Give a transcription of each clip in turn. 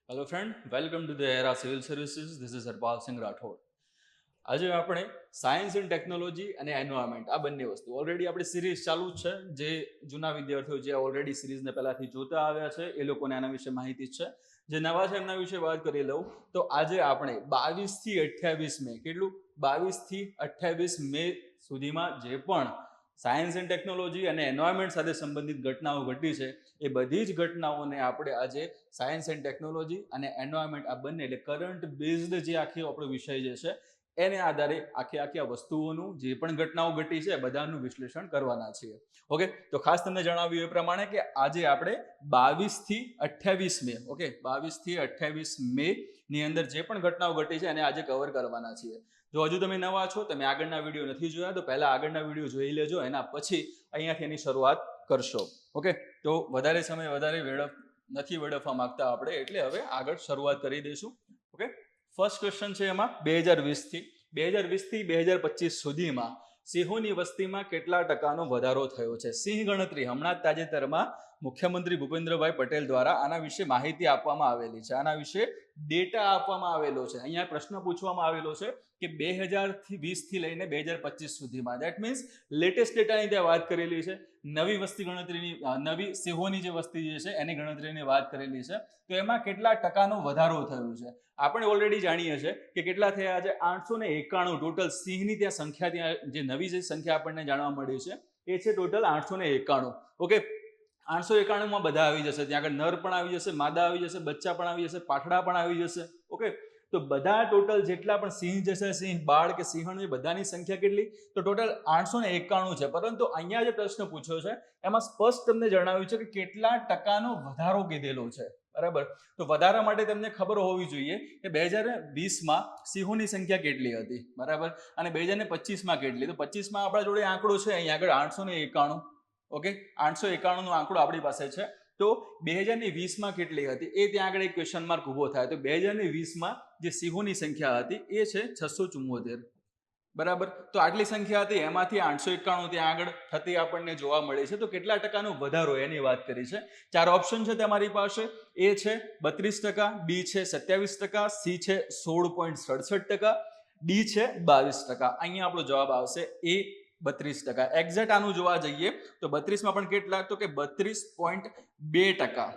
Hello friend, welcome to the era civil services. This is Harpal Singh Rathod. આજે આપણે science and technology અને environment આ બંને વસ્તુ ઓલરેડી આપણી સિરીઝ ચાલુ જ છે. જે જૂના વિદ્યાર્થીઓ જે ઓલરેડી સિરીઝને પહેલાંથી જોતા આવ્યા છે એ લોકોને આના વિશે માહિતી છે. જે નવા છે એમના વિશે વાત કરી લઉં તો આજે આપણે 22 થી 28 મે કેટલું 22 થી 28 મે સુધીમાં જે પણ સાયન્સ એન્ડ ટેકનોલોજી અને એન્વાયરમેન્ટ સાથે સંબંધિત ઘટનાઓ ઘટી છે એ બધી જ ઘટનાઓને આપણે આજે સાયન્સ એન્ડ ટેકનોલોજી અને એન્વાયરમેન્ટ આ બંને એટલે કરંટ બેઝડ જે આખી આપણો વિષય જે છે એને આધારે આખી આ વસ્તુઓનું જે પણ ઘટનાઓ ઘટી છે બધાનું વિશ્લેષણ કરવાના છીએ. ઓકે, તો ખાસ તમને જણાવ્યું એ પ્રમાણે કે આજે આપણે 22 થી 28 મે ઓકે 22 થી 28 મે ની અંદર જે પણ ઘટનાઓ ઘટી છે એને આજે કવર કરવાના છીએ. જો હજુ તમે નવા છો, તમે આગળના વિડીયો નથી જોયા તો પહેલા આગળના વિડીયો જોઈ લેજો, એના પછી અહીંયાથી એની શરૂઆત કરશો. ઓકે, તો વધારે સમય વધારે નથી વેડફવા માંગતા આપણે, એટલે હવે આગળ શરૂઆત કરી દઈશું. ઓકે, ફર્સ્ટ ક્વેશ્ચન છે એમાં 2020 થી 2025 સુધીમાં સિંહોની વસ્તીમાં કેટલા ટકાનો વધારો થયો છે. સિંહ ગણતરી હમણાં જ તાજેતરમાં મુખ્યમંત્રી ભૂપેન્દ્રભાઈ પટેલ દ્વારા આના વિશે માહિતી આપવામાં આવેલી છે, આના વિશે ડેટા આપવામાં આવેલો છે. અહીંયા પ્રશ્ન પૂછવામાં આવેલો છે કે 2020 થી લઈને 2025 સુધીમાં, દેટ મીન્સ લેટેસ્ટ ડેટાની ત્યાં વાત કરેલી છે. નવી વસ્તી ગણતરીની નવી સિંહોની જે વસ્તી જે છે એની ગણતરીની વાત કરેલી છે. તો એમાં કેટલા ટકાનો વધારો થયો છે. આપણે ઓલરેડી જાણીએ છીએ કે કેટલા થયા છે 891 ટોટલ સિંહની ત્યાં સંખ્યા, ત્યાં જે નવી જે સંખ્યા આપણને જાણવા મળી છે એ છે ટોટલ 891. ઓકે, 891 બધા આવી જશે. ત્યાં આગળ નર પણ આવી જશે, માદા આવી જશે, બચ્ચા પણ આવી જશે, પાઠડા પણ આવી જશે. ઓકે, તો બધા ટોટલ જેટલા પણ સિંહ જશે, સિંહ બાળ કે સિંહણ, બધાની સંખ્યા કેટલી? તો ટોટલ 891 છે. પરંતુ અહીંયા જે પ્રશ્ન પૂછ્યો છે એમાં સ્પષ્ટ તમને જણાવ્યું છે કે કેટલા ટકાનો વધારો કીધેલો છે. બરાબર, તો વધારા માટે તમને ખબર હોવી જોઈએ કે 2020માં સિંહોની સંખ્યા કેટલી હતી, બરાબર, અને 2025માં કેટલી. તો 25માં આપણા જોડે આંકડો છે અહીંયા આગળ 891. ઓકે, 891 નો આંકડો આપણી પાસે છે. તો 2020માં કેટલી હતી એ ત્યાં આગળ એક ક્વેશ્ચન માર્ક ઉભો થાય. તો 2020માં જે સિંહોની સંખ્યા હતી એ છે 674. બરાબર, તો આટલી સંખ્યા હતી, એમાંથી 891 ત્યાં આગળ થતી આપણને જોવા મળે છે. તો કેટલા ટકાનો વધારો એની વાત કરી છે. 4 ઓપ્શન છે તમારી પાસે. એ છે 32%, બી છે 27%, સી છે 16.67%, ડી છે 22%. અહીંયા આપણો જવાબ આવશે એ 32%. એક્ઝેક્ટ આનું જોવા જઈએ તો 32માં પણ કેટલા, તો કે 32.2%.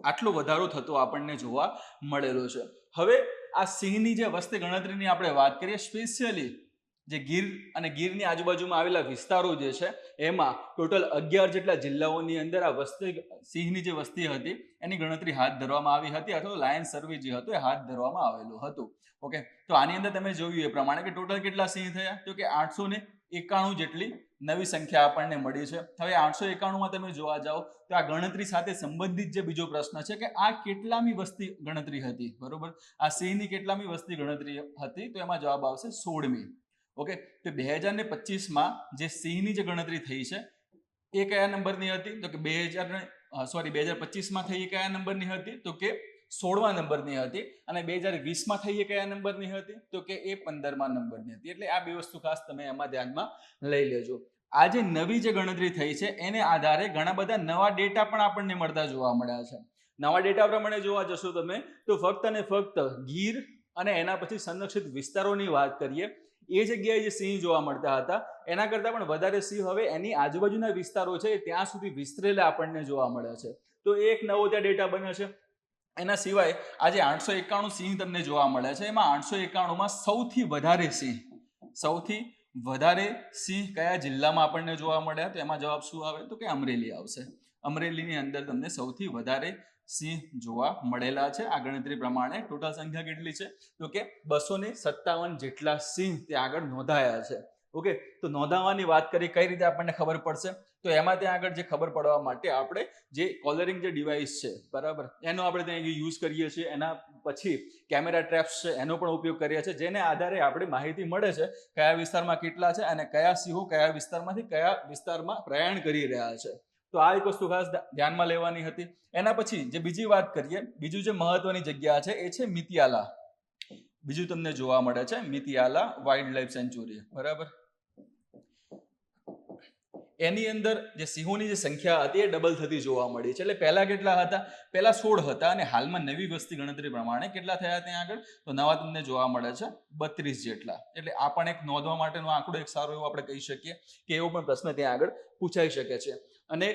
આટલો વધારો થતો આપણને જોવા મળેલો છે. હવે આ સિંહની જે વસ્તી ગણતરીની આપણે વાત કરીએ, સ્પેશિયલી જે ગીર અને ગીરની આજુબાજુમાં આવેલા વિસ્તારો જે છે એમાં ટોટલ 11 જેટલા જિલ્લાઓની અંદર આ વસ્તી સિંહની જે વસ્તી હતી એની ગણતરી હાથ ધરવામાં આવી હતી, અથવા લાયન સર્વે જે હતો એ હાથ ધરવામાં આવેલું હતું. ઓકે, તો આની અંદર તમે જોયું એ પ્રમાણે કે ટોટલ કેટલા સિંહ થયા, તો કે 891 જેટલી નવી સંખ્યા આપણને મળી છે. હવે 891માં તમે જોવા જાઓ તો આ ગણતરી સાથે સંબંધિત જે બીજો પ્રશ્ન છે કે આ કેટલામી વસ્તી ગણતરી હતી. બરોબર, આ સિંહની કેટલામી વસ્તી ગણતરી હતી, તો એમાં જવાબ આવશે 16મી. ઓકે, તો 2025માં જે સિંહની જે ગણતરી થઈ છે એ કયા નંબરની હતી, તો કે 2025માં થઈ એ કયા નંબરની હતી, તો કે 16મા નંબરની હતી. અને 2020માં થઈ એ કયા નંબરની હતી, તો કે એ 15મા નંબરની હતી. એટલે આ બે વસ્તુ ખાસ તમે એમાં ધ્યાનમાં લઈ લેજો. આ જે નવી જે ગણતરી થઈ છે એને આધારે ઘણા બધા નવા ડેટા પણ આપણને મળતા જોવા મળ્યા છે. નવા ડેટા પ્રમાણે જોવા જશો તમે તો ફક્ત અને ફક્ત ગીર અને એના પછી સંરક્ષિત વિસ્તારોની વાત કરીએ, એ જગ્યાએ જે સિંહ જોવા મળતા હતા એના કરતાં પણ વધારે સિંહ હવે એની આજુબાજુના વિસ્તારો છે ત્યાં સુધી વિસ્તરેલા આપણને જોવા મળે છે. તો એક નવો ત્યાં ડેટા બને છે. એના સિવાય આજે 891 સિંહ તમને જોવા મળે છે. એમાં 891માં સૌથી વધારે સિંહ કયા જિલ્લામાં આપણને જોવા મળ્યા, તો એમાં જવાબ શું આવે, તો કે અમરેલી આવશે. અમરેલીની અંદર તમને સૌથી વધારે સિંહ જોવા મળેલા છે. આ ગણતરી પ્રમાણે ટોટલ સંખ્યા કેટલી છે, તો કે 257 જેટલા સિંહ ત્યાં આગળ નોંધાયા છે. ઓકે, તો નોંધાવાની વાત કરી કઈ રીતે આપણને ખબર પડશે, તો એમાં ત્યાં આગળ જે ખબર પડવા માટે આપણે જે કોલરિંગ જે ડિવાઇસ છે, બરાબર, એનો આપણે ત્યાં યુઝ કરીએ છીએ. એના પછી કેમેરા ટ્રેપ્સ છે એનો પણ ઉપયોગ કરીએ છીએ, જેને આધારે આપણે માહિતી મળે છે કયા વિસ્તારમાં કેટલા છે અને કયા સિંહો કયા વિસ્તારમાંથી કયા વિસ્તારમાં પ્રયાણ કરી રહ્યા છે. તો આ એક વસ્તુ ખાસ ધ્યાનમાં લેવાની હતી. એના પછી જે બીજી વાત કરીએ, બીજું જે મહત્વની જગ્યા છે એ છે મિતિયાલા. બીજું તમને જોવા મળે છે મિતિયાલા વાઇલ્ડ લાઈફ સેન્ચ્યુરી. બરાબર, એની અંદર જે સિંહોની જે સંખ્યા હતી એ ડબલ થતી જોવા મળી છે. એટલે પહેલા કેટલા હતા? પહેલા 16 હતા અને હાલમાં નવી વસ્તી ગણતરી પ્રમાણે કેટલા થયા ત્યાં આગળ? તો નવા તમને જોવા મળે છે 32 જેટલા. એટલે આ પણ એક નોંધવા માટેનો આંકડો એક સારો એવો આપણે કહી શકીએ કે એવો પણ પ્રશ્ન ત્યાં આગળ પૂછાઈ શકે છે. અને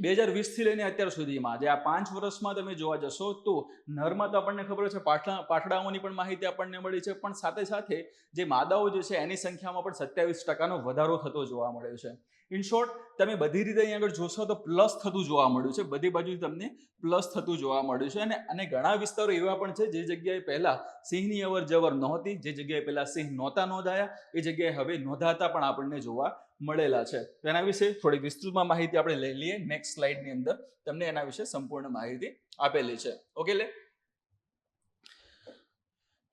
2020 થી લઈને અત્યાર સુધીમાં જે આ 5 વર્ષમાં તમે જોવા જશો તો નરમાં તો આપણને ખબર છે પાઠડાઓની પણ માહિતી આપણને મળી છે, પણ સાથે સાથે જે માદાઓ જે છે એની સંખ્યામાં પણ 27% વધારો થતો જોવા મળ્યો છે. ઇન શોર્ટ તમે બધી રીતે અહીં આગળ જોશો તો પ્લસ થતું જોવા મળ્યું છે, બધી બાજુ તમને પ્લસ થતું જોવા મળ્યું છે. અને ઘણા વિસ્તારો એવા પણ છે જે જગ્યાએ પહેલા સિંહની અવર જવર નહોતી, જે જગ્યાએ પહેલા સિંહ નહોતા નોંધાયા, એ જગ્યાએ હવે નોંધાતા પણ આપણને જોવા મળેલા છે. એના વિશે થોડી વિસ્તૃતમાં માહિતી આપણે લઈ લઈએ. નેક્સ્ટ સ્લાઇડની અંદર તમને એના વિશે સંપૂર્ણ માહિતી આપેલી છે. ઓકે લે,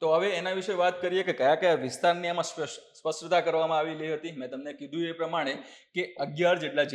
તો હવે એના વિશે વાત કરીએ કે કયા કયા વિસ્તારની આમાં સ્પષ્ટતા કરવામાં આવેલી હતી. મેં તમને કીધું એ પ્રમાણે કે 11 જેટલા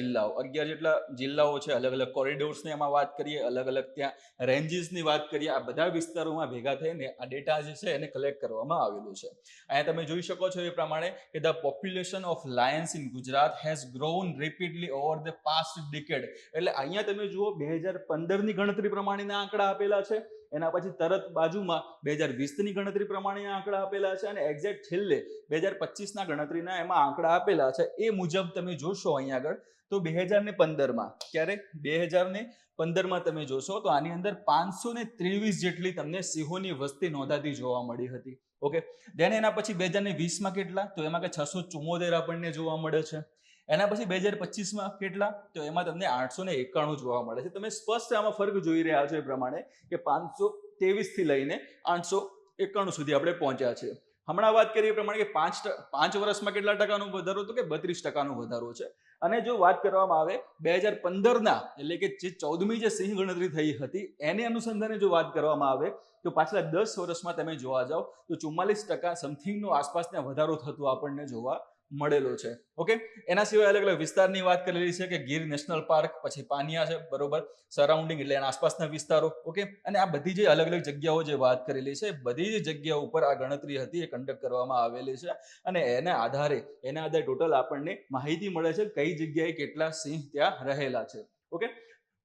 જિલ્લાઓ છે, અલગ અલગ કોરિડોર્સની આમાં વાત કરીએ, અલગ અલગ ત્યાં રેન્જીસની વાત કરીએ, આ બધા વિસ્તારોમાં ભેગા થઈને આ ડેટા જે છે એને કલેક્ટ કરવામાં આવેલું છે. અહીંયા તમે જોઈ શકો છો એ પ્રમાણે કે the population of lions in Gujarat has grown rapidly over the past decade. એટલે અહીંયા તમે જુઓ 2015ની ગણતરી પ્રમાણેના આંકડા આપેલા છે, એના પછી તરત બાજુમાં 2020ની ગણતરી પ્રમાણે આંકડા આપેલા છે, અને એક્ઝેક્ટ છેલ્લે 2025ના ગણતરીના એમાં આંકડા આપેલા છે. એ મુજબ તમે જોશો અહીંયા આગળ તો 2015માં ક્યારે 2015માં તમે જોશો તો આની અંદર 523 જેટલી તમને સિંહોની વસ્તી નોંધાતી જોવા મળી હતી. ઓકે, દેન એના પછી 2020માં કેટલા? તો એમાં કે 674 આપણને જોવા મળે છે. એના પછી 2025માં કેટલા? તો એમાં તમને 891 જોવા મળે છે. તમે સ્પષ્ટ આમાં ફરક જોઈ રહ્યા છો એ પ્રમાણે કે 523 થી લઈને 891 સુધી આપણે પહોંચ્યા છે. હમણાં વાત કરીએ એ પ્રમાણે કે 5 વર્ષમાં કેટલા ટકાનો વધારો? તો કે 32% વધારો છે. અને જો વાત કરવામાં આવે 2015ના એટલે કે જે 14મી જે સિંહ ગણતરી થઈ હતી એને અનુસંધાને જો વાત કરવામાં આવે તો પાછલા 10 વર્ષમાં તમે જોવા જાઓ તો 44% સમથિંગનો આસપાસ ત્યાં વધારો થતો આપણને જોવા મળેલો છે. ઓકે, એના સિવાય અલગ અલગ વિસ્તારની વાત કરેલી છે કે ગીર નેશનલ પાર્ક, પછી પાનિયા છે, બરોબર, સરાઉન્ડિંગ એટલે એના આસપાસના વિસ્તારો. ઓકે, અને આ બધી જે અલગ અલગ જગ્યાઓ જે વાત કરેલી છે બધી જ જગ્યાઓ ઉપર આ ગણતરી હતી એ કન્ડક્ટ કરવામાં આવેલી છે, અને એના આધારે ટોટલ આપણને માહિતી મળે છે કઈ જગ્યાએ કેટલા સિંહ ત્યાં રહેલા છે. ઓકે,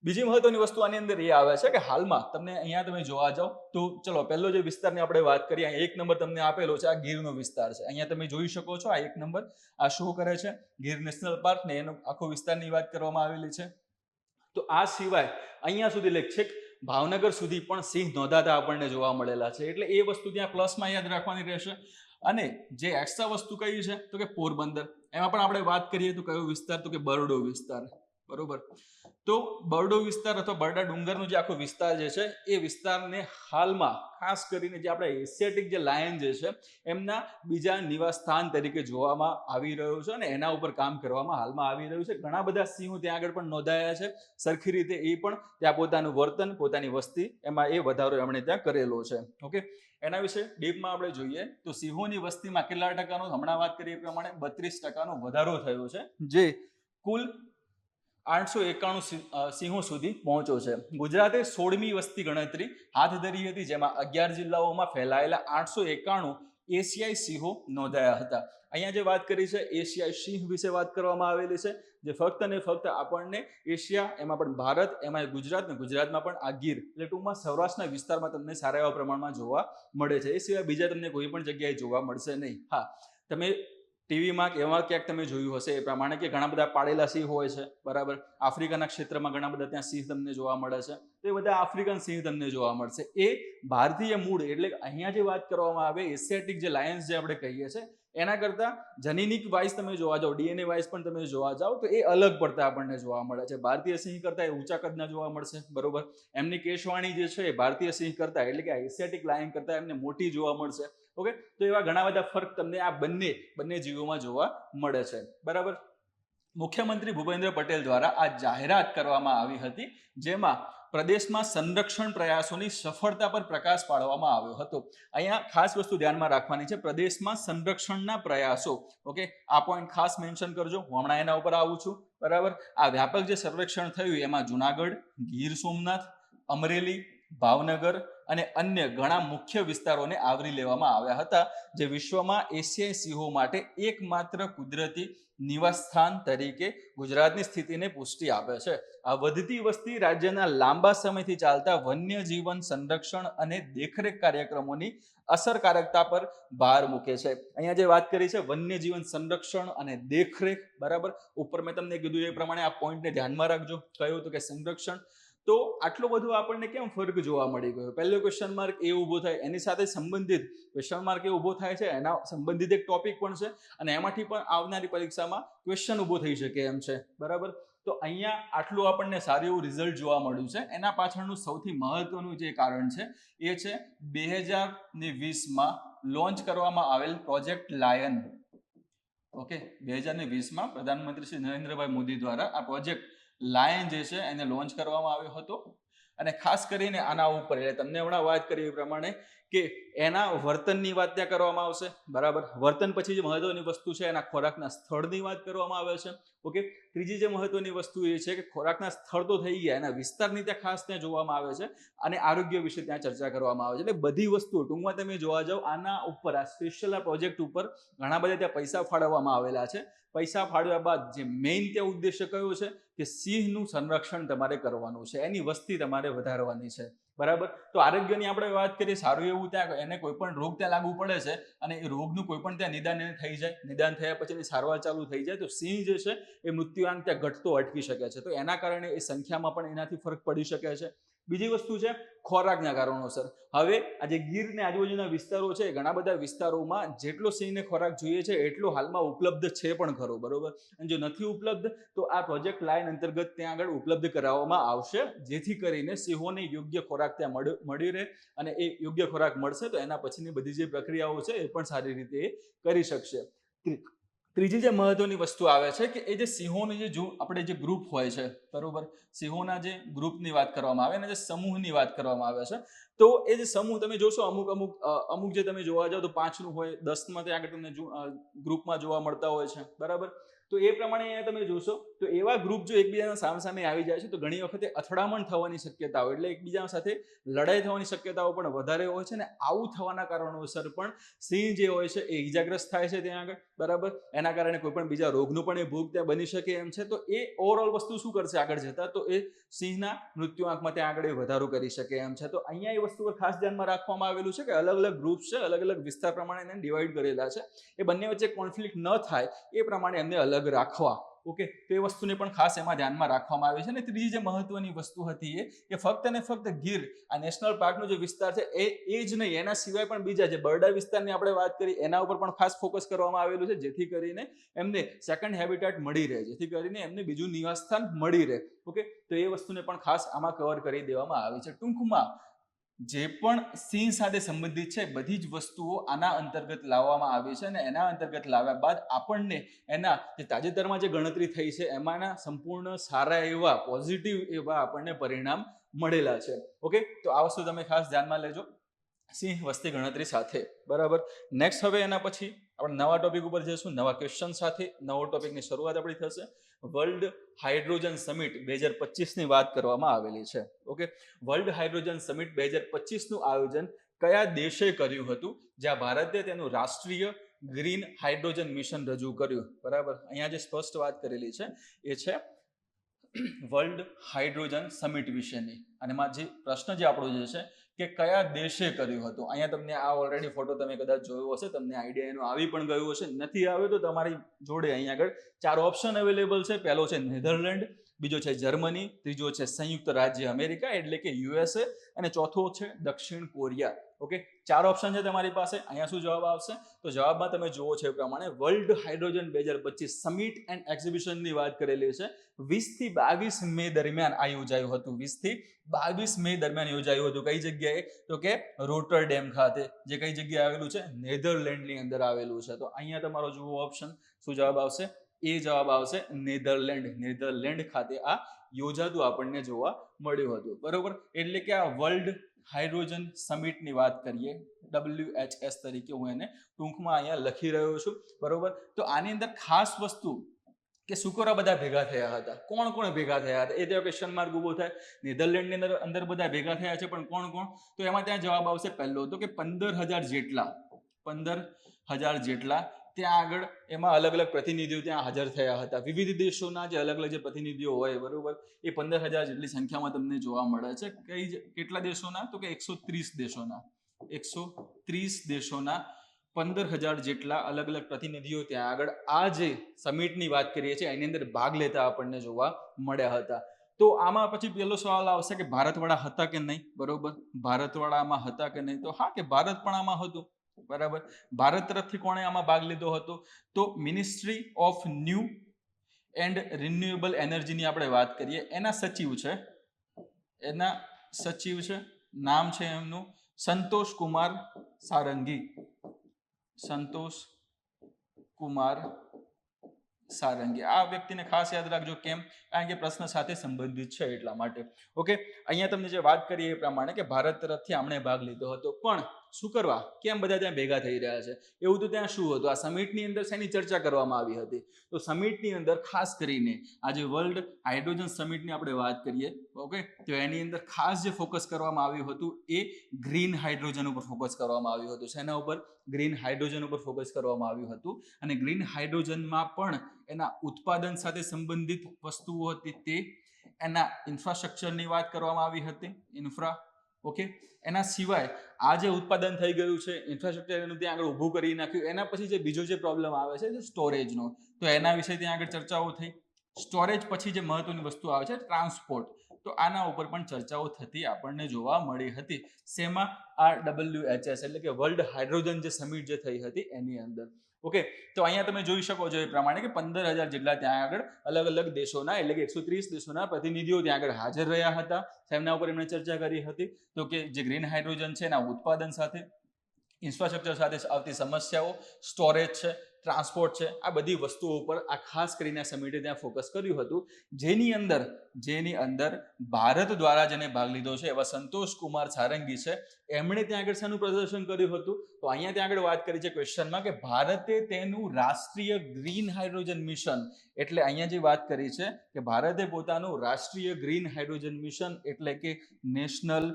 બીજી મહત્વની વસ્તુ આની અંદર એ આવે છે કે હાલમાં તમને અહીંયા તમે જોવા જાઓ તો ચલો પહેલો જે વિસ્તારની આપણે વાત કરીએ, અહીંયા 1 નંબર તમને આપેલો છે, આ ગીરનો વિસ્તાર છે. અહીંયા તમે જોઈ શકો છો આ 1 નંબર આ શો કરે છે ગીર નેશનલ પાર્ક ને એનો આખો વિસ્તારની વાત કરવામાં આવેલી છે. તો આ સિવાય અહીંયા સુધી લેખ છે ભાવનગર સુધી પણ સિંહ નોંધાતા આપણને જોવા મળેલા છે. એટલે એ વસ્તુ ત્યાં પ્લસમાં યાદ રાખવાની રહેશે. અને જે એક્સ્ટ્રા વસ્તુ કઈ છે તો કે પોરબંદર, એમાં પણ આપણે વાત કરીએ તો કયો વિસ્તાર? તો કે બરડો વિસ્તાર, બરોબર. તો બરડો વિસ્તાર અથવા બરડા ડુંગરનો જે આખો વિસ્તાર જે છે એ વિસ્તારને હાલમાં ખાસ કરીને જે આપણે એશિયાટિક જે લાયન જે છે એમના બીજા નિવાસ સ્થાન તરીકે જોવામાં આવી રહ્યો છે, અને એના ઉપર કામ કરવામાં હાલમાં આવી રહ્યું છે. ઘણા બધા સિંહો ત્યાં આગળ પણ નોંધાયા છે સરખી રીતે, એ પણ ત્યાં પોતાનું વર્તન, પોતાની વસ્તી, એમાં એ વધારો એમણે ત્યાં કરેલો છે. ઓકે, એના વિશે ડીપમાં આપણે જોઈએ તો સિંહોની વસ્તીમાં કેટલા ટકાનો? હમણાં વાત કરીએ એ પ્રમાણે 32%નો વધારો થયો છે, જે કુલ 891 સિંહો સુધી પહોંચ્યો છે. ગુજરાતે 16મી વસ્તી ગણતરી હાથ ધરી હતી, જેમાં 11 જિલ્લાઓમાં ફેલાયેલા 891 એશિયાઈ સિંહો નોંધાયા હતા. અહીંયા જે વાત કરી છે એશિયાઈ સિંહ વિશે વાત કરવામાં આવેલી છે, જે ફક્ત ને ફક્ત આપણને એશિયા, એમાં પણ ભારત, એમાં ગુજરાત ને ગુજરાતમાં પણ આ ગીર એટલે ટૂંકમાં સૌરાષ્ટ્રના વિસ્તારમાં તમને સારા એવા પ્રમાણમાં જોવા મળે છે. એ સિવાય બીજા તમને કોઈ પણ જગ્યાએ જોવા મળશે નહીં. હા, તમે ટીવીમાં કે એમાં ક્યાંક તમે જોયું હશે એ પ્રમાણે કે ઘણા બધા પાળેલા સિંહ હોય છે, બરાબર. આફ્રિકાના ક્ષેત્રમાં ઘણા બધા ત્યાં સિંહ તમને જોવા મળે છે, તો એ બધા આફ્રિકન સિંહ તમને જોવા મળશે. એ ભારતીય મૂળ એટલે અહીંયા જે વાત કરવામાં આવે એશિયાટિક જે લાયન્સ જે આપણે કહીએ છીએ એના કરતાં જનીનિક વાઇઝ તમે જોવા જાઓ, ડીએનએ વાઇઝ પણ તમે જોવા જાઓ તો એ અલગ પડતા આપણને જોવા મળે છે. ભારતીય સિંહ કરતાં એ ઊંચા કદના જોવા મળશે, બરોબર. એમની કેશવાણી જે છે એ ભારતીય સિંહ કરતાં એટલે કે એશિયાટિક લાયન કરતાં એમને મોટી જોવા મળશે. ઓકે, તો એવા ઘણા બધા ફરક તમને આ બંને જીવોમાં જોવા મળે છે, બરાબર. મુખ્યમંત્રી ભૂપેન્દ્ર પટેલ દ્વારા આ જાહેરાત કરવામાં આવી હતી, જેમાં પ્રદેશમાં સંરક્ષણ પ્રયાસોની સફળતા પર પ્રકાશ પાડવામાં આવ્યો હતો. અહીંયા ખાસ વસ્તુ ધ્યાનમાં રાખવાની છે, પ્રદેશમાં સંરક્ષણના પ્રયાસો. ઓકે, આ પોઈન્ટ ખાસ મેન્શન કરજો, હું હમણાં એના ઉપર આવું છું, બરાબર. આ વ્યાપક જે સર્વેક્ષણ થયું એમાં જુનાગઢ, ગીર સોમનાથ, અમરેલી, ભાવનગર અને અન્ય ઘણા મુખ્ય વિસ્તારોને આવરી લેવામાં આવ્યા હતા, જે વિશ્વમાં એશિયાઈ સિંહો માટે એકમાત્ર કુદરતી નિવાસ સ્થાન તરીકે ગુજરાતની સ્થિતિને પુષ્ટિ આપે છે. આ વધતી વસ્તી રાજ્યના લાંબા સમયથી ચાલતા વન્યજીવન સંરક્ષણ અને દેખરેખ કાર્યક્રમોની અસરકારકતા પર ભાર મૂકે છે. અહીંયા જે વાત કરી છે વન્યજીવન સંરક્ષણ અને દેખરેખ, બરાબર, ઉપર મેં તમને કીધું એ પ્રમાણે આ પોઈન્ટને ધ્યાનમાં રાખજો. કહ્યું હતું કે સંરક્ષણ. તો આટલું બધું આપણને કેમ ફરક જોવા મળી ગયો? પહેલો ક્વેશ્ચન માર્ક એ ઊભો થાય, એની સાથે સંબંધિત ક્વેશ્ચન માર્ક એ ઊભો થાય છે, એના સંબંધિત એક ટોપિક પણ છે અને એમાંથી પણ આવનારી પરીક્ષામાં ક્વેશ્ચન ઊભો થઈ શકે એમ છે, બરાબર. તો અહીંયા આટલું આપણને સારું એવું રિઝલ્ટ જોવા મળ્યું છે. એના પાછળનું સૌથી મહત્વનું જે કારણ છે એ છે 2020માં લોન્ચ કરવામાં આવેલ પ્રોજેક્ટ લાયન. ઓકે, 2020માં પ્રધાનમંત્રી શ્રી નરેન્દ્રભાઈ મોદી દ્વારા આ પ્રોજેક્ટ લાયન જે છે એને લોન્ચ કરવામાં આવ્યો હતો. અને ખાસ કરીને આના ઉપર, એટલે તમને હમણાં વાત કરી એ પ્રમાણે કે એના વર્તનની વાત ત્યાં કરવામાં આવશે, બરાબર. વર્તન પછી જે મહત્વની વસ્તુ છે એના ખોરાકના સ્થળની વાત કરવામાં આવે છે. ઓકે, ત્રીજી જે મહત્વની વસ્તુ એ છે કે ખોરાકના સ્થળ તો થઈ ગયા, એના વિસ્તારની ત્યાં ખાસ ત્યાં જોવામાં આવે છે અને આરોગ્ય વિશે ત્યાં ચર્ચા કરવામાં આવે છે. એટલે બધી વસ્તુઓ ટૂંકમાં તમે જોવા જાઓ આના ઉપર, આ સ્પેશિયલ આ પ્રોજેક્ટ ઉપર ઘણા બધા ત્યાં પૈસા ફાળવવામાં આવેલા છે. પૈસા ફાળવ્યા બાદ જે મેઇન ત્યાં ઉદ્દેશ્ય કયો છે કે સિંહનું સંરક્ષણ તમારે કરવાનું છે, એની વસ્તી તમારે વધારવાની છે, બરાબર. તો આરોગ્યની આપણે વાત કરીએ, સારું એવું ત્યાં એને કોઈ પણ રોગ ત્યાં લાગુ પડે છે અને એ રોગનું કોઈ પણ ત્યાં નિદાન થઈ જાય, નિદાન થયા પછી સારવાર ચાલુ થઈ જાય, તો સિંહ જે છે એ મૃત્યુઆંક ત્યાં ઘટતો અટકી શકે છે. તો એના કારણે એ સંખ્યામાં પણ એનાથી ફરક પડી શકે છે. બીજી વસ્તુ છે ખોરાકના કારણોસર. હવે આ જે ગીર ને આજુબાજુના વિસ્તારો છે, ઘણા બધા વિસ્તારોમાં જેટલો સિંહને ખોરાક જોઈએ છે એટલો હાલમાં ઉપલબ્ધ છે પણ ખરો, બરોબર. અને જો નથી ઉપલબ્ધ તો આ પ્રોજેક્ટ લાઇન અંતર્ગત ત્યાં આગળ ઉપલબ્ધ કરાવવામાં આવશે, જેથી કરીને સિંહોને યોગ્ય ખોરાક ત્યાં મળી રહે અને એ યોગ્ય ખોરાક મળશે તો એના પછીની બધી જે પ્રક્રિયાઓ છે એ પણ સારી રીતે કરી શકશે. ત્રીજી જે મહત્વની વસ્તુ આવે છે કે એ જે સિંહોની જે આપણે જે ગ્રુપ હોય છે, બરોબર, સિંહોના જે ગ્રુપની વાત કરવામાં આવે અને જે સમૂહની વાત કરવામાં આવે છે, તો એ જે સમૂહ તમે જોશો અમુક જે તમે જોવા જાઓ તો 5નું હોય, 10માં ત્યાં આગળ તમને ગ્રુપમાં જોવા મળતા હોય છે, બરાબર. તો એ પ્રમાણે અહીંયા તમે જોશો તો એવા ગ્રુપ જો એકબીજાના સામે આવી જાય છે તો ઘણી વખતે અથડામણ થવાની શક્યતા હોય, એટલે એકબીજા સાથે લડાઈ થવાની શક્યતાઓ પણ વધારે હોય છે. ને આવું થવાના કારણોસર પણ સિંહ જે હોય છે એ ઈજાગ્રસ્ત થાય છે ત્યાં આગળ, બરાબર. એના કારણે કોઈ પણ બીજા રોગનું પણ એ ભોગ ત્યાં બની શકે એમ છે. તો એ ઓવરઓલ વસ્તુ શું કરશે આગળ જતા, તો એ સિંહના મૃત્યુઆંકમાં ત્યાં આગળ વધારો કરી શકે એમ છે. તો અહીંયા એ વસ્તુ પર ખાસ ધ્યાનમાં રાખવામાં આવેલું છે કે અલગ અલગ ગ્રુપ છે, અલગ અલગ વિસ્તાર પ્રમાણે એને ડિવાઈડ કરેલા છે. એ બંને વચ્ચે કોન્ફ્લિક્ટ ન થાય એ પ્રમાણે એમને અલગ રાખવા. ઓકે, તો એ વસ્તુને પણ ખાસ એમાં ધ્યાનમાં રાખવામાં આવી છે. અને ત્રીજી જે મહત્વની વસ્તુ હતી એ કે ફક્ત ને ફક્ત ગીર આ નેશનલ પાર્કનો જે વિસ્તાર છે એ જ નહીં, એના સિવાય પણ બીજા જે બરડા વિસ્તારની આપણે વાત કરી એના ઉપર પણ ખાસ ફોકસ કરવામાં આવેલું છે, જેથી કરીને એમને સેકન્ડ હેબિટેટ મળી રહે, જેથી કરીને એમને બીજું નિવાસસ્થાન મળી રહે. ઓકે, તો એ વસ્તુને પણ ખાસ આમાં કવર કરી દેવામાં આવી છે. ટૂંકમાં જે પણ સિંહ સાથે સંબંધિત છે બધી જ વસ્તુઓ આના અંતર્ગત લાવવામાં આવી છે અને એના અંતર્ગત લાવ્યા બાદ આપણને એના જે તાજેતરમાં જે ગણતરી થઈ છે એમાંના સંપૂર્ણ સારા એવા પોઝિટિવ એવા આપણને પરિણામ મળેલા છે. ઓકે, તો આ વસ્તુ તમે ખાસ ધ્યાનમાં લેજો સિંહ વસ્તી ગણતરી સાથે, બરાબર. નેક્સ્ટ હવે એના પછી આપણે નવા ટોપિક ઉપર જઈશું, નવા ક્વેશ્ચન સાથે નવો ટોપિકની શરૂઆત આપણી થશે. વર્લ્ડ હાઇડ્રોજન સમિટ 2025ની વાત કરવામાં આવેલી છે. ઓકે, વર્લ્ડ હાઇડ્રોજન સમિટ 2025નું આયોજન કયા દેશે કર્યું હતું, જ્યાં ભારતે તેનું રાષ્ટ્રીય ગ્રીન હાઇડ્રોજન મિશન રજૂ કર્યું, બરાબર. અહીંયા જે સ્પષ્ટ વાત કરેલી છે એ છે વર્લ્ડ હાઇડ્રોજન સમિટ વિશેની. અને એમાં જે પ્રશ્ન જે આપણો જે છે કે કયા દેશે કર્યું હતું, અહીંયા તમને આ ઓલરેડી ફોટો તમે કદાચ જોયો હશે, તમને આઈડિયા એનો આવી પણ ગયું હશે. નથી આવ્યો તો તમારી જોડે અહીંયા આગળ 4 ઓપ્શન અવેલેબલ છે. પહેલો છે નેધરલેન્ડ, બીજો છે જર્મની, ત્રીજો છે સંયુક્ત રાજ્ય અમેરિકા એટલે કે યુએસએ અને ચોથો છે દક્ષિણ કોરિયા. ઓકે, 4 ઓપ્શન છે તમારી પાસે. અહીંયા શું જવાબ આવશે, તો જવાબમાં તમે જુઓ છો એ પ્રમાણે વર્લ્ડ હાઇડ્રોજન 2025 સમિટ એન્ડ એક્ઝિબિશનની વાત કરેલી છે. 20 થી 22 મે દરમિયાન આ યોજાયું હતું. 20 થી 22 મે દરમિયાન યોજાયું હતું. કઈ જગ્યાએ, તો કે રોટરડેમ ખાતે, જે કઈ જગ્યાએ આવેલું છે, નેધરલેન્ડની અંદર આવેલું છે. તો અહીંયા તમારો જુઓ ઓપ્શન શું જવાબ આવશે, એ જવાબ આવશે નેધરલેન્ડ. નેધરલેન્ડ ખાતે આ યોજાતું આપણને જોવા મળ્યું હતું, બરોબર. એટલે કે આ વર્લ્ડ હાઇડ્રોજન સમિટની વાત કરીએ, WHS તરીકે હું એને ટૂંકમાં અહીંયા લખી રહ્યો છું, બરોબર. તો આની અંદર ખાસ વસ્તુ કે શુક્રવાર બધા ભેગા થયા હતા. કોણ કોણ ભેગા થયા હતા? એ ત્યાં ક્વેશ્ચન માર્ક ઉભો થાય. નેધરલેન્ડની અંદર બધા ભેગા થયા છે, પણ કોણ કોણ? તો એમાં ત્યાં જવાબ આવશે પહેલો તો કે 15,000 જેટલા, 15,000 જેટલા ત્યાં આગળ એમાં અલગ અલગ પ્રતિનિધિઓ ત્યાં હાજર થયા હતા. વિવિધ દેશોના જે અલગ અલગ જે પ્રતિનિધિઓ હોય, બરોબર, એ 15,000 જેટલી સંખ્યામાં તમને જોવા મળે છે. કેટલા દેશોના? તો કે 130 દેશોના, 130 દેશોના 15,000 જેટલા અલગ અલગ પ્રતિનિધિઓ ત્યાં આગળ આ જે સમિટની વાત કરીએ છીએ એની અંદર ભાગ લેતા આપણને જોવા મળ્યા હતા. તો આમાં પછી પહેલો સવાલ આવશે કે ભારતવાળા હતા કે નહીં, બરોબર, ભારતવાળા આમાં હતા કે નહીં? તો હા, કે ભારત પણ આમાં હતું, બરાબર. ભારત તરફથી કોણે આમાં ભાગ લીધો હતો? તો ministry of new and renewable એનર્જીની આપણે વાત કરીએ, એના સચિવ છે, નામ છે એમનું સંતોષ કુમાર સારંગી. સંતોષ કુમાર સારંગી. આ વ્યક્તિને ખાસ યાદ રાખજો. કેમ? કારણ કે પ્રશ્ન સાથે સંબંધિત છે એટલા માટે. ઓકે, અહીંયા તમને જે વાત કરી એ પ્રમાણે કે ભારત તરફથી આમણે ભાગ લીધો હતો, પણ શું કરવા, કેમ બધા ત્યાં ભેગા થઈ રહ્યા છે? એવું તો ત્યાં શું હતું? આ સમિટની અંદર શેની ચર્ચા કરવામાં આવી હતી? તો સમિટની અંદર ખાસ કરીને આજે વર્લ્ડ હાઇડ્રોજન સમિટની આપણે વાત કરીએ, ઓકે, તો એની અંદર ખાસ જે ફોકસ કરવામાં આવ્યું હતું એ ગ્રીન હાઇડ્રોજન ઉપર ફોકસ કરવામાં આવ્યું હતું. શેના ઉપર? ગ્રીન હાઇડ્રોજન ઉપર ફોકસ કરવામાં આવ્યું હતું. અને ગ્રીન હાઇડ્રોજનમાં પણ એના ઉત્પાદન સાથે સંબંધિત વસ્તુઓ હતી, તે એના ઇન્ફ્રાસ્ટ્રક્ચરની વાત કરવામાં આવી હતી, ઇન્ફ્રા. ઓકે, એના સિવાય આ જે ઉત્પાદન થઈ ગયું છે, ઇન્ફ્રાસ્ટ્રક્ચર એનું ત્યાં આગળ ઊભું કરી નાખ્યું, એના પછી જે બીજો જે પ્રોબ્લેમ આવે છે સ્ટોરેજનો, તો એના વિશે ત્યાં આગળ ચર્ચાઓ થઈ. સ્ટોરેજ પછી જે મહત્વની વસ્તુ આવે છે ટ્રાન્સપોર્ટ, તો આના ઉપર પણ ચર્ચાઓ થતી આપણને જોવા મળી હતી. શેમાં? આ WHS એટલે કે વર્લ્ડ હાઇડ્રોજન જે સમિટ જે થઈ હતી એની અંદર. ઓકે, તો અહીંયા તમે જોઈ શકો છો એ પ્રમાણે કે 15,000 જેટલા ત્યાં આગળ અલગ અલગ દેશોના એટલે કે 130 દેશોના પ્રતિનિધિઓ ત્યાં આગળ હાજર રહ્યા હતા. તેમના ઉપર એમણે ચર્ચા કરી હતી. તો કે જે ગ્રીન હાઇડ્રોજન છે એના ઉત્પાદન સાથે, ઇન્ફ્રાસ્ટ્રક્ચર સાથે આવતી સમસ્યાઓ, સ્ટોરેજ છે, ટ્રાન્સપોર્ટ છે, આ બધી વસ્તુઓ ઉપર આ ખાસ કરીને સમિટે ત્યાં ફોકસ કર્યું હતું. જેની અંદર ભારત દ્વારા જેને ભાગ લીધો છે એવા સંતોષ કુમાર સારંગી છે, એમણે ત્યાં આગળ શાનું પ્રદર્શન કર્યું હતું? તો અહીંયા ત્યાં આગળ વાત કરી છે ક્વેશ્ચનમાં કે ભારતે તેનું રાષ્ટ્રીય ગ્રીન હાઇડ્રોજન મિશન, એટલે અહીંયા જે વાત કરી છે કે ભારતે પોતાનું રાષ્ટ્રીય ગ્રીન હાઇડ્રોજન મિશન એટલે કે નેશનલ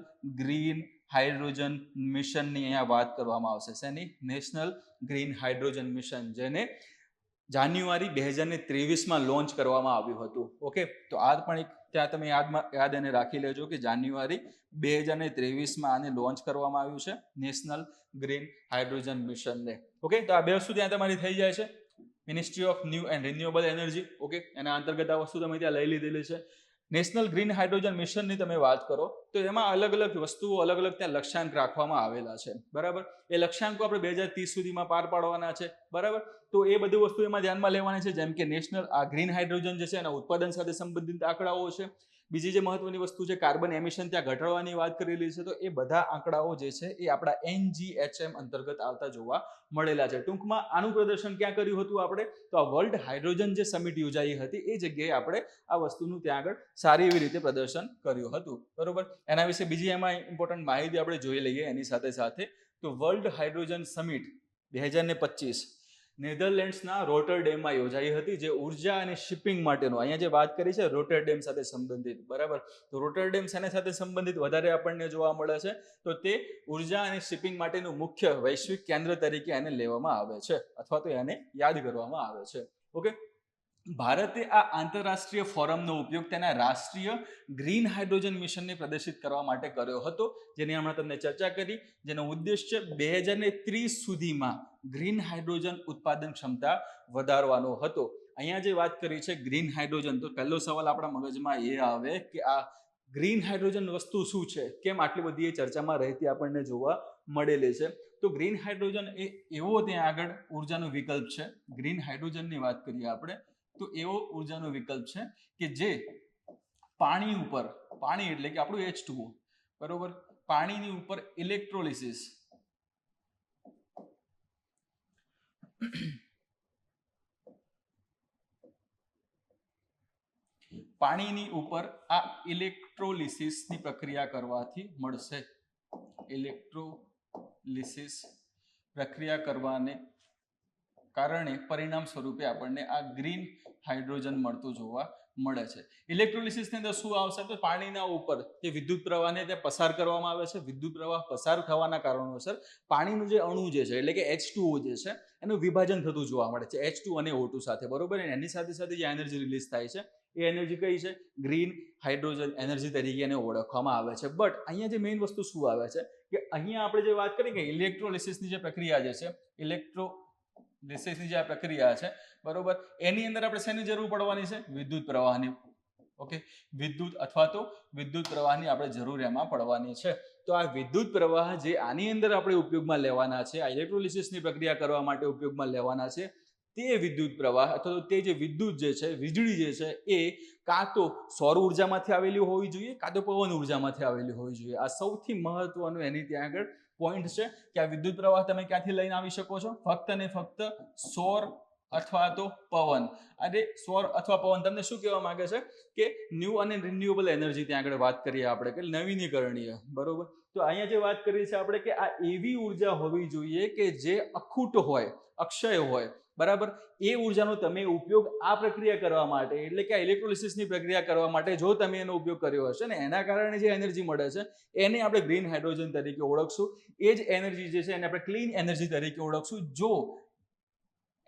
ગ્રીન હાઇડ્રોજન મિશનની અહીંયા વાત કરવામાં આવશે. શેની? નેશનલ ગ્રીન હાઇડ્રોજન મિશન, જેને જાન્યુઆરી 2023માં લોન્ચ કરવામાં આવ્યું હતું. ઓકે, તો આ પણ એક ત્યાં તમે યાદ એને રાખી લેજો કે જાન્યુઆરી 2023માં આને લોન્ચ કરવામાં આવ્યું છે, નેશનલ ગ્રીન હાઇડ્રોજન મિશનને. ઓકે, તો આ બે વસ્તુ ત્યાં તમારી થઈ જાય છે, ministry of new and renewable energy. Okay, એના અંતર્ગત આ વસ્તુ તમે ત્યાં લઈ લીધેલી છે. નેશનલ ગ્રીન હાઇડ્રોજન મિશનની તમે વાત કરો તો એમાં અલગ અલગ વસ્તુઓ, અલગ અલગ ત્યાં લક્ષ્યાંક રાખવામાં આવેલા છે, બરાબર. એ લક્ષ્યાંકો આપણે 2030 સુધીમાં પાર પાડવાના છે, બરાબર. તો એ બધી વસ્તુ એમાં ધ્યાનમાં લેવાની છે, જેમ કે નેશનલ આ ગ્રીન હાઇડ્રોજન જે છે એના ઉત્પાદન સાથે સંબંધિત આંકડાઓ છે. બીજી જે મહત્વની વસ્તુ છે કાર્બન એમિશન ત્યાં ઘટાડવાની વાત કરેલી છે. તો એ બધા આંકડાઓ જે છે એ આપણા NGHM અંતર્ગત આવતા જોવા મળેલા છે. ટૂંકમાં આનું પ્રદર્શન ક્યાં કર્યું હતું આપણે? તો આ વર્લ્ડ હાઇડ્રોજન જે સમિટ યોજાઈ હતી એ જગ્યાએ આપણે આ વસ્તુનું ત્યાં આગળ સારી એવી રીતે પ્રદર્શન કર્યું હતું, બરોબર. એના વિશે બીજી એમાં ઇમ્પોર્ટન્ટ માહિતી આપણે જોઈ લઈએ એની સાથે સાથે. તો વર્લ્ડ હાઇડ્રોજન સમિટ 2025 નેધરલેન્ડ્સના રોટરડેમમાં યોજાઈ હતી, જે ઉર્જા અને શિપિંગ માટેનો, અહીંયા જે વાત કરી છે રોટરડેમ સાથે સંબંધિત, બરાબર. તો રોટરડેમ શેના સાથે સંબંધિત વધારે આપણને જોવા મળે છે? તો તે ઉર્જા અને શિપિંગ માટેનું મુખ્ય વૈશ્વિક કેન્દ્ર તરીકે એને લેવામાં આવે છે, અથવા તો એને યાદ કરવામાં આવે છે. ઓકે, ભારતે આ આંતરરાષ્ટ્રીય ફોરમનો ઉપયોગ તેના રાષ્ટ્રીય ગ્રીન હાઇડ્રોજન મિશનને પ્રદર્શિત કરવા માટે કર્યો હતો, જેની હમણાં તમને ચર્ચા કરી, જેનો ઉદ્દેશ્ય 2030 સુધીમાં ગ્રીન હાઇડ્રોજન ઉત્પાદન ક્ષમતા વધારવાનો હતો. અહીંયા જે વાત કરી છે ગ્રીન હાઇડ્રોજન, તો પહેલો સવાલ આપણા મગજમાં એ આવે કે આ ગ્રીન હાઇડ્રોજન વસ્તુ શું છે, કેમ આટલી બધી એ ચર્ચામાં રહેતી આપણને જોવા મળેલી છે. તો ગ્રીન હાઇડ્રોજન એ એવો ત્યાં આગળ ઉર્જાનો વિકલ્પ છે. ગ્રીન હાઇડ્રોજનની વાત કરીએ આપણે તો એવો ઉર્જાનો વિકલ્પ છે કે જે પાણી ઉપર, પાણી એટલે કે આપણું H2O, બરોબર, પાણીની ઉપર ઇલેક્ટ્રોલિસિસ, પાણીની ઉપર આ ઇલેક્ટ્રોલિસિસની પ્રક્રિયા કરવાથી મળશે. ઇલેક્ટ્રોલિસિસ પ્રક્રિયા કરવાને કારણે પરિણામ સ્વરૂપે આપણને આ ગ્રીન હાઇડ્રોજન મળતું જોવા મળે છે. ઇલેક્ટ્રોલિસિસની અંદર શું આવશે તો પાણીના ઉપર જે વિદ્યુત પ્રવાહને તે પસાર કરવામાં આવે છે. વિદ્યુત પ્રવાહ પસાર થવાના કારણોસર પાણીનું જે અણુ જે છે એટલે કે H2O જે છે એનું વિભાજન થતું જોવા મળે છે H2 અને O2 સાથે, બરોબર. એની સાથે સાથે જે એનર્જી રિલીઝ થાય છે એ એનર્જી કઈ છે? ગ્રીન હાઇડ્રોજન એનર્જી તરીકે એને ઓળખવામાં આવે છે. બટ અહીંયા જે મેઇન વસ્તુ શું આવે છે કે અહીંયા આપણે જે વાત કરીએ કે ઇલેક્ટ્રોલિસિસની જે પ્રક્રિયા જે છે, ઇલેક્ટ્રોલિસિસની જે આ પ્રક્રિયા છે, બરોબર, એની અંદર આપણે શેની જરૂર પડવાની છે? વિદ્યુત પ્રવાહની. ઓકે, વિદ્યુત અથવા તો વિદ્યુત પ્રવાહની આપણે જરૂર એમાં પડવાની છે. તો આ વિદ્યુત પ્રવાહ જે આની અંદર આપણે ઉપયોગમાં લેવાના છે, આ ઇલેક્ટ્રોલિસિસની પ્રક્રિયા કરવા માટે ઉપયોગમાં લેવાના છે, તે વિદ્યુત પ્રવાહ અથવા તો તે જે વિદ્યુત જે છે, વીજળી જે છે, એ કાં તો સૌર ઉર્જામાંથી આવેલી હોવી જોઈએ કાં તો પવન ઉર્જામાંથી આવેલી હોવી જોઈએ. આ સૌથી મહત્વનું એની ત્યાં આગળ પોઈન્ટ છે કે આ વિદ્યુત પ્રવાહ તમે ક્યાંથી લઈને આવી શકો છો? ફક્ત ને ફક્ત સૌર અથવા તો પવન. અને સૌર અથવા પવન તમને શું કહેવા માંગે છે કે ન્યૂ અને રિન્યુએબલ એનર્જી ત્યાં આગળ વાત કરીએ આપણે કે નવીનીકરણીય, બરોબર. તો અહીંયા જે વાત કરીએ છીએ આપણે કે આ એવી ઉર્જા હોવી જોઈએ કે જે અખૂટ હોય, અક્ષય હોય, બરાબર. એ ઉર્જાનો તમે ઉપયોગ આ પ્રક્રિયા કરવા માટે એટલે કે આ ઇલેક્ટ્રોલિસિસની પ્રક્રિયા કરવા માટે જો તમે એનો ઉપયોગ કર્યો હશે ને એના કારણે જે એનર્જી મળે છે એને આપણે ગ્રીન હાઇડ્રોજન તરીકે ઓળખશું. એ જ એનર્જી જે છે એને આપણે ક્લીન એનર્જી તરીકે ઓળખશું જો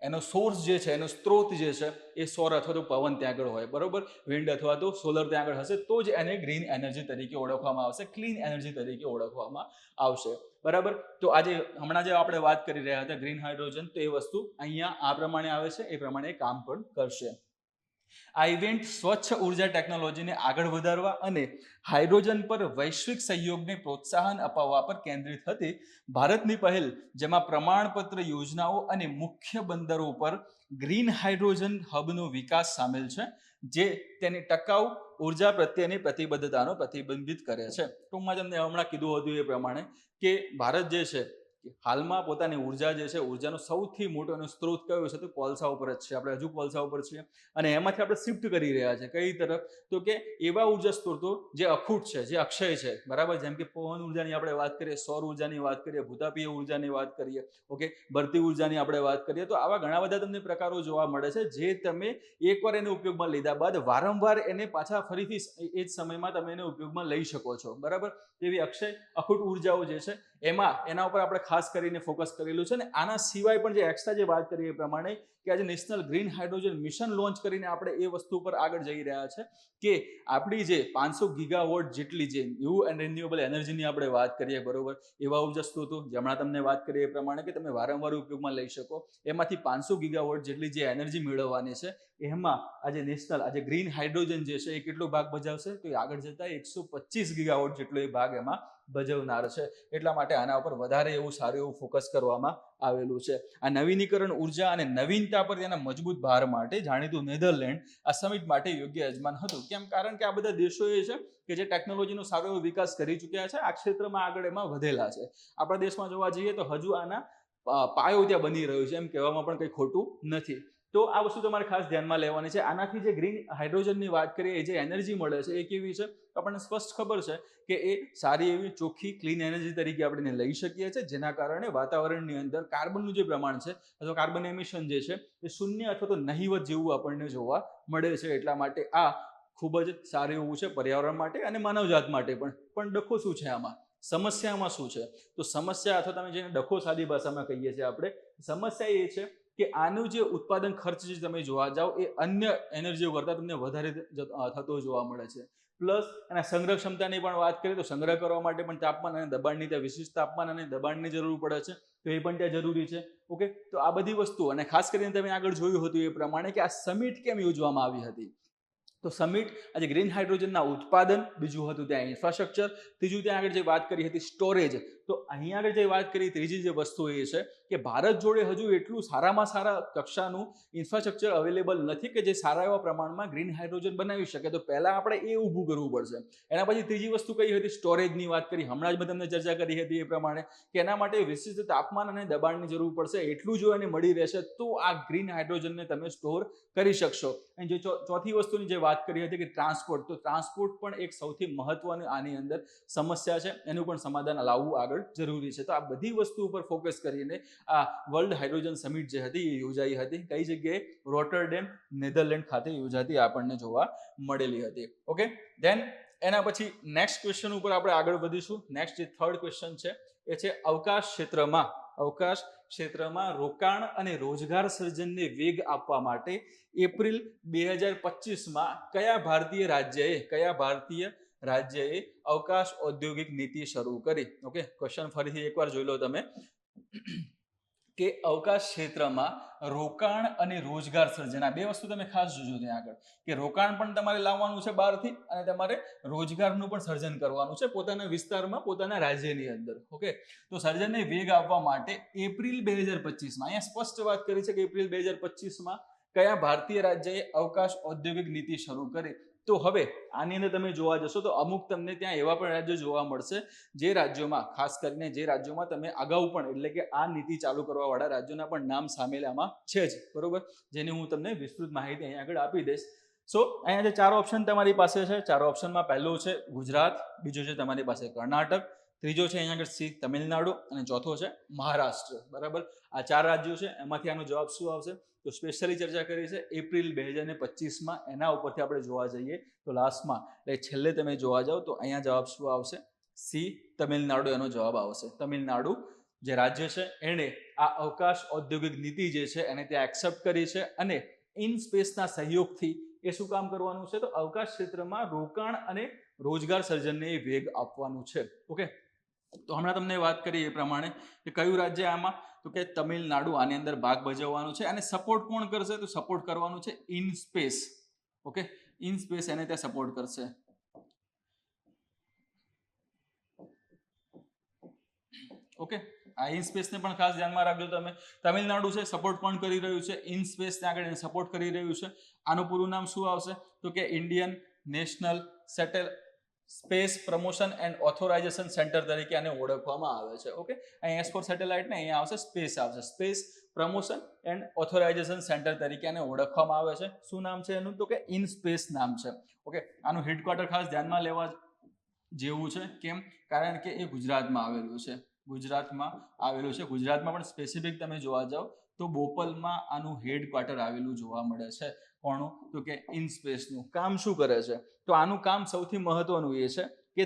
એનો સોર્સ જે છે, એનો સ્ત્રોત જે છે એ સૌર અથવા તો પવન ત્યાં આગળ હોય, બરોબર. વિન્ડ અથવા તો સોલર ત્યાં આગળ હશે તો જ એને ગ્રીન એનર્જી તરીકે ઓળખવામાં આવશે, ક્લીન એનર્જી તરીકે ઓળખવામાં આવશે, બરાબર. તો આજે હમણાં જે આપણે વાત કરી રહ્યા હતા ગ્રીન હાઇડ્રોજન, તો એ વસ્તુ અહીંયા આ પ્રમાણે આવે છે, એ પ્રમાણે કામ પણ કરશે. આ ઇવેન્ટ સ્વચ્છ ઉર્જા ટેકનોલોજીને આગળ વધારવા અને હાઇડ્રોજન પર વૈશ્વિક સહયોગને પ્રોત્સાહન અપાવવા પર કેન્દ્રિત હતી. ભારતની પહેલ જેમાં પ્રમાણપત્ર યોજનાઓ અને મુખ્ય બંદરો પર ગ્રીન હાઇડ્રોજન હબનો વિકાસ સામેલ છે, જે તેની ટકાઉ ઉર્જા પ્રત્યેની પ્રતિબદ્ધતાનો પ્રતિબંધિત કરે છે. ટૂંકમાં તમને હમણાં કીધું હતું એ પ્રમાણે કે ભારત જે છે હાલમાં પોતાની ઉર્જા જે છે, ઉર્જાનો સૌથી મોટો એનો સ્ત્રોત કયો છે તો કોલસા ઉપર જ છે. આપણે હજુ કોલસા ઉપર છીએ અને એમાંથી આપણે શિફ્ટ કરી રહ્યા છે કઈ તરફ તો કે એવા ઉર્જા સ્ત્રોતો જે અખૂટ છે, જે અક્ષય છે, બરાબર. જેમ કે પવન ઉર્જાની આપણે વાત કરીએ, સૌર ઉર્જાની વાત કરીએ, ભૂતાપીય ઉર્જાની વાત કરીએ, ઓકે, બળતી ઉર્જાની આપણે વાત કરીએ, તો આવા ઘણા બધા તમને પ્રકારો જોવા મળે છે જે તમે એકવાર એને ઉપયોગમાં લીધા બાદ વારંવાર એને પાછા ફરીથી એ જ સમયમાં તમે એને ઉપયોગમાં લઈ શકો છો, બરાબર. તેવી અક્ષય અખૂટ ઉર્જાઓ જે છે એમાં એના ઉપર આપણે ખાસ કરીને ફોકસ કરેલું છે. ને આના સિવાય પણ જે એક્સ્ટ્રા જે વાત કરીએ એ પ્રમાણે કે આજે national green hydrogen mission launch કરીને આપણે એ વસ્તુ પર આગળ જઈ રહ્યા છે કે આપણી જે 500 ગીગાવોટ જેટલી જે ન્યૂ એન્ડ રિન્યુએબલ એનર્જીની આપણે વાત કરીએ, બરોબર, એવા ઉર્જા સ્ત્રોતો જે હમણાં તમને વાત કરીએ એ પ્રમાણે કે તમે વારંવાર ઉપયોગમાં લઈ શકો, એમાંથી 500 ગીગાવોટ જેટલી જે એનર્જી મેળવવાની છે એમાં આજે નેશનલ આજે ગ્રીન હાઇડ્રોજન જે છે એ કેટલો ભાગ ભજવશે તો આગળ જતા 125 ગીગાવોટ જેટલો એ ભાગ એમાં ભજવનાર છે. એટલા માટે આના ઉપર વધારે એવું સારું એવું ફોકસ કરવામાં આવેલું છે. આ નવીનીકરણ ઉર્જા અને નવીનતા પર તેના મજબૂત ભાર માટે જાણીતું નેધરલેન્ડ આ સમિટ માટે યોગ્ય યજમાન હતું. કેમ? કારણ કે આ બધા દેશો એ છે કે જે ટેકનોલોજીનો સારો એવો વિકાસ કરી ચૂક્યા છે, આ ક્ષેત્રમાં આગળ એમાં વધેલા છે. આપણા દેશમાં જોવા જઈએ તો હજુ આના પાયો ત્યાં બની રહ્યો છે, એમ કહેવામાં પણ કંઈ ખોટું નથી. તો આ વસ્તુ તમારે ખાસ ધ્યાનમાં લેવાની છે. આનાથી જે ગ્રીન હાઇડ્રોજનની વાત કરીએ, જે એનર્જી મળે છે એ કેવી છે આપણને સ્પષ્ટ ખબર છે કે એ સારી એવી ચોખ્ખી ક્લીન એનર્જી તરીકે આપણે લઈ શકીએ છીએ, જેના કારણે વાતાવરણની અંદર કાર્બનનું જે પ્રમાણ છે અથવા કાર્બન એમિશન જે છે એ શૂન્ય અથવા તો નહિવત જેવું આપણને જોવા મળે છે. એટલા માટે આ ખૂબ જ સારું એવું છે પર્યાવરણ માટે અને માનવજાત માટે પણ ડખો શું છે આમાં? સમસ્યામાં શું છે? તો સમસ્યા અથવા તમે જેને ડખો સાદી ભાષામાં કહીએ છીએ આપણે, સમસ્યા એ છે કે આનું જે ઉત્પાદન ખર્ચ જે તમે જોવા જાઓ એ અન્ય એનર્જીઓ કરતાં તમને વધારે થતો જોવા મળે છે. પ્લસ એના સંગ્રહ ક્ષમતાની પણ વાત કરીએ તો સંગ્રહ કરવા માટે પણ તાપમાન અને દબાણની ત્યાં વિશિષ્ટ તાપમાન અને દબાણની જરૂર પડે છે, તો એ પણ ત્યાં જરૂરી છે. ઓકે, તો આ બધી વસ્તુ અને ખાસ કરીને તમે આગળ જોયું હતું એ પ્રમાણે કે આ સમિટ કેમ યોજવામાં આવી હતી. તો સમિટ આજે ગ્રીન હાઇડ્રોજનના ઉત્પાદન, બીજું હતું ત્યાં ઇન્ફ્રાસ્ટ્રક્ચર, ત્રીજું ત્યાં આગળ જે વાત કરી હતી સ્ટોરેજ. તો અહીંયા આગળ જે વાત કરી ત્રીજી જે વસ્તુ એ છે કે ભારત જોડે હજુ એટલું સારામાં સારા કક્ષાનું ઇન્ફ્રાસ્ટ્રક્ચર અવેલેબલ નથી કે જે સારા એવા પ્રમાણમાં ગ્રીન હાઇડ્રોજન બનાવી શકે. તો પહેલાં આપણે એ ઊભું કરવું પડશે. એના પછી ત્રીજી વસ્તુ કઈ હતી? સ્ટોરેજની વાત કરી. હમણાં જ મેં તમને ચર્ચા કરી હતી એ પ્રમાણે કે એના માટે વિશિષ્ટ તાપમાન અને દબાણની જરૂર પડશે. એટલું જો એને મળી રહેશે તો આ ગ્રીન હાઇડ્રોજનને તમે સ્ટોર કરી શકશો. અને જે ચોથી વસ્તુની જે વાત કરી હતી કે ટ્રાન્સપોર્ટ, તો ટ્રાન્સપોર્ટ પણ એક સૌથી મહત્વની આની અંદર સમસ્યા છે, એનું પણ સમાધાન લાવવું આગળ આગળ જરૂરી છે. તો આ બધી વસ્તુ ઉપર ફોકસ કરીને આ વર્લ્ડ હાઇડ્રોજન સમિટ જે હતી એ યોજાઈ હતી. કઈ જગ્યાએ? રોટરડેમ, નેધરલેન્ડ ખાતે યોજાતી આપણને જોવા મળેલી હતી. ઓકે, ધેન એના પછી નેક્સ્ટ ક્વેશ્ચન ઉપર આપણે આગળ વધીશું. નેક્સ્ટ જે થર્ડ ક્વેશ્ચન છે એ છે અવકાશ ક્ષેત્રમાં રોકાણ અને રોજગાર સર્જનને વેગ આપવા માટે એપ્રિલ 2025માં કયા ભારતીય રાજ્યએ અવકાશ ઔદ્યોગિક નીતિ શરૂ કરી? ઓકે, ક્વેશ્ચન ફરીથી એકવાર જોઈ લો તમે કે અવકાશ ક્ષેત્રમાં રોકાણ અને રોજગાર સર્જન, આ બે વસ્તુ તમે ખાસ જોજો ત્યાં આગળ કે રોકાણ પણ તમારે લાવવાનું છે બહારથી અને તમારે રોજગારનું પણ સર્જન કરવાનું છે પોતાના વિસ્તારમાં, પોતાના રાજ્યની અંદર. ઓકે, તો સર્જનને વેગ આપવા માટે એપ્રિલ 2025માં અહીંયા સ્પષ્ટ વાત કરી છે કે એપ્રિલ 2025માં કયા ભારતીય રાજ્યએ અવકાશ ઔદ્યોગિક નીતિ શરૂ કરી? તો હવે આની અંદર તમે જોવા જશો તો અમુક તમને ત્યાં એવા પણ રાજ્યો જોવા મળશે જે રાજ્યોમાં, ખાસ કરીને જે રાજ્યોમાં તમે અગાઉ પણ એટલે કે આ નીતિ ચાલુ કરવા વાળા રાજ્યોના પણ નામ સામેલ આમાં છે જ, બરોબર, જેની હું તમને વિસ્તૃત માહિતી અહીંયા આગળ આપી દઈશ. સો અહીંયા જે 4 ઓપ્શન તમારી પાસે છે, 4 ઓપ્શનમાં પહેલું છે ગુજરાત, બીજું છે તમારી પાસે કર્ણાટક, ત્રીજો છે અહીંયા આગળ સી તમિલનાડુ અને ચોથો છે મહારાષ્ટ્ર. બરાબર, આ 4 રાજ્યો છે. એમાંથી આનો જવાબ શું આવશે? તો સ્પેશિયલી ચર્ચા કરી છે એપ્રિલ 2025માં. એના ઉપરથી આપણે જોવા જઈએ તો લાસ્ટમાં એટલે છેલ્લે તમે જોવા જાઓ તો અહીંયા જવાબ શું આવશે? સી તમિલનાડુ એનો જવાબ આવશે. તમિલનાડુ જે રાજ્ય છે એણે આ અવકાશ ઔદ્યોગિક નીતિ જે છે એને ત્યાં એક્સેપ્ટ કરી છે અને ઇન સ્પેસના સહયોગથી એ શું કામ કરવાનું છે? તો અવકાશ ક્ષેત્રમાં રોકાણ અને રોજગાર સર્જનને વેગ આપવાનું છે. ઓકે, તો હમણાં તમને વાત કરી એ પ્રમાણે કે કયું રાજ્ય આમાં? તો કે તમિલનાડુ આની અંદર ભાગ ભજવવાનું છે. અને સપોર્ટ કોણ કરશે? તો સપોર્ટ કરવાનું છે in space. Okay, in space એને ત્યાં સપોર્ટ કરશે. ઓકે, આ ઇન સ્પેસને પણ ખાસ ધ્યાનમાં રાખજો તમે. તમિલનાડુ છે સપોર્ટ પણ કરી રહ્યું છે, ઇન સ્પેસ ત્યાં આગળ એને સપોર્ટ કરી રહ્યું છે. આનું પૂરું નામ શું આવશે? તો કે Indian national space promotion and authorisation centre તરીકે આને ઓળખવામાં આવે છે. ઓકે, અહીં એસ ફોર સેટેલાઇટ ને અહીંયા આવશે સ્પેસ આવશે, space promotion and authorisation centre તરીકે આને ઓળખવામાં આવે છે. શું નામ છે એનું? તો કે ઇન સ્પેસ નામ છે. ઓકે, આનું હેડક્વાર્ટર ખાસ ધ્યાનમાં લેવા જેવું છે. કેમ? કારણ કે એ ગુજરાતમાં આવેલું છે. ગુજરાતમાં પણ સ્પેસિફિક તમે જોવા જાઓ તો બોપલમાં આનું હેડક્વાર્ટર આવેલું જોવા મળે છે. કોનું? તો કે ઇન સ્પેસનું. કામ શું કરે છે? તો આનું કામ સૌથી મહત્વનું એ છે કે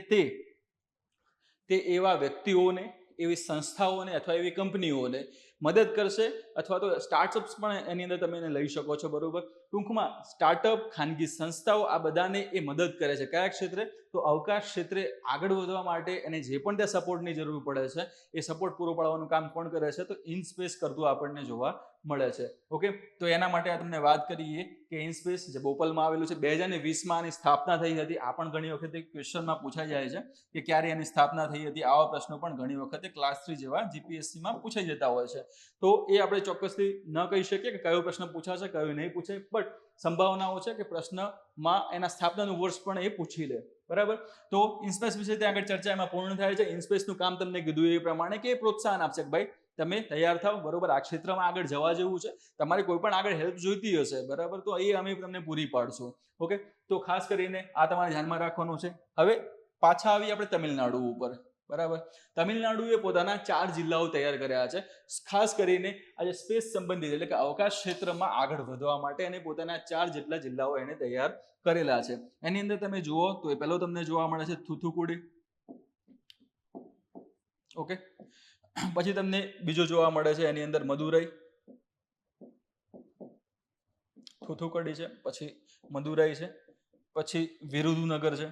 તે એવા વ્યક્તિઓને, એવી સંસ્થાઓને અથવા એવી કંપનીઓને મદદ કરશે અથવા તો સ્ટાર્ટઅપ્સ પણ એની અંદર તમે એને લઈ શકો છો. બરોબર, ટૂંકમાં સ્ટાર્ટઅપ, ખાનગી સંસ્થાઓ આ બધાને એ મદદ કરે છે. કયા ક્ષેત્રે? તો અવકાશ ક્ષેત્રે આગળ વધવા માટે એને જે પણ ત્યાં સપોર્ટની જરૂર પડે છે એ સપોર્ટ પૂરો પાડવાનું કામ કોણ કરે છે? તો ઇન સ્પેસ કરતું આપણને જોવા મળે છે. ઓકે, તો એના માટે આ તમને વાત કરીએ કે ઇન સ્પેસ જે બોપલમાં આવેલું છે, 2020માં આની સ્થાપના થઈ હતી. આ પણ ઘણી વખતે ક્વેશ્ચનમાં પૂછાઈ જાય છે કે ક્યારે એની સ્થાપના થઈ હતી. આવા પ્રશ્નો પણ ઘણી વખતે ક્લાસ 3 જેવા જીપીએસસીમાં પૂછાઈ જતા હોય છે. તો એ આપણે ચોક્કસથી ન કહી શકીએ કે કયો પ્રશ્ન પૂછાશે, કયો નહીં પૂછે, બટ સંભાવનાઓ છે કે પ્રશ્નમાં એના સ્થાપનાનું વર્ષ પણ એ પૂછી લે. બરાબર, તો ઇનસ્પેસ વિશે ત્યાં આગળ ચર્ચા એમાં પૂર્ણ થાય છે. ઇનસ્પેસનું કામ તમને કીધું એ પ્રમાણે કે પ્રોત્સાહન આપશે કે ભાઈ તમે તૈયાર થાવ, બરોબર, આ ક્ષેત્રમાં આગળ જવા જેવું છે. તમારે કોઈ પણ આગળ હેલ્પ જોઈતી હશે, બરાબર, તો એ અમે તમને પૂરી પાડશું. ઓકે, તો ખાસ કરીને આ તમારે ધ્યાનમાં રાખવાનું છે. હવે પાછા આવી આપણે તમિલનાડુ ઉપર. બરાબર, તમિલનાડુએ પોતાના 4 જિલ્લાઓ તૈયાર કર્યા છે ખાસ કરીને આજે સ્પેસ સંબંધિત એટલે કે અવકાશ ક્ષેત્રમાં આગળ વધવા માટે અને પોતાના 4 જેટલા જિલ્લાઓ એને તૈયાર કરેલા છે. એની અંદર તમે જુઓ તો એ પહેલો તમને જોવા મળે છે થુથુકુડી. ઓકે, પછી તમને બીજો જોવા મળે છે એની અંદર મદુરાઈ. થુથુકડી છે, પછી મદુરાઈ છે, પછી વિરુધુનગર છે.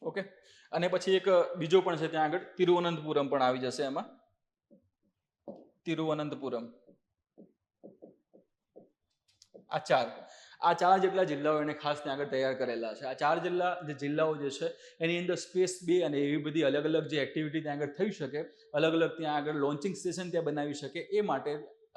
ઓકે, અને પછી એક બીજો પણ છે ત્યાં આગળ તિરુવનંતપુરમ પણ આવી જશે એમાં. તિરુવનંતપુરમ. આ ચાર જેટલા જિલ્લાઓ એને ખાસ ત્યાં આગળ તૈયાર કરેલા છે. આ 4 જિલ્લાઓ જે છે એની અંદર સ્પેસ 2 અને એવી બધી અલગ અલગ જે એક્ટિવિટી ત્યાં આગળ થઈ શકે, અલગ અલગ ત્યાં આગળ લોન્ચિંગ સ્ટેશન ત્યાં બનાવી શકે એ માટે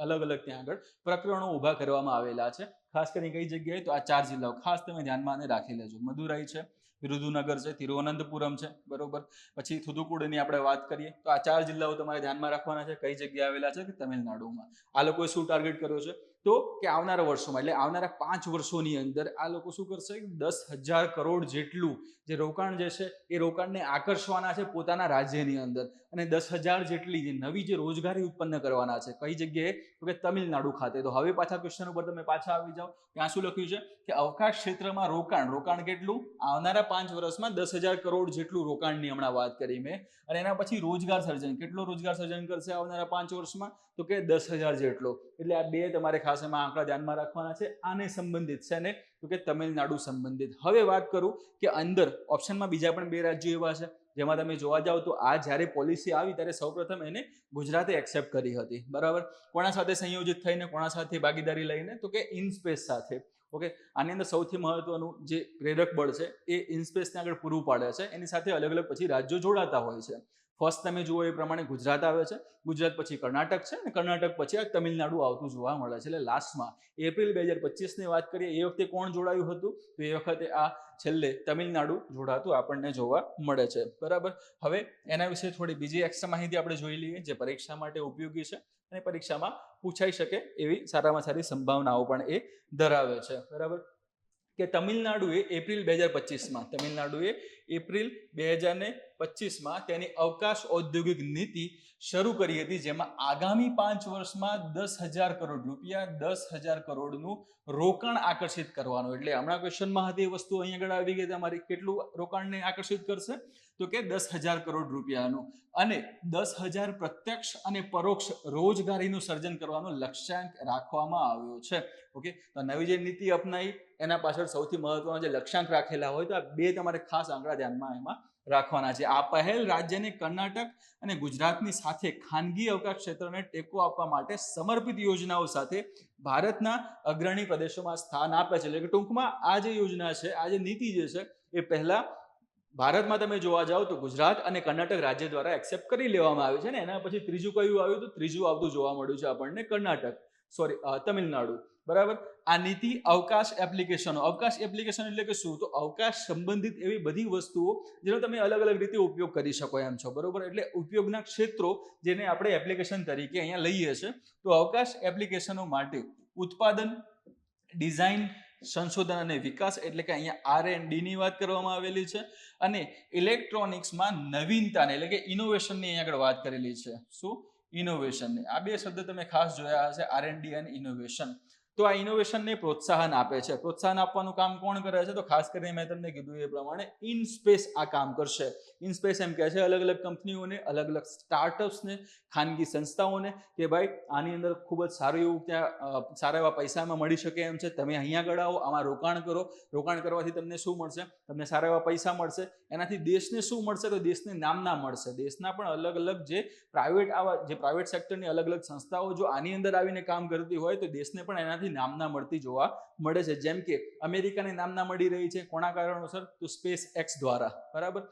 અલગ અલગ ત્યાં આગળ પ્રકરણો ઊભા કરવામાં આવેલા છે. ખાસ કરીને કઈ જગ્યાએ? તો આ 4 જિલ્લાઓ ખાસ તમે ધ્યાનમાં રાખી લેજો. મદુરાઈ છે, વિરુધુનગર છે, તિરુવનંતપુરમ છે, બરોબર, પછી થુથુકુડીની આપણે વાત કરીએ તો આ 4 જિલ્લાઓ તમારે ધ્યાનમાં રાખવાના છે. કઈ જગ્યાએ આવેલા છે? કે તમિલનાડુમાં. આ લોકોએ શું ટાર્ગેટ કર્યો છે? તો કે આવનારા વર્ષોમાં એટલે આવનારા 5 વર્ષોની અંદર આ લોકો શું કરશે, 10,000 કરોડ જેટલું જે રોકાણ જે છે એ રોકાણને આકર્ષવાના છે પોતાના રાજ્યની અંદર, અને 10,000 જેટલી જે નવી જે રોજગારી ઉત્પન્ન કરવાના છે. કઈ જગ્યાએ? તો કે તમિલનાડુ ખાતે. તો હવે પાછા ક્વેશ્ચન ઉપર તમે પાછા આવી જાઓ. ત્યાં શું લખ્યું છે કે અવકાશ ક્ષેત્રમાં રોકાણ કેટલું? આવનારા 5 વર્ષમાં 10,000 કરોડ જેટલું રોકાણની હમણાં વાત કરી મેં. અને એના પછી રોજગાર સર્જન, કેટલો રોજગાર સર્જન કરશે આવનારા 5 વર્ષમાં? તો કે 10,000 જેટલો. એટલે આ બે તમારે ખાસ એમાં આંકડા ધ્યાનમાં રાખવાના છે. આને સંબંધિત છે ને તો કે તમિલનાડુ સંબંધિત. હવે વાત કરું કે અંદર ઓપ્શનમાં બીજા પણ 2 રાજ્યો એવા છે જેમાં તમે જોવા જાવ તો આ જ્યારે પોલિસી આવી ત્યારે સૌપ્રથમ એને ગુજરાતે એક્સેપ્ટ કરી હતી, બરાબર. કોના સાથે સંયોજિત થઈને, કોના સાથે ભાગીદારી લઈને? તો કે ઇનસ્પેસ સાથે. ઓકે, આની અંદર સૌથી મહત્વનું જે પ્રેરક બળ છે એ ઇનસ્પેસને આગળ પૂરું પાડે છે. એની સાથે અલગ અલગ પછી રાજ્યો જોડાતા હોય છે. ફર્સ્ટ તમે જુઓ એ પ્રમાણે ગુજરાત આવે છે, ગુજરાત પછી કર્ણાટક છે, અને કર્ણાટક પછી આ તમિલનાડુ આવતું જોવા મળે છે. એટલે લાસ્ટમાં એપ્રિલ 2025ની વાત કરીએ એ વખતે કોણ જોડાયું હતું? તો એ વખતે આ છેલ્લે તમિલનાડુ જોડાતું આપણને જોવા મળે છે, બરાબર. હવે એના વિશે થોડી બીજી એક્સ્ટ્રા માહિતી આપણે જોઈ લઈએ જે પરીક્ષા માટે ઉપયોગી છે અને પરીક્ષામાં પૂછાઈ શકે એવી સારામાં સારી સંભાવનાઓ પણ એ ધરાવે છે, બરાબર. કે તમિલનાડુએ એપ્રિલ 2025માં તમિલનાડુએ એપ્રિલ 2025માં તેની અવકાશ ઔદ્યોગિક નીતિ શરૂ કરી હતી, જેમાં આગામી 5 વર્ષમાં 10,000 કરોડ રૂપિયા, 10,000 કરોડનું રોકાણ આકર્ષિત કરવાનું. એટલે હમણાં ક્વેશ્ચનમાં હતી એ વસ્તુ અહીં આગળ આવી ગઈ તમારી. કેટલું રોકાણને આકર્ષિત કરશે? તો કે 10,000 કરોડ રૂપિયાનું. અને 10,000 પ્રત્યક્ષ અને પરોક્ષ રોજગારીનું સર્જન કરવાનો લક્ષ્યાંક રાખવામાં આવ્યો છે. ઓકે, તો નવી જે નીતિ અપનાવી એના પાછળ સૌથી મહત્વના જે લક્ષ્યાંક રાખેલા હોય તો આ 2 તમારે ખાસ આંકડા ધ્યાનમાં એમાં રાખવાના છે. આ પહેલ રાજ્યને કર્ણાટક અને ગુજરાતની સાથે ખાનગી અવકાશ ક્ષેત્રને ટેકો આપવા માટે સમર્પિત યોજનાઓ સાથે ભારતના અગ્રણી પ્રદેશોમાં સ્થાન આપે છે. એટલે કે ટૂંકમાં આ જે યોજના છે, આ જે નીતિ જે છે એ પહેલા ભારતમાં તમે જોવા જાઓ તો ગુજરાત અને કર્ણાટક રાજ્ય દ્વારા એક્સેપ્ટ કરી લેવામાં આવી છે ને એના પછી ત્રીજું કયું આવ્યું? તો ત્રીજું આવતું જોવા મળ્યું છે આપણને તમિલનાડુ, બરાબર. આ નીતિ અવકાશ એપ્લિકેશનો, અવકાશ એપ્લિકેશન એટલે કે શું? તો અવકાશ સંબંધિત એવી બધી વસ્તુઓ જેનો તમે અલગ અલગ રીતે ઉપયોગ કરી શકો એમ છો, બરોબર. એટલે ઉપયોગના ક્ષેત્રો જેને આપણે એપ્લિકેશન તરીકે અહીંયા લઈએ છીએ. તો અવકાશ એપ્લિકેશનો માટે ઉત્પાદન, ડિઝાઇન, સંશોધન અને વિકાસ એટલે કે અહીંયા R&D ની વાત કરવામાં આવેલી છે. અને ઇલેક્ટ્રોનિક્સમાં નવીનતાને એટલે કે ઇનોવેશનની આગળ વાત કરેલી છે. શું? ઇનોવેશનની. આ 2 શબ્દ તમે ખાસ જોયા હશે, R&D અને ઇનોવેશન. તો આ ઇનોવેશનને પ્રોત્સાહન આપે છે. પ્રોત્સાહન આપવાનું કામ કોણ કરે છે? તો ખાસ કરીને મેં તમને કીધું એ પ્રમાણે ઇનસ્પેસ આ કામ કરશે. ઇનસ્પેસ એમ કહે છે અલગ અલગ કંપનીઓને, અલગ અલગ સ્ટાર્ટઅપ્સને, ખાનગી સંસ્થાઓને કે ભાઈ આની અંદર ખૂબ જ સારું એવું ત્યાં સારા એવા પૈસામાં મળી શકે એમ છે. તમે અહીંયા આગળ આવો, આમાં રોકાણ કરો. રોકાણ કરવાથી તમને શું મળશે? તમને સારા એવા પૈસા મળશે. એનાથી દેશને શું મળશે? તો દેશને નામના મળશે. દેશના પણ અલગ અલગ જે પ્રાઇવેટ સેક્ટરની અલગ અલગ સંસ્થાઓ જો આની અંદર આવીને કામ કરતી હોય તો દેશને પણ એનાથી નામના મળતી જોવા મળે છે. જેમ કે અમેરિકાને નામના મળી રહી છે. કોના કારણોસર? તો સ્પેસ એક્સ દ્વારા, બરાબર.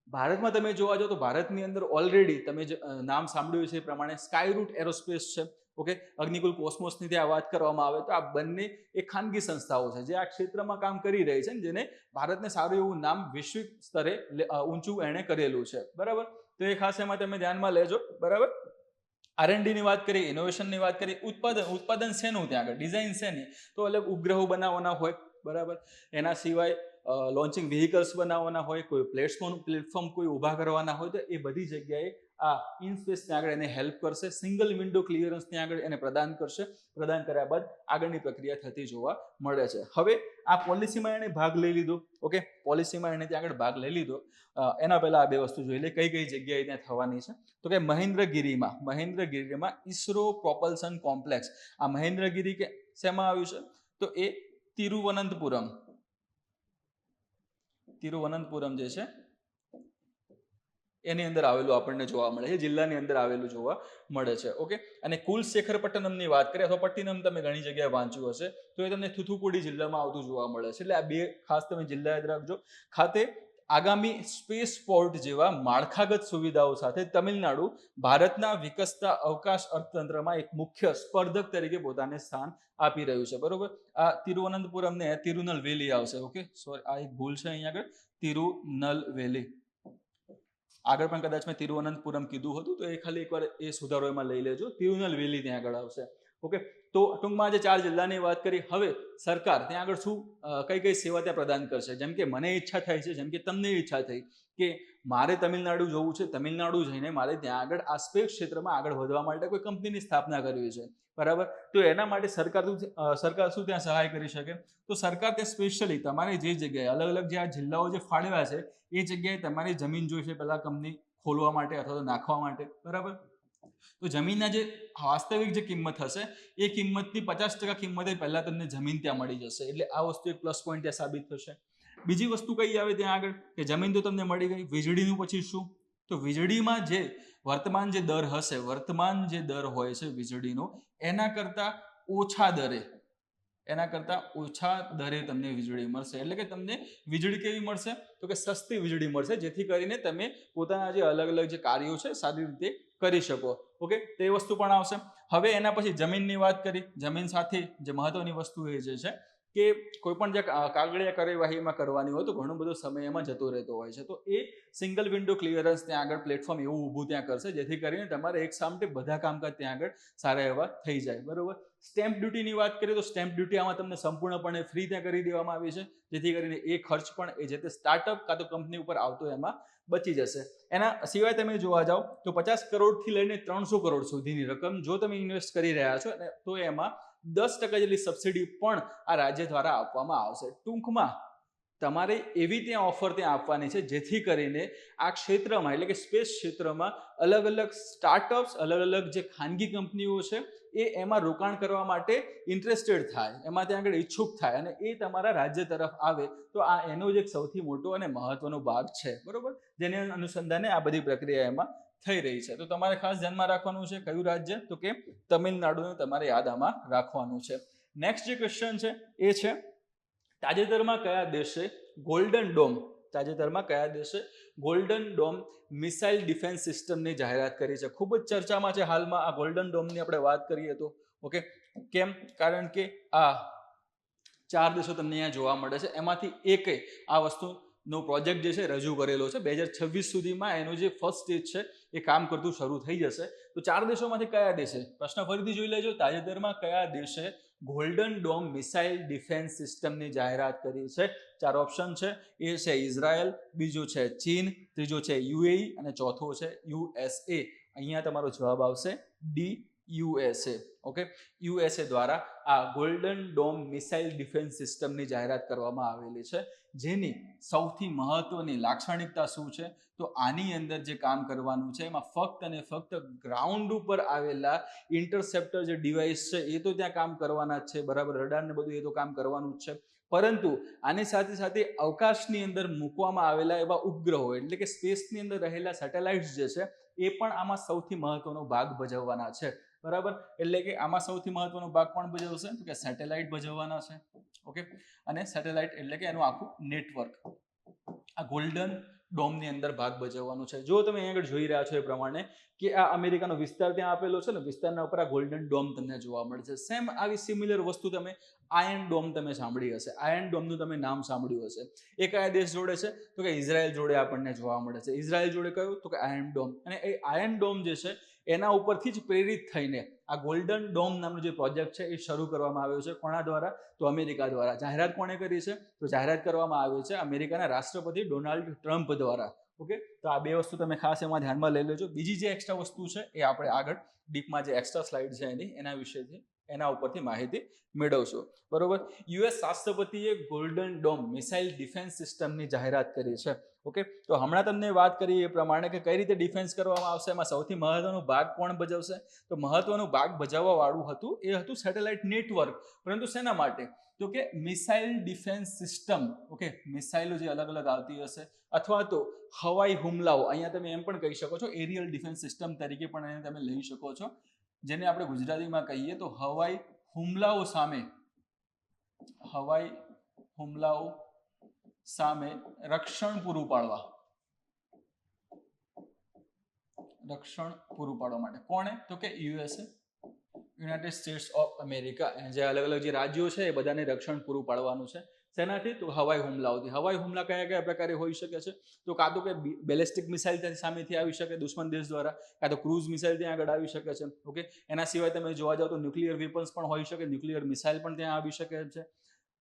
ભારતમાં તમે જોવા જાઓ તો ભારતની અંદર ઓલરેડી તમે નામ સાંભળ્યું છે એ પ્રમાણે સ્કાયરૂટ એરોસ્પેસ છે. ઓકે, અગ્નિકુલ કોસ્મોસની ત્યાં વાત કરવામાં આવે તો આ બંને એ ખાનગી સંસ્થાઓ છે જે આ ક્ષેત્રમાં કામ કરી રહી છે, જેને ભારતને સારું એવું નામ વૈશ્વિક સ્તરે ઊંચું એણે કરેલું છે, બરાબર. તો એ ખાસ એમાં તમે ધ્યાનમાં લેજો, બરાબર. R&D ની વાત કરીએ, ઇનોવેશનની વાત કરીએ, ઉત્પાદન શેનું ત્યાં આગળ? ડિઝાઇન શેની? તો અલગ ઉપગ્રહો બનાવવાના હોય, બરાબર. એના સિવાય લોન્ચિંગ વ્હીકલ્સ બનાવવાના હોય, કોઈ પ્લેટફોર્મ કોઈ ઊભા કરવાના હોય તો એ બધી જગ્યાએ આ ઇનસ્પેસ ત્યાં આગળ એને હેલ્પ કરશે. સિંગલ વિન્ડો ક્લિયરન્સ ત્યાં આગળ એને પ્રદાન કરશે. પ્રદાન કર્યા બાદ આગળની પ્રક્રિયા થતી જોવા મળે છે. હવે આ પોલિસીમાં એને ભાગ લઈ લીધો. ઓકે, પોલિસીમાં એને ત્યાં આગળ ભાગ લઈ લીધો. એના પહેલા આ 2 વસ્તુ જોઈ લે કઈ કઈ જગ્યાએ ત્યાં થવાની છે. તો કે મહેન્દ્રગીરીમાં ઇસરો પ્રોપલ્શન કોમ્પ્લેક્સ. આ મહેન્દ્રગીરી કે શેમાં આવ્યું છે? તો એ તિરુવનંતપુરમ જે છે એની અંદર આવેલું આપણને જોવા મળે છે. જિલ્લાની અંદર આવેલું જોવા મળે છે. ઓકે, અને કુલશેખરપટ્ટનમની વાત કરીએ અથવા પટ્ટિનમ તમે ઘણી જગ્યાએ વાંચ્યું હશે તો એ તમને થુથુકુડી જિલ્લામાં આવતું જોવા મળે છે. એટલે આ 2 ખાસ તમે જિલ્લા યાદ રાખજો. ખાતે આગામી સ્પેસ પોર્ટ જેવા માળખાગત સુવિધાઓ સાથે તમિલનાડુ ભારતના વિકસતા અવકાશ અર્થતંત્રમાં એક મુખ્ય સ્પર્ધક તરીકે પોતાને સ્થાન આપી રહ્યું છે, બરોબર. આ તિરુવનંતપુરમ ને તિરુનલવેલી આવશે. ઓકે, સોરી આ એક ભૂલ છે અહીંયા આગળ, તિરુનલવેલી. આગળ પણ કદાચ મેં તિરુવનંતપુરમ કીધું હતું તો એ ખાલી એકવાર એ સુધારો એમાં લઈ લેજો. તિરુનલવેલી ત્યાં આગળ આવશે. ઓકે, તો ટૂંકમાં જે 4 જિલ્લાની વાત કરી. હવે સરકાર ત્યાં આગળ શું કઈ કઈ સેવા ત્યાં પ્રદાન કરશે, જેમ કે મને ઈચ્છા થાય છે, જેમ કે તમને ઈચ્છા થઈ કે મારે તમિલનાડુ જવું છે, તમિલનાડુ જઈને મારે ત્યાં આગળ આ સ્પેસ ક્ષેત્રમાં આગળ વધવા માટે કોઈ કંપનીની સ્થાપના કરવી છે, બરાબર. તો એના માટે સરકાર શું ત્યાં સહાય કરી શકે? તો સરકાર ત્યાં સ્પેશિયલી તમારે જે જગ્યાએ અલગ અલગ જે આ જિલ્લાઓ જે ફાળવ્યા છે એ જગ્યાએ તમારી જમીન જોઈશે પહેલા કંપની ખોલવા માટે અથવા તો નાખવા માટે, બરાબર. તો જમીનના જે વાસ્તવિક જે કિંમત હશે એ કિંમતની 50% કિંમતે પહેલા તમને જમીન ત્યાં મળી જશે, એટલે આ વસ્તુ એક પ્લસ પોઈન્ટ ત્યાં સાબિત થશે. બીજી વસ્તુ કઈ આવે ત્યાં આગળ કે જમીન તો તમને મળી ગઈ, વીજળીનું પછી શું? તો વીજળીમાં જે વર્તમાન જે દર હશે, વર્તમાન જે દર હોય છે વીજળીનો એના કરતા ઓછા દરે તમને વીજળી મળશે. એટલે કે તમને વીજળી કેવી મળશે? તો કે સસ્તી વીજળી મળશે, જેથી કરીને તમે પોતાના જે અલગ અલગ જે કાર્યો છે સારી રીતે કરી શકો. ઓકે, તે વસ્તુ પણ આવશે. હવે એના પછી જમીનની વાત કરી. જમીન સાથે જે મહત્વની વસ્તુ એ જે છે કે કોઈ પણ જે કાગળિયા કાર્યવાહીમાં કરવાની હોય તો ઘણો બધો સમય એમાં જતો રહેતો હોય છે. તો એ સિંગલ વિન્ડો ક્લિયરન્સ ત્યાં આગળ પ્લેટફોર્મ એવું ઊભું ત્યાં કરશે, જેથી કરીને તમારે એક સામટે બધા કામકાજ ત્યાં આગળ સારા એવા થઈ જાય, બરોબર. સ્ટેમ્પ ડ્યુટીની વાત કરીએ તો સ્ટેમ્પ ડ્યુટી આમાં તમને સંપૂર્ણપણે ફ્રી ત્યાં કરી દેવામાં આવી છે, જેથી કરીને એ ખર્ચ પણ એ જે તે સ્ટાર્ટઅપ કાં તો કંપની ઉપર આવતો એમાં બચી જશે. એના સિવાય તમે જોવા જાઓ તો 50 કરોડથી લઈને 300 કરોડ સુધીની રકમ જો તમે ઇન્વેસ્ટ કરી રહ્યા છો તો એમાં 10% જેટલી સબસિડી પણ આ રાજ્ય દ્વારા આપવામાં આવશે. ટૂંકમાં તમારે એવી ત્યાં ઓફર ત્યાં આપવાની છે જેથી કરીને આ ક્ષેત્રમાં એટલે કે સ્પેસ ક્ષેત્રમાં અલગ અલગ સ્ટાર્ટઅપ્સ, અલગ અલગ જે ખાનગી કંપનીઓ છે એ એમાં રોકાણ કરવા માટે ઇન્ટરેસ્ટેડ થાય, એમાં ત્યાં આગળ ઈચ્છુક થાય અને એ તમારા રાજ્ય તરફ આવે. તો આ એનો જ એક સૌથી મોટો અને મહત્વનો ભાગ છે, બરોબર, જેને અનુસંધાને આ બધી પ્રક્રિયા એમાં થઈ રહી છે. તો તમારે ખાસ ધ્યાનમાં રાખવાનું છે કયું રાજ્ય? તો કે તમિલનાડુને તમારે યાદ આમાં રાખવાનું છે. નેક્સ્ટ જે ક્વેશ્ચન છે એ છે તાજેતરમાં કયા દેશે ગોલ્ડન ડોમ મિસાઇલ ડિફેન્સ સિસ્ટમની જાહેરાત કરી છે? ખૂબ જ ચર્ચામાં છે હાલમાં આ ગોલ્ડન ડોમની આપણે વાત કરીએ તો. ઓકે, કેમ? કારણ કે આ 4 દેશો તમને અહીંયા જોવા મળે છે, એમાંથી એકે આ વસ્તુનો પ્રોજેક્ટ જે છે રજૂ કરેલો છે. 2026 સુધીમાં એનું જે ફર્સ્ટ સ્ટેજ છે એ કામ કરતું શરૂ થઈ જશે. તો 4 દેશોમાંથી કયા દેશે? પ્રશ્ન ફરીથી જોઈ લેજો. તાજેતરમાં કયા દેશે ગોલ્ડન ડોમ મિસાઇલ ડિફેન્સ સિસ્ટમની જાહેરાત કરી છે? 4 ઓપ્શન છે. એ છે ઇઝરાયલ, બીજો છે ચીન, ત્રીજો છે યુએઈ અને ચોથો છે યુએસએ. અહીંયા તમારો જવાબ આવશે ડી, યુએસએ. ઓકે, યુએસએ દ્વારા આ ગોલ્ડન ડોમ મિસાઇલ ડિફેન્સ સિસ્ટમની જાહેરાત કરવામાં આવેલી છે, જેની સૌથી મહત્વની લાક્ષણિકતા શું છે? તો આની અંદર જે કામ કરવાનું છે એમાં ફક્ત અને ફક્ત ગ્રાઉન્ડ ઉપર આવેલા ઇન્ટરસેપ્ટર જે ડિવાઇસ છે એ તો ત્યાં કામ કરવાના જ છે, બરાબર, રડાર ને બધું એ તો કામ કરવાનું જ છે, પરંતુ આની સાથે સાથે અવકાશની અંદર મૂકવામાં આવેલા એવા ઉપગ્રહો એટલે કે સ્પેસની અંદર રહેલા સેટેલાઇટ્સ જે છે એ પણ આમાં સૌથી મહત્વનો ભાગ ભજવવાના છે, બરાબર. એટલે કે આમાં સૌથી મહત્વનો ભાગ કોણ ભજવશે? તો કે સેટેલાઇટ ભજવવાના છે. ઓકે, અને સેટેલાઇટ એટલે કે એનું આખું નેટવર્ક આ ગોલ્ડન ડોમની અંદર ભાગ ભજવવાનું છે. જો તમે અહીંયા આગળ જોઈ રહ્યા છો એ પ્રમાણે કે આ અમેરિકાનો વિસ્તાર ત્યાં આપેલો છે ને, વિસ્તારના ઉપર આ ગોલ્ડન ડોમ તમને જોવા મળે છે. સેમ આવી સિમિલર વસ્તુ તમે આયર્ન ડોમ તમે સાંભળી હશે, આયર્ન ડોમનું તમે નામ સાંભળ્યું હશે. એ કયા દેશ જોડે છે? તો કે ઇઝરાયલ જોડે આપણને જોવા મળે છે. ઇઝરાયલ જોડે કયું? તો કે આયર્ન ડોમ. અને એ આયર્ન ડોમ જે છે એના ઉપરથી જ પ્રેરિત થઈને આ ગોલ્ડન ડોમ નામનો જે પ્રોજેક્ટ છે એ શરૂ કરવામાં આવ્યો છે. કોના દ્વારા? તો અમેરિકા દ્વારા. જાહેરાત કોણે કરી છે? તો જાહેરાત કરવામાં આવી છે અમેરિકાના રાષ્ટ્રપતિ ડોનાલ્ડ ટ્રમ્પ દ્વારા. ઓકે, તો આ બે વસ્તુ તમે ખાસ એમાં ધ્યાનમાં લઈ લેજો. બીજી જે એક્સ્ટ્રા વસ્તુ છે એ આપણે આગળ ડીપમાં જે એક્સ્ટ્રા સ્લાઇડ છે એના વિશેથી એના ઉપરથી માહિતી મેળવશો, બરોબર. યુએસ રાષ્ટ્રપતિએ ગોલ્ડન ડોમ મિસાઇલ ડિફેન્સ સિસ્ટમની જાહેરાત કરી છે. ઓકે, તો હમણાં તમને વાત કરી એ પ્રમાણે કે કઈ રીતે ડિફેન્સ કરવામાં આવશે, એમાં સૌથી મહત્વનો ભાગ કોણ ભજવશે? તો મહત્વનો ભાગ ભજવવા વાળું હતું એ હતું સેટેલાઇટ નેટવર્ક. પરંતુ શેના માટે? તો કે મિસાઇલ ડિફેન્સ સિસ્ટમ. ઓકે, મિસાઇલો જે અલગ અલગ આવતી હશે અથવા તો હવાઈ હુમલાઓ, અહીંયા તમે એમ પણ કહી શકો છો એરિયલ ડિફેન્સ સિસ્ટમ તરીકે પણ એને તમે લઈ શકો છો, જેને આપણે ગુજરાતીમાં કહીએ તો હવાઈ હુમલાઓ સામે રક્ષણ પૂરું પાડવા માટે કોણે? તો કે USA, United states of America. જે અલગ અલગ જે રાજ્યો છે એ બધાને રક્ષણ પૂરું પાડવાનું છે. શેનાથી? તો હવાઈ હુમલાઓથી. હવાઈ હુમલા કયા કયા પ્રકારે હોઈ શકે છે? તો કાં તો કે બેલેસ્ટિક મિસાઇલ ત્યાં સામેથી આવી શકે દુશ્મન દેશ દ્વારા, કાં તો ક્રૂઝ મિસાઇલ ત્યાં આગળ આવી શકે છે. ઓકે, એના સિવાય તમે જોવા જાઓ તો ન્યુક્લિયર વેપન્સ પણ હોઈ શકે, ન્યુક્લિયર મિસાઇલ પણ ત્યાં આવી શકે છે.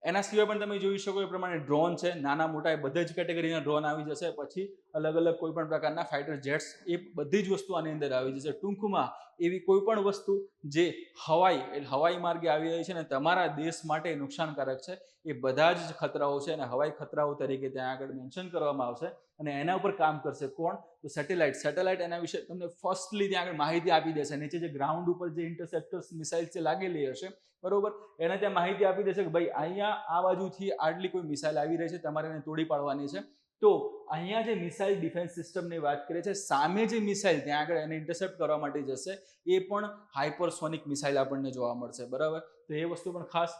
એના સિવાય પણ તમે જોઈ શકો એ પ્રમાણે ડ્રોન છે, નાના મોટા એ બધા જ કેટેગરીના ડ્રોન આવી જશે. પછી અલગ અલગ કોઈ પણ પ્રકારના ફાઇટર જેટ્સ, એ બધી જ વસ્તુ આની અંદર આવી જશે. ટૂંકમાં એવી કોઈ પણ વસ્તુ જે હવાઈ માર્ગે આવી રહી છે ને તમારા દેશ માટે નુકસાનકારક છે, એ બધા જ ખતરાઓ છે અને હવાઈ ખતરાઓ તરીકે ત્યાં આગળ મેન્શન કરવામાં આવશે. અને એના ઉપર કામ કરશે કોણ? તો સેટેલાઇટ એના વિશે તમને ફર્સ્ટલી ત્યાં આગળ માહિતી આપી દેશે. નીચે જે ગ્રાઉન્ડ ઉપર જે ઇન્ટરસેપ્ટર્સ મિસાઇલ છે લાગેલી હશે, બરોબર, એને ત્યાં માહિતી આપી દેશે કે ભાઈ અહીંયા આ બાજુથી આટલી કોઈ મિસાઇલ આવી રહી છે, તમારે એને તોડી પાડવાની છે. તો અહીંયા જે મિસાઇલ ડિફેન્સ સિસ્ટમની વાત કરીએ છીએ, સામે જે મિસાઇલ ત્યાં આગળ એને ઇન્ટરસેપ્ટ કરવા માટે જશે એ પણ હાઇપરસોનિક મિસાઇલ આપણને જોવા મળશે, બરાબર. તો એ વસ્તુ પણ ખાસ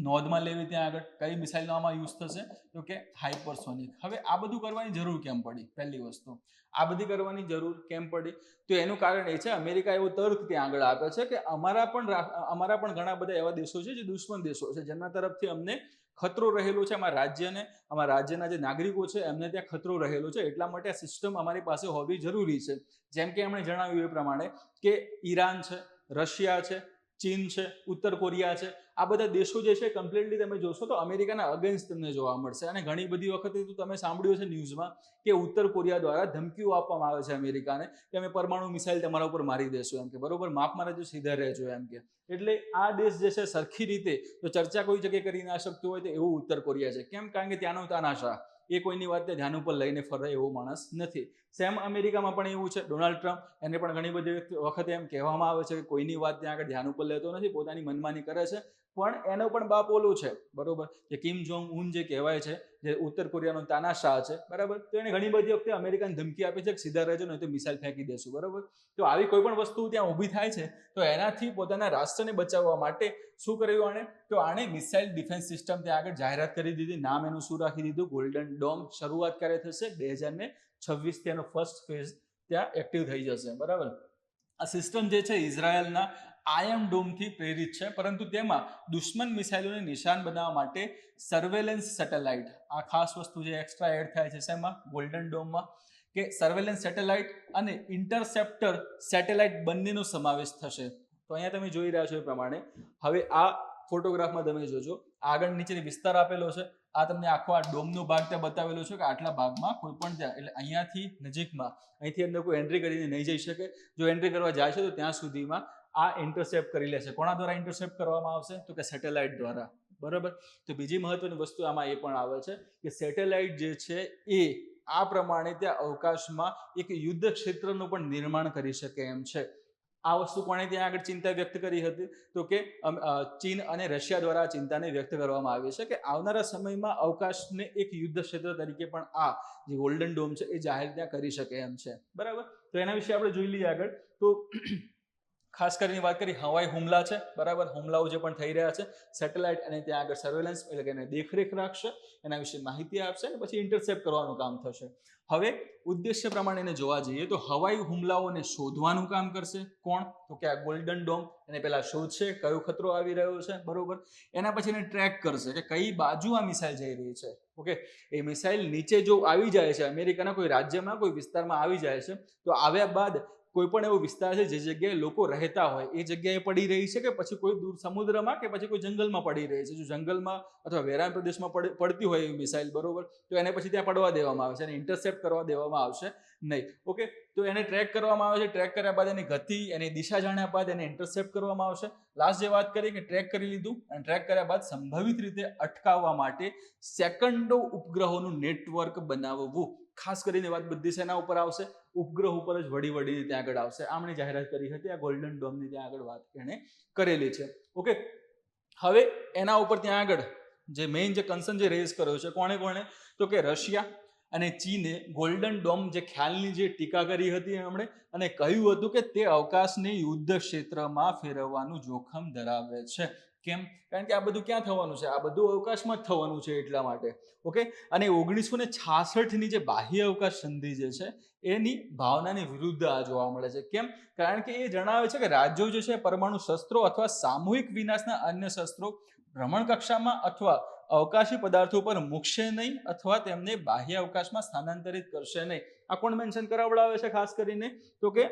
નોંધમાં લેવી. ત્યાં આગળ કઈ મિસાઇલનો આમાં યુઝ થશે? તો કે હાઇપરસોનિક. હવે આ બધું કરવાની જરૂર કેમ પડી? પહેલી વસ્તુ, આ બધી કરવાની જરૂર કેમ પડી? તો એનું કારણ એ છે, અમેરિકા એવો તર્ક ત્યાં આગળ આપે છે કે અમારા પણ ઘણા બધા એવા દેશો છે જે દુશ્મન દેશો છે, જેના તરફથી અમને ખતરો રહેલો છે. અમારા રાજ્યના જે નાગરિકો છે એમને ત્યાં ખતરો રહેલો છે, એટલા માટે આ સિસ્ટમ અમારી પાસે હોવી જરૂરી છે. જેમ કે એમણે જણાવ્યું એ પ્રમાણે કે ઈરાન છે, રશિયા છે, ચીન છે, ઉત્તર કોરિયા છે, આ બધા દેશો જે છે કમ્પ્લીટલી તમે જોશો તો અમેરિકાના અગેન્સ્ટ તમને જોવા મળશે. અને ઘણી બધી વખતે તો તમે સાંભળ્યું છે ન્યૂઝમાં કે ઉત્તર કોરિયા દ્વારા ધમકીઓ આપવામાં આવે છે અમેરિકાને કે અમે પરમાણુ મિસાઇલ તમારા ઉપર મારી દેશું, એમ કે બરોબર, માપમાં રહેજો, સીધા રહેજો, એમ કે. એટલે આ દેશ જે છે સરખી રીતે તો ચર્ચા કોઈ જગ્યાએ કરી ના શકતું હોય તો એવું ઉત્તર કોરિયા છે. કેમ? કારણ કે ત્યાંનો તાનાશાહ, એ કોઈની વાત ધ્યાન ઉપર લઈને ફરે એવો માણસ નથી. સેમ અમેરિકામાં પણ એવું છે. ડોનાલ્ડ ટ્રમ્પ, એને પણ ઘણી બધી વખતે એમ કહેવામાં આવે છે કે કોઈની વાત ત્યાં આગળ ધ્યાન ઉપર લેતો નથી, પોતાની મનમાની કરે છે. પણ એનો પણ બાપ ઓલું છે, બરોબર, જે કિમ જોંગ ઉન જે કહેવાય છે, જે ઉત્તર કોરિયાનો તાનાશાહ છે, બરાબર. તો એને ઘણી બધી વખતે અમેરિકાને ધમકી આપી છે કે સીધા રહેજો નહીં તો મિસાઇલ ફેંકી દેશું, બરાબર. તો આવી કોઈ પણ વસ્તુ ત્યાં ઊભી થાય છે તો એનાથી પોતાના રાષ્ટ્રને બચાવવા માટે શું કર્યું આણે? તો આણે મિસાઇલ ડિફેન્સ સિસ્ટમ ત્યાં આગળ જાહેરાત કરી દીધી. નામ એનું શું રાખી દીધું? Golden dome. શરૂઆત ક્યારે થશે? 2026 એનો ફર્સ્ટ ફેઝ ત્યાં એક્ટિવ થઈ જશે, બરાબર. આ સિસ્ટમ જે છે ઇઝરાયલના આયર્ન ડોમથી પ્રેરિત છે, પરંતુ તેમાં દુશ્મન મિસાઇલોને નિશાન બનાવવા માટે સર્વેલન્સ સેટેલાઇટ, આ ખાસ વસ્તુ જે એક્સ્ટ્રા એડ થાય છે શેમાં? ગોલ્ડન ડોમમાં, કે સર્વેલન્સ સેટેલાઇટ અને ઇન્ટરસેપ્ટર સેટેલાઇટ બંનેનો સમાવેશ થશે. તો અહીંયા તમે જોઈ રહ્યા છો એ પ્રમાણે હવે આ ફોટોગ્રાફમાં તમે જોજો, આગળ નીચે વિસ્તાર આપેલો છે. આ તમને આખો આ ડોમનો ભાગ ત્યાં બતાવેલો છે કે આટલા ભાગમાં કોઈ પણ ત્યાં, એટલે અહીંયાથી નજીકમાં, અહીંથી અંદર કોઈ એન્ટ્રી કરીને નહીં જઈ શકે. જો એન્ટ્રી કરવા જાય છે તો ત્યાં સુધીમાં આ ઇન્ટરસેપ્ટ કરી લેશે. કોના દ્વારા ઇન્ટરસેપ્ટ કરવામાં આવશે? તો કે સેટેલાઇટ દ્વારા, બરાબર. તો બીજી મહત્વની વસ્તુ આમાં એ પણ આવે છે કે સેટેલાઇટ જે છે એ આ પ્રમાણે ત્યાં અવકાશમાં એક યુદ્ધ ક્ષેત્રનું પણ નિર્માણ કરી શકે એમ છે. આ વસ્તુ કોણે ત્યાં આગળ ચિંતા વ્યક્ત કરી હતી? તો કે ચીન અને રશિયા દ્વારા આ ચિંતાને વ્યક્ત કરવામાં આવી છે કે આવનારા સમયમાં અવકાશને એક યુદ્ધ ક્ષેત્ર તરીકે પણ આ જે ગોલ્ડન ડોમ છે એ જાહેર ત્યાં કરી શકે એમ છે, બરાબર. તો એના વિશે આપણે જોઈ લઈએ આગળ. તો ખાસ કરીને વાત કરી હવાઈ હુમલા છે, બરાબર. હુમલાઓ જે પણ થઈ રહ્યા છે, સેટેલાઇટ અને ત્યાં આગળ સર્વેલન્સ એટલે કે એને દેખરેખ રાખશે, એના વિશે માહિતી આપશે અને પછી ઇન્ટરસેપ્ટ કરવાનું કામ થશે. હવે ઉદ્દેશ્ય પ્રમાણે એને જોવા જઈએ તો હવાઈ હુમલાઓને શોધવાનું કામ કરશે કોણ? તો કે આ ગોલ્ડન ડોમ. એને પહેલા શોધશે કયો ખતરો આવી રહ્યો છે, બરોબર. એના પછી એને ટ્રેક કરશે કે કઈ બાજુ આ મિસાઇલ જઈ રહી છે. ઓકે, એ મિસાઇલ નીચે જો આવી જાય છે, અમેરિકાના કોઈ રાજ્યમાં કોઈ વિસ્તારમાં આવી જાય છે, તો આવ્યા બાદ કોઈ પણ એવો વિસ્તાર છે જે જગ્યાએ લોકો રહેતા હોય એ જગ્યાએ પડી રહી છે કે પછી કોઈ દૂર સમુદ્રમાં કે પછી કોઈ જંગલમાં પડી રહી છે. જો જંગલમાં અથવા વેરાન પ્રદેશમાં પડતી હોય એવી મિસાઇલ, બરોબર, તો એને પછી ત્યાં પડવા દેવામાં આવે છે, એને ઇન્ટરસેપ્ટ કરવા દેવામાં આવશે નહીં. ઓકે, તો એને ટ્રેક કરવામાં આવે છે. ટ્રેક કર્યા બાદ એની ગતિ, એની દિશા જાણ્યા બાદ એને ઇન્ટરસેપ્ટ કરવામાં આવશે. લાસ્ટ જે વાત કરી કે ટ્રેક કરી લીધું અને ટ્રેક કર્યા બાદ સંભવિત રીતે અટકાવવા માટે સેકન્ડો ઉપગ્રહોનું નેટવર્ક બનાવવું. ખાસ કરીને વાત બધી શેના ઉપર આવશે? ઉપગ્રહ ઉપર જ વળીને ત્યાં આગળ આવશે. આમણે જાહેરાત કરી હતી આ ગોલ્ડન ડોમની ત્યાં આગળ વાત એણે કરેલી છે. ઓકે, હવે એના ઉપર ત્યાં આગળ જે મેઇન જે કન્સર્ન જે રેઝ કર્યો છે કોણે? તો કે રશિયા અને ચીને ગોલ્ડન ડોમ જે ખ્યાલની જે ટીકા કરી હતી એમણે, અને કહ્યું હતું કે તે અવકાશને યુદ્ધ ક્ષેત્રમાં ફેરવવાનું જોખમ ધરાવે છે. કેમ? કારણ કે આ બધું ક્યાં થવાનું છે? આ બધું અવકાશમાં જ થવાનું છે, એટલા માટે. ઓકે, અને 1966ની જે બાહ્ય અવકાશ સંધિ જે છે એની ભાવનાની વિરુદ્ધ આ જોવા મળે છે. કેમ? કારણ કે એ જણાવે છે કે રાજ્યો જે છે પરમાણુ શસ્ત્રો અથવા સામૂહિક વિનાશના અન્ય શસ્ત્રો ભ્રમણ કક્ષામાં અથવા અવકાશી પદાર્થો પર મૂકશે નહીં અથવા તેમને બાહ્ય અવકાશમાં સ્થાનાંતરિત કરશે નહીં. આ કોણ મેન્શન કરાવડાવે છે ખાસ કરીને? તો કે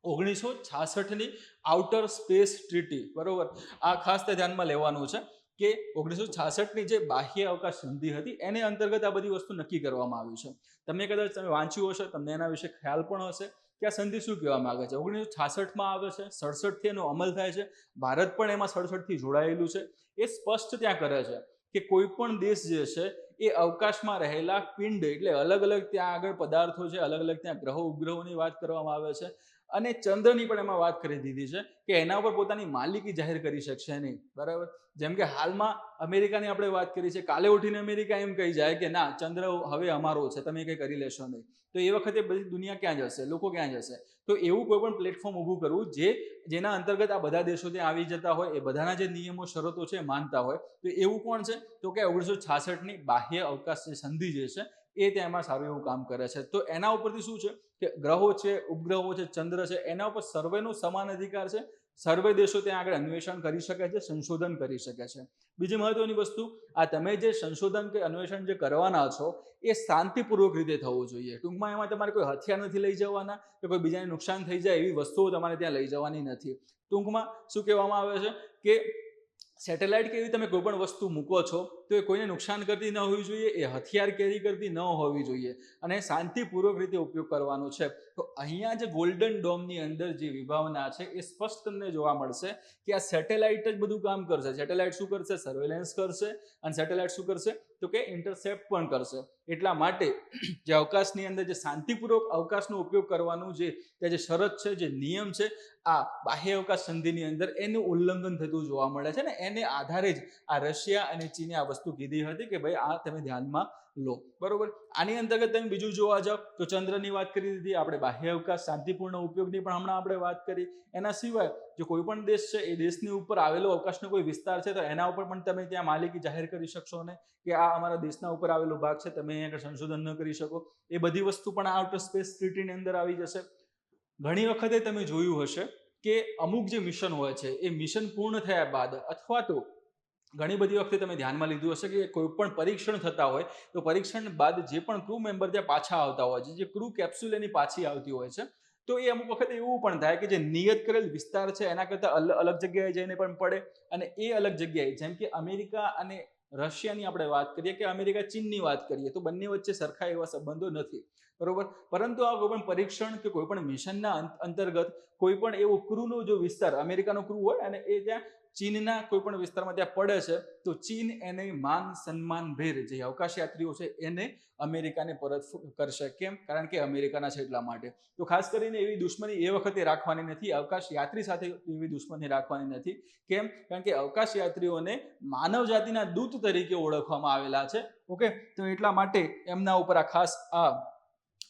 1966ની આઉટર સ્પેસ ટ્રીટી, બરોબર. આ ખાસ ધ્યાનમાં લેવાનું છે કે 1966ની જે બાહ્ય અવકાશ સંધિ હતી એને અંતર્ગત આ બધી વસ્તુ નક્કી કરવામાં આવી છે. તમે કદાચ તમે વાંચ્યું હશે, તમને એના વિશે ખ્યાલ પણ હશે કે આ સંધિ શું કહેવા માંગે છે. 1966માં આવે છે, 67થી એનો અમલ થાય છે. ભારત પણ એમાં 67થી જોડાયેલું છે. એ સ્પષ્ટ ત્યાં કરે છે કે કોઈ પણ દેશ જે છે એ અવકાશમાં રહેલા પિંડ એટલે અલગ અલગ ત્યાં આગળ પદાર્થો છે, અલગ અલગ ત્યાં ગ્રહો ઉપગ્રહોની વાત કરવામાં આવે છે અને ચંદ્રની પણ એમાં વાત કરી દીધી છે કે એના ઉપર પોતાની માલિકી જાહેર કરી શકશે નહીં, બરાબર. જેમ કે હાલમાં અમેરિકાની આપણે વાત કરી છે, કાલે ઉઠીને અમેરિકા એમ કહી જાય કે ના, ચંદ્ર હવે અમારો છે, તમે કંઈ કરી લેશો નહીં. તો એ વખતે બધી દુનિયા ક્યાં જશે, લોકો ક્યાં જશે? તો એવું કોઈ પણ પ્લેટફોર્મ ઊભું કરવું જેના અંતર્ગત આ બધા દેશો ત્યાં આવી જતા હોય, એ બધાના જે નિયમો શરતો છે માનતા હોય. તો એવું કોણ છે? તો કે 1966ની બાહ્ય અવકાશ સંધિ જે છે એ તેમાં સારું એવું કામ કરે છે. તો એના ઉપરથી શું છે કે ગ્રહો છે, ઉપગ્રહો છે, ચંદ્ર છે, એના ઉપર સર્વેનો સમાન અધિકાર છે. સર્વે દેશો ત્યાં આગળ અન્વેષણ કરી શકે છે, સંશોધન કરી શકે છે. બીજી મહત્વની વસ્તુ, આ તમે જે સંશોધન કે અન્વેષણ જે કરવાના છો એ શાંતિપૂર્વક રીતે થવું જોઈએ. ટૂંકમાં એમાં તમારે કોઈ હથિયાર નથી લઈ જવાના કે કોઈ બીજાને નુકસાન થઈ જાય એવી વસ્તુઓ તમારે ત્યાં લઈ જવાની નથી. ટૂંકમાં શું કહેવામાં આવે છે કે સેટેલાઇટ કે એવી તમે કોઈ પણ વસ્તુ મૂકો છો તો એ કોઈને નુકસાન કરતી ન હોવી જોઈએ, એ હથિયાર કેરી કરતી ન હોવી જોઈએ અને શાંતિપૂર્વક રીતે ઉપયોગ કરવાનો છે. તો અહીંયા જે ગોલ્ડન ડોમની અંદર જે વિભાવના છે એ સ્પષ્ટ તમને જોવા મળશે કે આ સેટેલાઇટ જ બધું કામ કરશે. સેટેલાઇટ શું કરશે? સર્વેલન્સ કરશે. અને સેટેલાઇટ શું કરશે? તો કે ઇન્ટરસેપ્ટ પણ કરશે. એટલા માટે જે અવકાશની અંદર જે શાંતિપૂર્વક અવકાશનો ઉપયોગ કરવાનું જે ત્યાં જે શરત છે, જે નિયમ છે, આ બાહ્ય અવકાશ સંધિની અંદર એનું ઉલ્લંઘન થતું જોવા મળે છે ને એને આધારે જ આ રશિયા અને ચીને આ વસ્તુ કીધી હતી કે ભાઈ આ તમે ધ્યાનમાં લો, બરોબર. આની અંતર્ગત તમે બીજું જોવા જાઓ તો ચંદ્રની વાત કરી દીધી આપણે, બાહ્ય અવકાશ શાંતિપૂર્ણ ઉપયોગની પણ હમણાં આપણે વાત કરી. એના સિવાય જો કોઈ પણ દેશ છે એ દેશની ઉપર આવેલો અવકાશનો કોઈ વિસ્તાર છે તો એના ઉપર પણ તમે ત્યાં માલિકી જાહેર કરી શકશો ને કે આ અમારા દેશના ઉપર આવેલો ભાગ છે, તમે અહીંયા સંશોધન ન કરી શકો. એ બધી વસ્તુ પણ આઉટર સ્પેસ ટ્રીટીની અંદર આવી જશે. ઘણી વખતે તમે જોયું હશે કે અમુક જે મિશન હોય છે એ મિશન પૂર્ણ થયા બાદ અથવા તો ઘણી બધી વખતે તમે ધ્યાનમાં લીધું હશે કે કોઈ પણ પરીક્ષણ થતા હોય તો પરીક્ષણ બાદ જે પણ ક્રૂ મેમ્બર ત્યાં પાછા આવતા હોય છે, જે ક્રૂ કેપ્સ્યુલ એની પાછી આવતી હોય છે, તો એ અમુક વખતે એવું પણ થાય કે જે નિયત કરેલ વિસ્તાર છે એના કરતાં અલગ જગ્યાએ જઈને પણ પડે. અને એ અલગ જગ્યાએ, જેમ કે અમેરિકા અને રશિયાની આપણે વાત કરીએ કે અમેરિકા ચીનની વાત કરીએ તો બંને વચ્ચે સરખા એવા સંબંધો નથી, બરોબર. પરંતુ આ કોઈ પણ પરીક્ષણ કે કોઈ પણ મિશનના અંતર્ગત કોઈ પણ એવો ક્રૂનો જો વિસ્તાર અમેરિકાનો ક્રૂ હોય અને એ ત્યાં ચીનના કોઈ પણ વિસ્તારમાં ત્યાં પડે છે તો ચીન એને માન સન્માન ભેર જે અવકાશ યાત્રીઓ છે એને અમેરિકાને પરત કરશે. કેમ? કારણ કે અમેરિકાના છે એટલા માટે. તો ખાસ કરીને એવી દુશ્મની એ વખતે રાખવાની નથી, અવકાશ યાત્રી સાથે એવી દુશ્મની રાખવાની નથી. કેમ? કારણ કે અવકાશ યાત્રીઓને માનવ જાતિના દૂત તરીકે ઓળખવામાં આવેલા છે. ઓકે, તો એટલા માટે એમના ઉપર આ ખાસ આ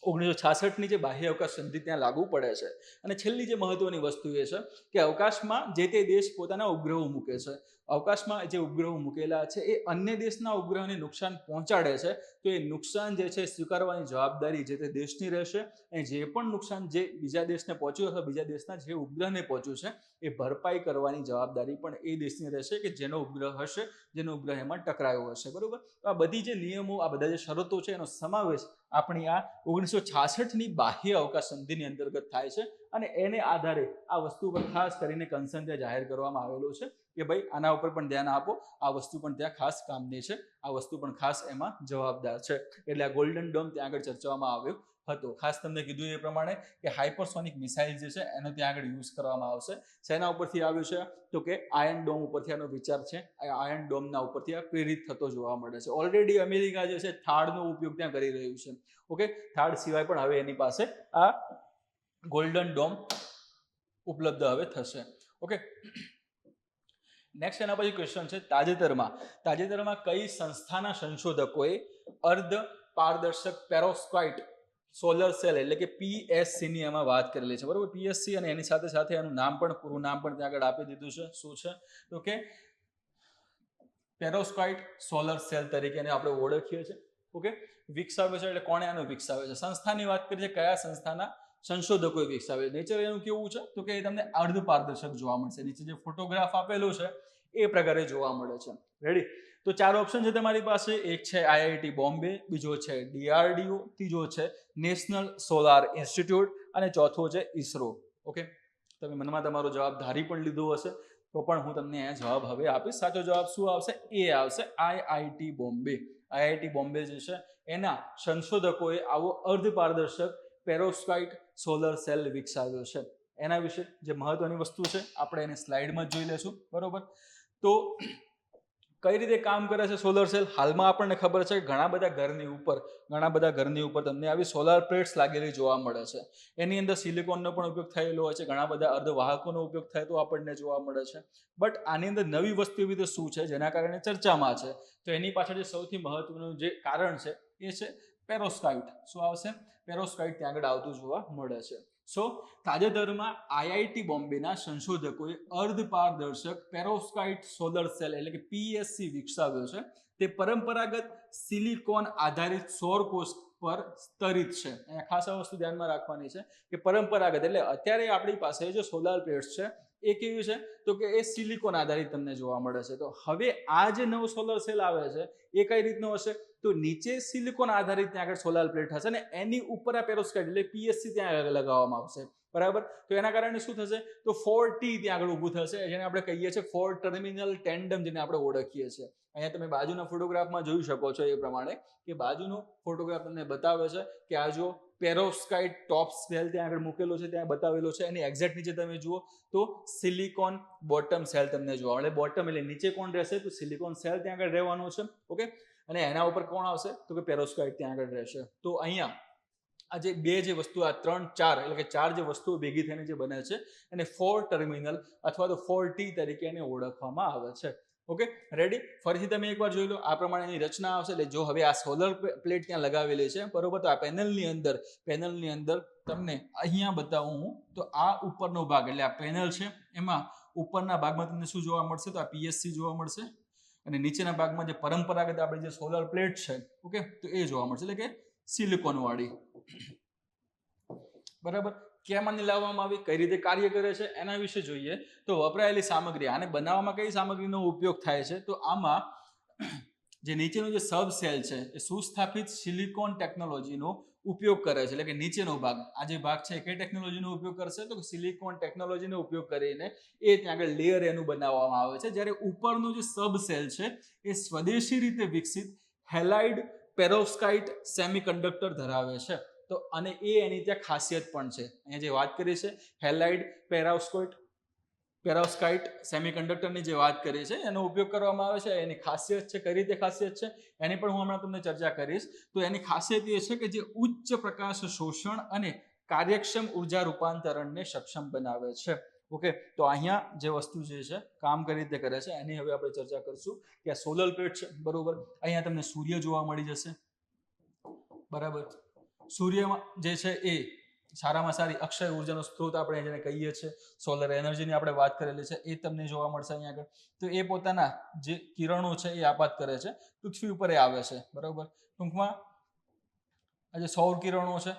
1966ની જે બાહ્ય અવકાશ સંધિ ત્યાં લાગુ પડે છે. અને છેલ્લી જે મહત્વની વસ્તુ એ છે કે અવકાશમાં જે તે દેશ પોતાના ઉપગ્રહો મૂકે છે, અવકાશમાં જે ઉપગ્રહો મૂકેલા છે એ અન્ય દેશના ઉપગ્રહોને નુકસાન પહોંચાડે છે તો એ નુકસાન જે છે સ્વીકારવાની જવાબદારી જે તે દેશની રહેશે. અને જે પણ નુકસાન જે બીજા દેશને પહોંચ્યું અથવા બીજા દેશના જે ઉપગ્રહને પહોંચ્યું છે એ ભરપાઈ કરવાની જવાબદારી પણ એ દેશની રહેશે કે જેનો ઉપગ્રહ હશે, જેનો ઉપગ્રહ એમાં ટકરાયો હશે, બરોબર. આ બધી જે નિયમો, આ બધા જે શરતો છે એનો સમાવેશ આપણી આ 1966ની બાહ્ય અવકાશ સંધિની અંતર્ગત થાય છે. અને એને આધારે આ વસ્તુ પર ખાસ કરીને કન્સર્ન ત્યાં જાહેર કરવામાં આવેલો છે કે ભાઈ આના ઉપર પણ ધ્યાન આપો, આ વસ્તુ પણ ત્યાં ખાસ કામની છે, આ વસ્તુ પણ ખાસ એમાં જવાબદાર છે. એટલે આ ગોલ્ડન ડોમ ત્યાં આગળ ચર્ચવામાં આવ્યો હતો. ખાસ તમને કીધું એ પ્રમાણે કે હાઇપરસોનિક મિસાઇલ જે છે એનો ત્યાં આગળ યુઝ કરવામાં આવશે. શેના ઉપરથી આવ્યું છે? તો કે આયર્ન ડોમ ઉપરથી આનો વિચાર છે. આયર્ન ડોમના ઉપરથી આ પ્રેરિત થતો જોવા મળે છે. ઓલરેડી અમેરિકા જે છે થાળનો ઉપયોગ ત્યાં કરી રહ્યું છે. ઓકે, થાળ સિવાય પણ હવે એની પાસે આ ગોલ્ડન ડોમ ઉપલબ્ધ હવે થશે. ઓકે, નેક્સ્ટ એના પછી ક્વેશ્ચન છે તાજેતરમાં કઈ સંસ્થાના સંશોધકોએ અર્ધ પારદર્શક પેરોસ્કાઇટ સોલર સેલ એટલે કે PSC ની એમાં વાત કરેલી છે, બરોબર. PSC અને એની સાથે સાથે એનું નામ પણ પૂરું નામ પણ ત્યાં આગળ આપી દીધું છે. શું છે? તો કે પેરોસ્કાઇટ સોલર સેલ તરીકે એને આપણે ઓળખીએ છીએ. ઓકે, વિકસાવ્યો છે એટલે કોણે આનો વિકસાવ્યો છે? સંસ્થાની વાત કરીએ, કયા સંસ્થાના સંશોધકોએ વિકસાવ્યો? નેચર એનું કેવું છે તો કે એ તમને અર્ધ પારદર્શક જોવા મળશે. નીચે જે ફોટોગ્રાફ આપેલો છે એ પ્રકારે જોવા મળે છે. રેડી? તો 4 ઓપ્શન છે તમારી પાસે. એક છે IIT બોમ્બે, બીજો છે DRDO, ત્રીજો છે નેશનલ સોલાર ઇન્સ્ટિટ્યૂટ અને ચોથો છે ISRO. ઓકે, તમે મનમાં તમારો જવાબ ધારી પણ લીધો હશે તો પણ હું તમને આ જવાબ હવે આપીશ. સાચો જવાબ શું આવશે? એ આવશે, IIT બોમ્બે. IIT બોમ્બે જે છે એના સંશોધકોએ આવો અર્ધપારદર્શક પેરોસ્કાઇટ સોલર સેલ વિકસાવ્યો છે. એના વિશે જે મહત્વની વસ્તુ છે આપણે એને સ્લાઇડમાં જોઈ લેશું. બરોબર, તો કઈ રીતે કામ કરે છે સોલર સેલ? હાલમાં આપણને ખબર છે કે ઘણા બધા ઘરની ઉપર તમને આવી સોલાર પ્લેટ્સ લાગેલી જોવા મળે છે. એની અંદર સિલિકોનનો પણ ઉપયોગ થયેલો હોય છે, ઘણા બધા અર્ધવાહકોનો ઉપયોગ થતો આપણને જોવા મળે છે. બટ આની અંદર નવી વસ્તુ એવી તો શું છે જેના કારણે ચર્ચામાં છે? તો એની પાછળ જે સૌથી મહત્વનું જે કારણ છે એ છે પેરોસ્કાઇટ. શું આવશે? પેરોસ્કાઇટ ત્યાં આગળ આવતું જોવા મળે છે. સો તાજેતરમાં IIT બોમ્બેના સંશોધકોએ અર્ધપારદર્શક પેરોસ્કાઇટ સોલર સેલ એટલે કે PSC વિકસાવ્યો છે. તે પરંપરાગત સિલિકોન આધારિત સૌર કોષ પર સ્તરિત છે. અહીંયા ખાસ આ વસ્તુ ધ્યાનમાં રાખવાની છે કે પરંપરાગત એટલે અત્યારે આપણી પાસે જે સોલાર પ્લેટ્સ છે એ કેવી છે તો કે એ સિલિકોન આધારિત તમને જોવા મળે છે. તો હવે આ જે નવો સોલર સેલ આવે છે એ કઈ રીતનો હશે? તો નીચે સિલિકોન આધારિત ત્યાં આગળ સોલાર પ્લેટ હશે ને એની ઉપર આ પેરોસ્કાઇટ એટલે PSC ત્યાં આગળ લગાવવામાં આવશે. બરાબર, તો એના કારણે શું થશે? તો 4T ત્યાં આગળ ઊભું થશે, જેને આપણે કહીએ છીએ 4 ટર્મિનલ ટેન્ડમ, જેને આપણે ઓળખીએ છીએ. અહીંયા તમે બાજુના ફોટોગ્રાફમાં જોઈ શકો છો એ પ્રમાણે કે બાજુનો ફોટોગ્રાફ તમને બતાવે છે કે આ જો પેરોસ્કાઇટ ટોપ સેલ ત્યાં આગળ મૂકેલો છે, ત્યાં બતાવેલો છે. એની એક્ઝેક્ટ નીચે તમે જુઓ તો સિલિકોન બોટમ સેલ તમને જોવા મળે. બોટમ એટલે નીચે કોણ રહેશે? તો સિલિકોન સેલ ત્યાં આગળ રહેવાનો છે. ઓકે, અને એના ઉપર કોણ આવશે? તો કે પેરોસ્કાઇટ ત્યાં આગળ રહેશે. તો અહીંયા આ જે બે જે વસ્તુ આ 3 4 એટલે કે 4 જે વસ્તુઓ ભેગી થઈને જે બને છે એને 4 ટર્મિનલ અથવા તો 4T તરીકે એને ઓળખવામાં આવે છે. Okay, ready? ફરીથી તમે એકવાર જોઈ લો. આ પ્રમાણેની રચના આવશે. એટલે જો હવે આ સોલર પ્લેટ ત્યાં લગાવેલી છે, બરોબર, તો આ પેનલની અંદર તમને અહીંયા બતાવું હું તો આ ઉપરનો ભાગ એટલે આ પેનલ છે એમાં ઉપરના ભાગમાં તમને શું જોવા મળશે? તો આ PSC જોવા મળશે અને નીચેના ભાગમાં જે પરંપરાગત આપણે જે સોલર પ્લેટ છે, ઓકે, તો એ જોવા મળશે એટલે કે સિલિકોન વાળી. બરાબર, કેમાંથી લાવવામાં આવી, કઈ રીતે કાર્ય કરે છે એના વિશે જોઈએ. તો વપરાયેલી સામગ્રી, આને બનાવવામાં કઈ સામગ્રીનો ઉપયોગ થાય છે? તો આમાં જે નીચેનો જે સબ સેલ છે એ સુસ્થાપિત સિલિકોન ટેકનોલોજીનો ઉપયોગ કરે છે. એટલે કે નીચેનો ભાગ, આ જે ભાગ છે કઈ ટેકનોલોજીનો ઉપયોગ કરશે? તો સિલિકોન ટેકનોલોજીનો ઉપયોગ કરીને એ ત્યાં આગળ લેયર એનું બનાવવામાં આવે છે. જ્યારે ઉપરનો જે સબ સેલ છે એ સ્વદેશી રીતે વિકસિત હેલાઇડ પેરોસ્કાઇટ સેમિકન્ડક્ટર ધરાવે છે. તો અને એની ત્યાં ખાસિયત પણ છે. અહીંયા જે વાત કરી છે હેલાઇડ પેરોસ્કાઇટ સેમિકન્ડક્ટરની જે વાત કરી છે એનો ઉપયોગ કરવામાં આવે છે. એની ખાસિયત છે, કઈ રીતે ખાસિયત છે એની પણ હું હમણાં તમને ચર્ચા કરીશ. તો એની ખાસિયત એ છે કે જે ઉચ્ચ પ્રકાશ શોષણ અને કાર્યક્ષમ ઉર્જા રૂપાંતરણને સક્ષમ બનાવે છે. ઓકે, તો અહીંયા જે વસ્તુ જે છે કામ કઈ રીતે કરે છે એની હવે આપણે ચર્ચા કરીશું. કે આ સોલર પ્લેટ છે, બરોબર, અહીંયા તમને સૂર્ય જોવા મળી જશે. બરાબર, સૂર્યમાં જે છે એ સારામાં સારી અક્ષય ઉર્જાનો સ્ત્રોત આપણે જેને કહીએ છીએ, સોલર એનર્જીની આપણે વાત કરેલી છે, એ તમને જોવા મળશે અહીંયા આગળ. તો એ પોતાના જે કિરણો છે એ આપાત કરે છે પૃથ્વી ઉપર એ આવે છે. બરાબર, ટૂંકમાં આ જે સૌર કિરણો છે,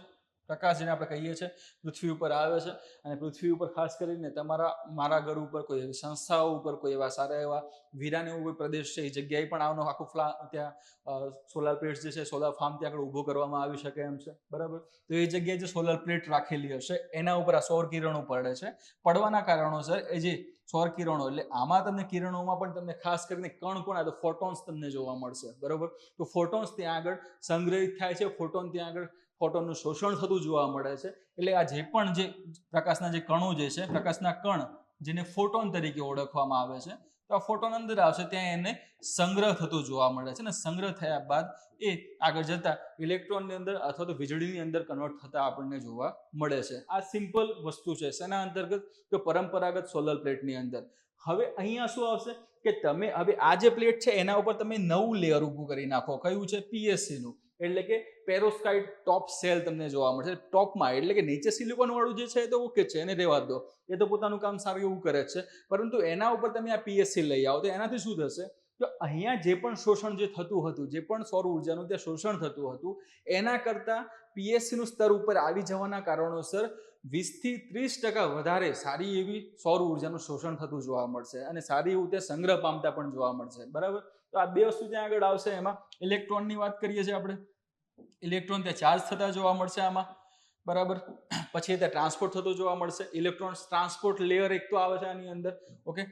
પ્રકાશ જેને આપણે કહીએ છીએ, પૃથ્વી ઉપર આવે છે અને પૃથ્વી ઉપર ખાસ કરીને મારા ઘર ઉપર કોઈ એવી સંસ્થાઓ ઉપર કોઈ એવા સારા એવા વિરાન એવું કોઈ પ્રદેશ છે એ જગ્યાએ પણ આવનો આખું ત્યાં સોલાર પ્લેટ જે છે સોલાર ફાર્મ ત્યાં આગળ ઊભો કરવામાં આવી શકે એમ છે. બરાબર, તો એ જગ્યાએ જે સોલાર પ્લેટ રાખેલી હશે એના ઉપર આ સૌર કિરણો પડે છે. પડવાના કારણોસર એ જે સૌર કિરણો એટલે આમાં તમને કિરણોમાં પણ તમને ખાસ કરીને કણ તો ફોટોન્સ તમને જોવા મળશે. બરાબર, તો ફોટોન્સ ત્યાં આગળ સંગ્રહિત થાય છે, ફોટોનનું શોષણ થતું જોવા મળે છે. એટલે આ જે પણ જે પ્રકાશના જે કણો જે છે, પ્રકાશના કણ જેને ફોટોન તરીકે ઓળખવામાં આવે છે, તો આ ફોટોન અંદર આવશે ત્યાં એને સંગ્રહ થતો જોવા મળે છે. અને સંગ્રહ થયા બાદ એ આગળ જતા ઇલેક્ટ્રોનની અંદર અથવા તો વીજળીની અંદર કન્વર્ટ થતા આપણને જોવા મળે છે. આ સિમ્પલ વસ્તુ છે શેના અંતર્ગત? તો પરંપરાગત સોલર પ્લેટની અંદર. હવે અહીંયા શું આવશે કે તમે હવે આ જે પ્લેટ છે એના ઉપર તમે નવું લેયર ઊભું કરી નાખો. કયું છે? PSC નું, એટલે કે પેરોસ્કાઇટ ટોપ સેલ તમને જોવા મળશે ટોપમાં. એટલે કે નીચે સિલિકોન વાળું જે છે એ તો ઓકે છે, એને રહેવા દો, એ તો પોતાનું કામ સારું એવું કરે છે. પરંતુ એના ઉપર તમે આ PSC લઈ આવો તો એનાથી શું થશે? તો અહીંયા જે પણ શોષણ જે થતું હતું, જે પણ સૌર ઉર્જાનું ત્યાં શોષણ થતું હતું, એના કરતાં PSC નું સ્તર ઉપર આવી જવાના કારણોસર 20 થી 30% વધારે સારી એવી સૌર ઉર્જાનું શોષણ થતું જોવા મળશે અને સારી એવું તે સંગ્રહ પામતા પણ જોવા મળશે. બરાબર, તો તો આ બે વસ્તુ ત્યાં આગળ આવશે. એમાં ઇલેક્ટ્રોનની વાત કરીએ છીએ આપણે, ઇલેક્ટ્રોન ત્યાં ચાર્જ થતા જોવા મળશે આમાં, બરાબર. પછી ત્યાં ટ્રાન્સપોર્ટ થતો જોવા મળશે. ઇલેક્ટ્રોન ટ્રાન્સપોર્ટ લેયર એક તો આવે છે આની અંદર, ઓકે.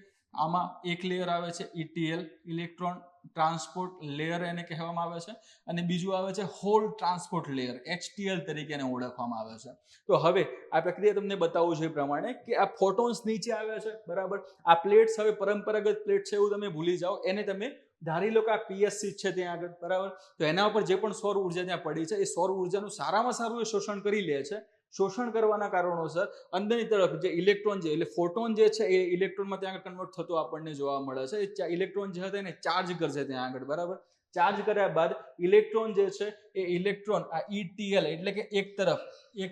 આમાં એક લેયર આવે છે ETL, ઇલેક્ટ્રોન ટ્રાન્સપોર્ટ લેયર એને કહેવામાં આવે છે, અને બીજું આવે છે હોલ ટ્રાન્સપોર્ટ લેયર, HTL તરીકે એને ઓળખવામાં આવે છે. તો હવે આ પ્રક્રિયા તમને બતાવું છું એ પ્રમાણે કે આ ફોટોન્સ નીચે આવે છે, બરાબર. આ પ્લેટ્સ હવે પરંપરાગત પ્લેટ છે એવું તમે ભૂલી જાઓ, એને તમે ધારી લો કે આ PSC છે ત્યાં આગળ, બરાબર. તો એના ઉપર જે પણ સૌર ઉર્જા ત્યાં પડી છે એ સૌર ઉર્જાનું સારામાં સારું એ શોષણ કરી લે છે. શોષણ કરવાના કારણોસર અંદરની તરફ જે ઇલેક્ટ્રોન છે એટલે ફોટોન જે છે એ ઇલેક્ટ્રોનમાં ત્યાં આગળ કન્વર્ટ થતો આપણને જોવા મળે છે. એ ઇલેક્ટ્રોન જે હતા એને ચાર્જ કરશે ત્યાં આગળ, બરાબર. ચાર્જ કર્યા બાદ ઇલેક્ટ્રોન જે છે એ ઇલેક્ટ્રોન આ ETL એટલે કે એક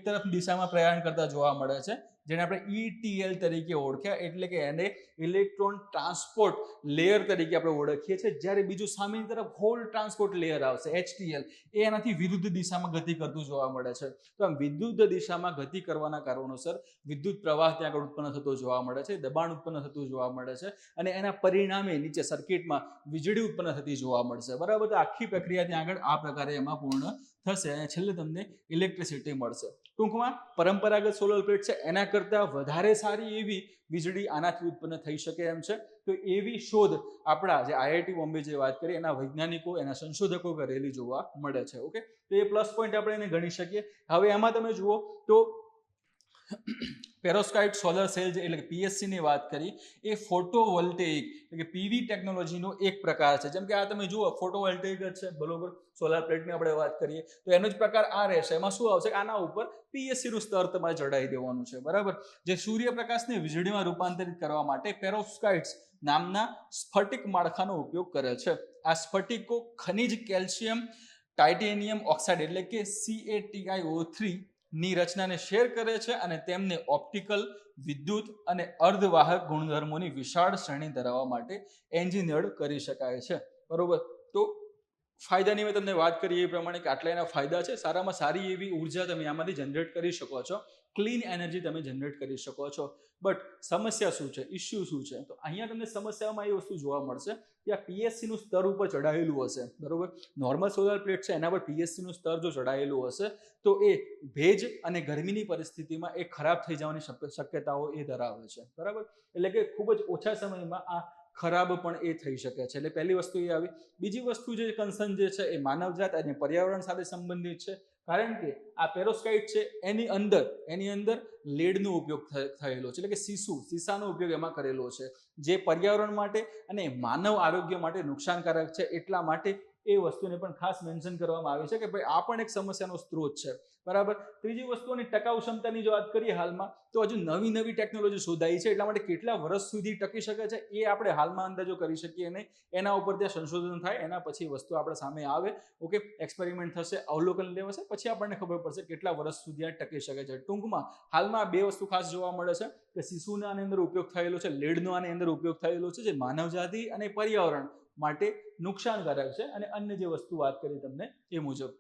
તરફ દિશામાં પ્રયાણ કરતા જોવા મળે છે, જેને આપણે ETL તરીકે ઓળખ્યા, એટલે કે એને ઇલેક્ટ્રોન ટ્રાન્સપોર્ટ લેયર તરીકે આપણે ઓળખીએ છીએ. જ્યારે બીજું સામેની તરફ હોલ ટ્રાન્સપોર્ટ લેયર આવશે HTL, એ એનાથી વિરુદ્ધ દિશામાં ગતિ કરતું જોવા મળે છે. તો આમ વિરુદ્ધ દિશામાં ગતિ કરવાના કારણોસર વિદ્યુત પ્રવાહ ત્યાં આગળ ઉત્પન્ન થતો જોવા મળે છે, દબાણ ઉત્પન્ન થતું જોવા મળે છે, અને એના પરિણામે નીચે સર્કિટમાં વીજળી ઉત્પન્ન થતી જોવા મળશે, બરાબર. તો આખી પ્રક્રિયા ત્યાં આગળ આ પ્રકારે એમાં પૂર્ણ થશે અને છેલ્લે તમને ઇલેક્ટ્રિસિટી મળશે. ટૂંકમાં પરંપરાગત સોલર પ્લેટ છે એના કરતાં વધારે સારી એવી વીજળી આનાથી ઉત્પન્ન થઈ શકે એમ છે. તો એવી શોધ આપણા જે IIT બોમ્બે જે વાત કરીએ એના વૈજ્ઞાનિકો, એના સંશોધકો કરેલી જોવા મળે છે, ઓકે. તો એ પ્લસ પોઈન્ટ આપણે એને ગણી શકીએ. હવે એમાં તમે જુઓ તો પેરોસ્કાઇટ સોલર સેલ એટલે કે PSC ની વાત કરી, એ ફોટોવોલ્ટેઇક એટલે કે PV ટેકનોલોજીનો એક પ્રકાર છે. જેમ કે આ તમે જુઓ ફોટોવોલ્ટેઇક જ છે, બરોબર. સોલાર પ્લેટની આપણે વાત કરીએ તો એનો જ પ્રકાર આ રહેશે. એમાં શું આવશે, આના ઉપર PSC નું સ્તર તમારે ચડાવી દેવાનું છે, બરાબર. જે સૂર્યપ્રકાશને વીજળીમાં રૂપાંતરિત કરવા માટે પેરોસ્કાઇટ્સ નામના સ્ફટિક માળખાનો ઉપયોગ કરે છે. આ સ્ફટિકો ખનિજ કેલ્શિયમ ટાઇટેનિયમ ઓક્સાઇડ એટલે કે CaTiO3 ની રચનાને શેર કરે છે અને તેમને ઓપ્ટિકલ, વિદ્યુત અને અર્ધવાહક ગુણધર્મોની વિશાળ શ્રેણી ધરાવવા માટે એન્જિનિયર્ડ કરી શકાય છે, બરોબર. તો ફાયદાની મેં તમને વાત કરી એ પ્રમાણે કે આટલા એના ફાયદા છે. સારામાં સારી એવી ઉર્જા તમે આમાંથી જનરેટ કરી શકો છો, ક્લીન એનર્જી તમે જનરેટ કરી શકો છો. બટ સમસ્યા શું છે, ઇસ્યુ શું છે, તો અહીંયા તમને સમસ્યામાં એ વસ્તુ જોવા મળશે કે આ PSC નું સ્તર ઉપર ચડાયેલું હશે, બરોબર. નોર્મલ સોલર પ્લેટ છે એના પર PSC નું સ્તર જો ચડાયેલું હશે તો એ ભેજ અને ગરમીની પરિસ્થિતિમાં એ ખરાબ થઈ જવાની શક્યતાઓ એ ધરાવે છે, બરાબર. એટલે કે ખૂબ જ ઓછા સમયમાં આ ખરાબ પણ એ થઈ શકે છે. એટલે પહેલી વસ્તુ એ આવી. બીજી વસ્તુ જે કન્સર્ન જે છે એ માનવજાત અને પર્યાવરણ સાથે સંબંધિત છે, કારણ કે આ પેરોસ્કાઇટ છે એની અંદર લેડનો ઉપયોગ થયેલો છે, એટલે કે સીસાનો ઉપયોગ એમાં કરેલો છે, જે પર્યાવરણ માટે અને માનવ આરોગ્ય માટે નુકસાનકારક છે. એટલા માટે એ વસ્તુને પણ ખાસ મેન્શન કરવામાં આવે છે કે ભાઈ આ પણ એક સમસ્યાનો સ્ત્રોત છે, બરાબર. ત્રીજી વસ્તુની ટકાઉ ક્ષમતાની જો વાત કરીએ હાલમાં, તો હજુ નવી ટેકનોલોજી શોધાઈ છે, એટલા માટે કેટલા વર્ષ સુધી ટકી શકે છે એ આપણે હાલમાં અંદાજો કરી શકીએ નહીં. એના ઉપર ત્યાં સંશોધન થાય, એના પછી વસ્તુ આપણે સામે આવે, ઓકે. એક્સપેરિમેન્ટ થશે, અવલોકન લેવાશે, પછી આપણને ખબર પડશે કેટલા વર્ષ સુધી આ ટકી શકે છે. ટૂંકમાં હાલમાં બે વસ્તુ ખાસ જોવા મળે છે કે સીસુનો આની અંદર ઉપયોગ થયેલો છે, લેડનો આની અંદર ઉપયોગ થયેલો છે, જે માનવજાતિ અને પર્યાવરણ માટે નુકસાનકારક છે. અને અન્ય જે વસ્તુ વાત કરી તમને એ મુજબ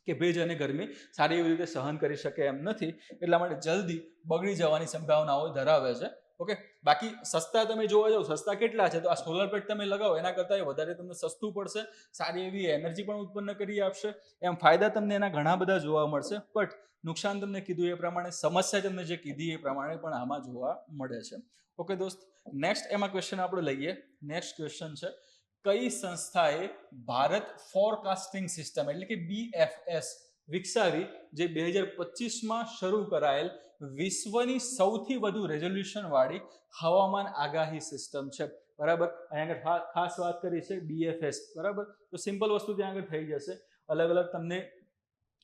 કે ભેજ અને ગરમી સારી એવી રીતે સહન કરી શકે એમ નથી, એટલા માટે જલ્દી બગડી જવાની સંભાવનાઓ ધરાવે છે, ઓકે. બાકી સસ્તા તમે જોવા જાઓ, સસ્તા કેટલા છે, તો આ સોલર પ્લેટ તમે લગાવો એના કરતાં વધારે તમને સસ્તું પડશે, સારી એવી એનર્જી પણ ઉત્પન્ન કરી આપશે. એમ ફાયદા તમને એના ઘણા બધા જોવા મળશે, બટ નુકસાન તમને કીધું એ પ્રમાણે, સમસ્યા તમને જે કીધી એ પ્રમાણે પણ આમાં જોવા મળે છે, ઓકે દોસ્ત. નેક્સ્ટ એમાં ક્વેશ્ચન આપણે લઈએ. નેક્સ્ટ ક્વેશ્ચન છે, કઈ સંસ્થાએ ભારત ફોરકાસ્ટિંગ સિસ્ટમ એટલે કે BFS વિકસાવી, જે 2025માં શરૂ કરાયેલ વિશ્વની સૌથી વધુ રેઝોલ્યુશન વાળી હવામાન આગાહી સિસ્ટમ છે, બરાબર. અહીંયા આગળ ખાસ વાત કરી છે BFS, બરાબર. તો સિમ્પલ વસ્તુ ત્યાં આગળ થઈ જશે. અલગ અલગ તમને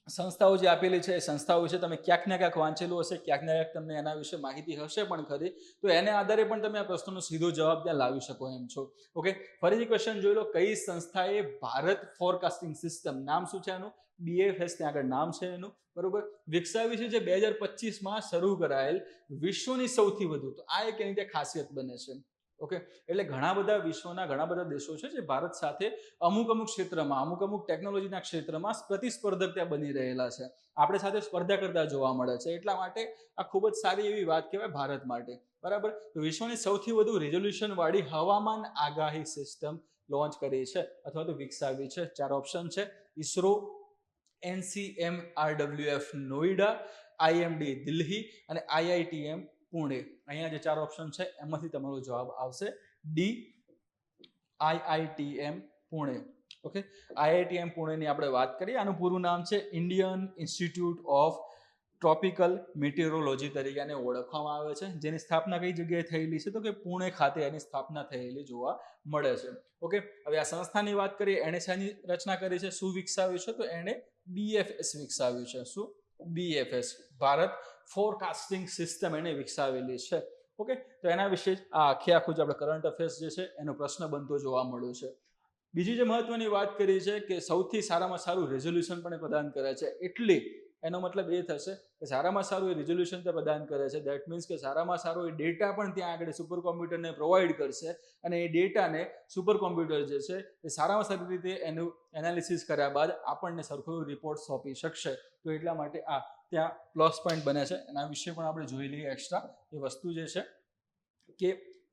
સંસ્થાઓ જે આપેલી છે એ સંસ્થાઓ વિશે તમે ક્યાંક ને ક્યાંક વાંચેલું હશે, ક્યાંક ને ક્યાંક તમને એના વિશે માહિતી હશે પણ ખરી, તો એને આધારે પણ તમે આ પ્રશ્નનો સીધો જવાબ ત્યાં લાવી શકો એમ છો, ઓકે. ફરીથી ક્વેશ્ચન જોઈ લો, કઈ સંસ્થાએ ભારત ફોરકાસ્ટિંગ સિસ્ટમ, નામ શું છે આનું, BFS ત્યાં આગળ નામ છે એનું, બરોબર, વિકસાવી છે, જે 2025માં શરૂ કરાયેલ વિશ્વની સૌથી વધુ, તો આ એક એની ત્યાં ખાસિયત બને છે, ઓકે. એટલે ઘણા બધા વિશ્વના ઘણા બધા દેશો છે જે ભારત સાથે અમુક ક્ષેત્રમાં, અમુક ટેકનોલોજીના ક્ષેત્રમાં પ્રતિસ્પર્ધક ત્યાં બની રહેલા છે, આપણે સાથે સ્પર્ધા કરતા જોવા મળે છે. એટલા માટે આ ખૂબ જ સારી એવી વાત કહેવાય ભારત માટે, બરાબર. તો વિશ્વની સૌથી વધુ રેઝોલ્યુશન વાળી હવામાન આગાહી સિસ્ટમ લોન્ચ કરી છે અથવા તો વિકસાવી છે? 4 ઓપ્શન છે: ઇસરો, NCMRWF નોઈડા, IMD દિલ્હી અને IITM પુણે. અહીંયા જે 4 ઓપ્શન છે એમાંથી તમારો જવાબ આવશે D, IITM Pune. Okay, IITM પુણેની આપણે વાત કરીએ. આનું પૂરું નામ છે ઇન્ડિયન ઇન્સ્ટિટ્યૂટ ઓફ ટ્રોપિકલ મેટીઓરોલોજી તરીકે આને ઓળખવામાં આવે છે, જેની સ્થાપના કઈ જગ્યાએ થયેલી છે? તો કે પુણે ખાતે એની સ્થાપના થયેલી જોવા મળે છે. ઓકે, હવે આ સંસ્થાની વાત કરીએ, એણે શાની રચના કરી છે, શું વિકસાવ્યું છે? તો એણે BFS વિકસાવ્યું છે. શું? BFS, ભારત ફોરકાસ્ટિંગ સિસ્ટમ એણે વિકસાવેલી છે. ઓકે, તો એના વિશે આ આખું જે આપણે કરંટ અફેર્સ જે છે એનો પ્રશ્ન બનતો જોવા મળ્યો છે. બીજી જે મહત્વની વાત કરી છે કે સૌથી સારામાં સારું રેઝોલ્યુશન પણ પ્રદાન કરે છે. એટલે એનો મતલબ એ થશે કે સારામાં સારું એ રિઝોલ્યુશન તે પ્રદાન કરે છે. દેટ મીન્સ કે સારામાં સારો એ ડેટા પણ ત્યાં આગળ સુપર કોમ્પ્યુટરને પ્રોવાઈડ કરશે અને એ ડેટાને સુપર કોમ્પ્યુટર જે છે એ સારામાં સારી રીતે એનું એનાલિસિસ કર્યા બાદ આપણને સરખો રિપોર્ટ સોંપી શકશે. તો એટલા માટે આ ત્યાં પ્લસ પોઈન્ટ બને છે. એના વિશે પણ આપણે જોઈ લઈએ એક્સ્ટ્રા. એ વસ્તુ જે છે કે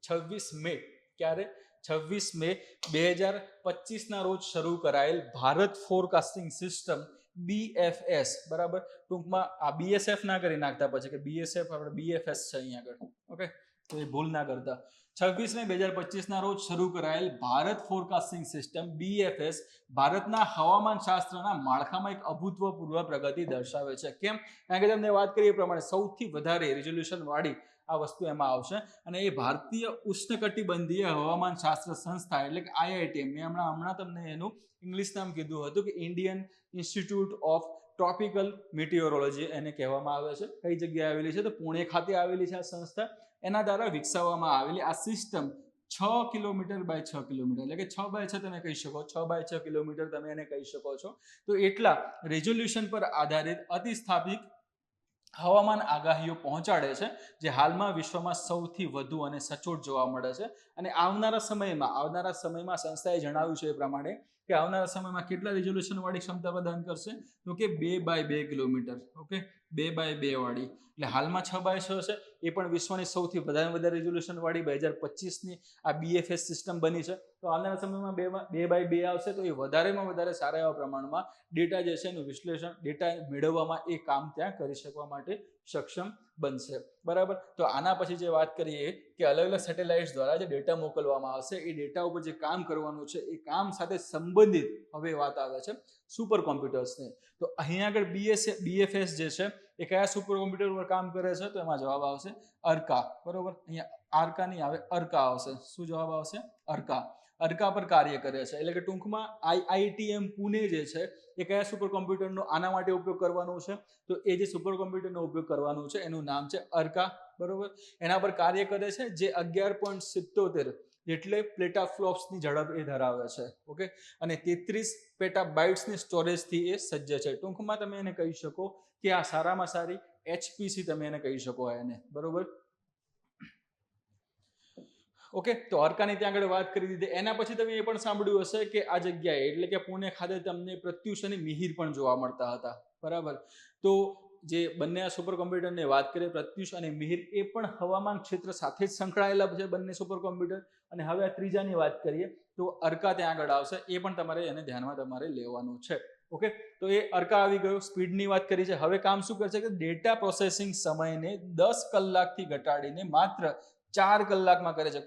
26 મે, ક્યારે? 26 મે 2025 રોજ શરૂ કરાયેલ ભારત ફોરકાસ્ટિંગ સિસ્ટમ BFS, બરાબર, ટૂંકમાં આ BSF ના કરી નાખતા પછી કે BSF આપણે BFS છે અહીંયા આગળ. ઓકે, તો એ ભૂલ ના કરતા. 26 મે 2025 રોજ શરૂ કરાયેલ ભારત ફોરકાસ્ટિંગ સિસ્ટમ BFS ભારતના હવામાન શાસ્ત્રના માળખામાં એક અભૂતપૂર્વ પ્રગતિ દર્શાવે છે. કેમ? કારણ કે તમને વાત કરીએ એ પ્રમાણે સૌથી વધારે રિઝોલ્યુશન વાળી આ વસ્તુ એમાં આવશે અને એ ભારતીય ઉષ્ણકટિબંધીય હવામાન શાસ્ત્ર સંસ્થા એટલે કે IITM, મેં હમણાં તમને એનું ઇંગ્લિશ નામ કીધું હતું કે ઇન્ડિયન ઇન્સ્ટિટ્યૂટ ઓફ ટ્રોપિકલ મેટીઓરોલોજી એને કહેવામાં આવે છે. કઈ જગ્યાએ આવેલી છે? તો પુણે ખાતે આવેલી છે આ સંસ્થા. એના દ્વારા વિકસાવવામાં આવેલી આ સિસ્ટમ 6 કિલોમીટર બાય 6 કિલોમીટર એટલે કે 6 બાય 6 તમે કહી શકો, 6 બાય 6 કિલોમીટર તમે એને કહી શકો છો. તો એટલા રેઝોલ્યુશન પર આધારિત અતિસ્થાપિત હવામાન આગાહીઓ પહોંચાડે છે, જે હાલમાં વિશ્વમાં સૌથી વધુ અને સચોટ જોવા મળે છે. અને આવનારા સમયમાં સંસ્થાએ જણાવ્યું છે એ પ્રમાણે કે આવનારા સમયમાં કેટલા રિઝોલ્યુશન વાળી ક્ષમતા પ્રદાન કરશે? તો કે 2 બાય 2 કિલોમીટર. ઓકે, 2 બાય 2 વાળી. એટલે હાલમાં 6 બાય 6 છે, એ પણ વિશ્વની સૌથી વધારે રિઝોલ્યુશન વાળી 2025ની આ BFS સિસ્ટમ બની છે. તો આવનારા સમયમાં 2 બાય 2 આવશે, તો એ વધારેમાં વધારે સારા એવા પ્રમાણમાં ડેટા જે છે એનું વિશ્લેષણ, ડેટા મેળવવામાં એ કામ ત્યાં કરી શકવા માટે સક્ષમ બનશે. બરાબર, તો આના પછી જે વાત કરીએ કે અલગ અલગ સેટેલાઇટ્સ દ્વારા જે ડેટા મોકલવામાં આવશે એ ડેટા ઉપર જે કામ કરવાનું છે એ કામ સાથે સંબંધિત હવે વાત આવે છે સુપર કોમ્પ્યુટર્સની. તો અહીંયા આગળ BFS જે છે એ કયા સુપર કોમ્પ્યુટર પર કામ કરે છે? તો એમાં જવાબ આવશે અર્કા. બરોબર, અહીંયા આર્કા નહીં આવે, અર્કા આવશે. શું જવાબ આવશે? અર્કા. અર્કા પર કાર્ય કરે છે. એટલે કે ટૂંકમાં IITM પુણે જે છે એ કયા સુપર કોમ્પ્યુટરનો આના માટે ઉપયોગ કરવાનું છે? તો એ જે સુપર કોમ્પ્યુટરનો ઉપયોગ કરવાનું છે એનું નામ છે અર્કા. બરોબર, એના પર કાર્ય કરે છે, જે 11.77 એટલે પેટાફ્લોપ્સની ઝડપ એ ધરાવે છે. ઓકે, અને 33 પેટાબાઇટ્સની સ્ટોરેજથી એ સજ્જ છે. ટૂંકમાં તમે એને કહી શકો કે આ સારામાં સારી HPC તમે એને કહી શકો એને. બરોબર, ઓકે, તો અર્કાની ત્યાં આગળ વાત કરી દીધી. એના પછી તમે એ પણ સાંભળ્યું હશે કે આ જગ્યાએ એટલે કે પુણે ખાતે તમને પ્રત્યુષ અને મિહિર પણ જોવા મળતા હતા. બરાબર, તો જે બંને આ સુપર કોમ્પ્યુટરની વાત કરીએ, પ્રત્યુષ અને મિહિર, એ પણ હવામાન ક્ષેત્ર સાથે જ સંકળાયેલા છે બંને સુપર કોમ્પ્યુટર. અને હવે આ ત્રીજાની વાત કરીએ તો અર્કા ત્યાં આગળ આવશે. એ પણ તમારે એને ધ્યાનમાં તમારે લેવાનું છે. ઓકે, તો એ અર્કા આવી ગયો. સ્પીડની વાત કરી છે. હવે કામ શું કરશે કે ડેટા પ્રોસેસિંગ સમયને 10 કલાકથી ઘટાડીને માત્ર 4 કલાકમાં કરે છે.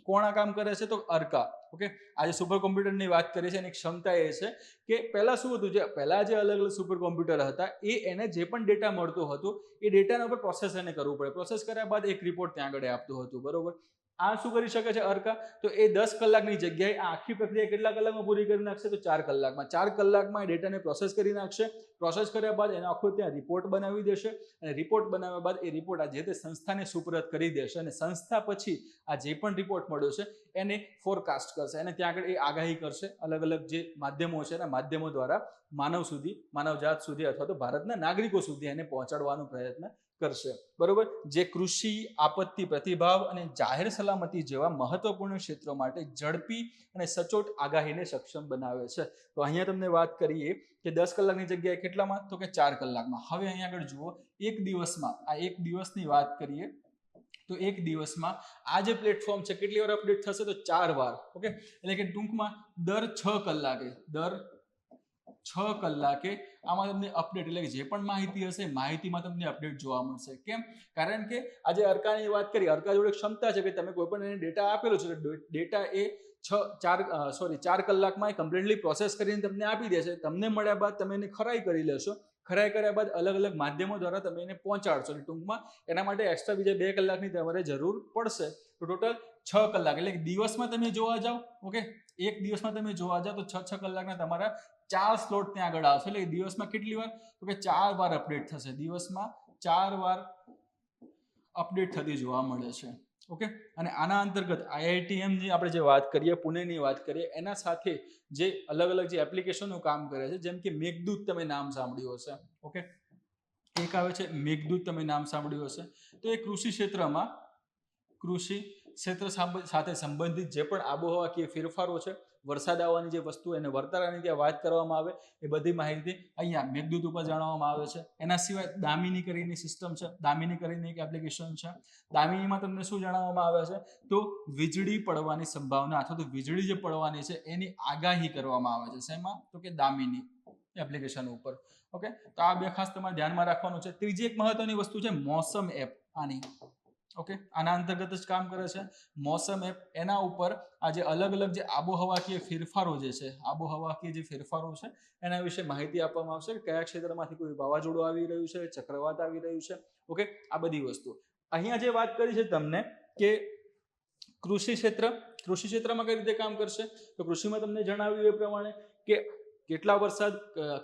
કોણ આ કામ કરે છે? તો અર્કા. ઓકે, આજે સુપર કોમ્પ્યુટરની વાત કરીએ છીએ એની ક્ષમતા એ છે કે પહેલા શું હતું, જે પહેલા જે અલગ અલગ સુપર કોમ્પ્યુટર હતા એને જે પણ ડેટા મળતો હતો એ ડેટાના ઉપર પ્રોસેસ એને કરવું પડે. પ્રોસેસ કર્યા બાદ એક રિપોર્ટ ત્યાં આગળ આપતું હતું. બરોબર, આ શું કરી શકે છે અર્કા? તો એ 10 કલાકની જગ્યાએ આ આખી પ્રક્રિયા કેટલા કલાકમાં પૂરી કરી નાખશે? તો 4 કલાકમાં. 4 કલાકમાં એ ડેટાને પ્રોસેસ કરી નાખશે. પ્રોસેસ કર્યા બાદ એનો આખો ત્યાં રિપોર્ટ બનાવી દેશે અને રિપોર્ટ બનાવ્યા બાદ એ રિપોર્ટ આ જે તે સંસ્થાને સુપરત કરી દેશે અને સંસ્થા પછી આ જે પણ રિપોર્ટ મળ્યો છે એને ફોરકાસ્ટ કરશે અને ત્યાં આગળ એ આગાહી કરશે. અલગ અલગ જે માધ્યમો છે એના માધ્યમો દ્વારા માનવજાત સુધી અથવા તો ભારતના નાગરિકો સુધી એને પહોંચાડવાનો પ્રયત્ન કરશે. બરોબર, જે કૃષિ, આપત્તિ પ્રતિભાવ અને જાહેર સલામતી જેવા મહત્વપૂર્ણ ક્ષેત્રો માટે ઝડપી અને સચોટ આગાહીને સક્ષમ બનાવે છે. તો અહીંયા તમને વાત કરીએ કે 10 કલાકની જગ્યાએ કેટલામાં? તો કે 4 કલાકમાં. હવે અહીંયા આગળ જુઓ, એક દિવસમાં, આ એક દિવસની વાત કરીએ તો એક દિવસમાં આ જે પ્લેટફોર્મ છે કેટલી વાર અપડેટ થશે? તો 4 વાર. ઓકે, એટલે કે ટૂંકમાં દર 6 કલાકે આમાં તમને અપડેટ, એટલે કે જે પણ માહિતી હશે માહિતીમાં તમને અપડેટ જોવા મળશે. કેમ? કારણ કે આજે અર્કાની વાત કરી, અર્કા જોડે ક્ષમતા છે કે તમે કોઈ પણ એને ડેટા આપેલો છે, ડેટા એ 4 કલાકમાં કમ્પ્લીટલી પ્રોસેસ કરીને તમને આપી દેશે. તમને મળ્યા બાદ તમે એને ખરાઈ કરી લેશો. ખરાઈ કર્યા બાદ અલગ અલગ માધ્યમો દ્વારા તમે એને પહોંચાડશો. ટૂંકમાં એના માટે એક્સ્ટ્રા બીજા 2 કલાકની તમારે જરૂર પડશે. તો ટોટલ 6 કલાક, એટલે દિવસમાં તમે જોવા જાઓ, ઓકે, એક દિવસમાં તમે જોવા જાઓ તો 6 કલાકના તમારા 4 સ્લોટ ત્યાં આગળ આવશે. એટલે દિવસમાં કેટલી વાર? તો કે 4 વાર અપડેટ થશે. દિવસમાં 4 વાર અપડેટ થતી જોવા મળે છે. ઓકે, અને આના અંતર્ગત IITM ની આપણે જે વાત કરીએ, પુણેની વાત કરીએ, એના સાથે જે અલગ અલગ જે એપ્લિકેશનો કામ કરે છે, જેમ કે મેઘદૂત તમે નામ સાંભળ્યું હશે. ઓકે, એક આવે છે મેઘદૂત, તમે નામ સાંભળ્યું હશે. તો એ કૃષિ ક્ષેત્ર સાથે સંબંધિત જે પણ આબોહવાકીય ફેરફારો છે, વરસાદ આવવાની જે વસ્તુ એને વર્તારાની ત્યાં વાત કરવામાં આવે, એ બધી માહિતી અહીંયા મેઘદૂત ઉપર જાણવામાં આવે છે. એના સિવાય દામિની કરીને સિસ્ટમ છે, દામિની કરીને એક એપ્લિકેશન છે. દામિનીમાં તમને શું જણાવવામાં આવે છે? તો વીજળી પડવાની સંભાવના અથવા તો વીજળી જે પડવાની છે એની આગાહી કરવામાં આવે છે. શેમાં? તો કે દામિની એપ્લિકેશન ઉપર. ઓકે, તો આ 2 ખાસ તમારે ધ્યાનમાં રાખવાનું છે. ત્રીજી એક મહત્વની વસ્તુ છે મોસમ એપ. આની ઓકે, આના અંતર્ગત જ કામ કરે છે મોસમ એપ. એના ઉપર આજે અલગ અલગ જે આબોહવાકીય ફેરફારો જે છે, એના વિશે માહિતી આપવામાં આવશે. કયા ક્ષેત્રમાંથી કોઈ વાવાઝોડું આવી રહ્યું છે, ચક્રવાત આવી રહ્યું છે. ઓકે, આ બધી વસ્તુ અહીંયા જે વાત કરી છે તમને કે કૃષિ ક્ષેત્રમાં કઈ રીતે કામ કરશે. તો કૃષિમાં તમને જણાવ્યું એ પ્રમાણે કે કેટલા વરસાદ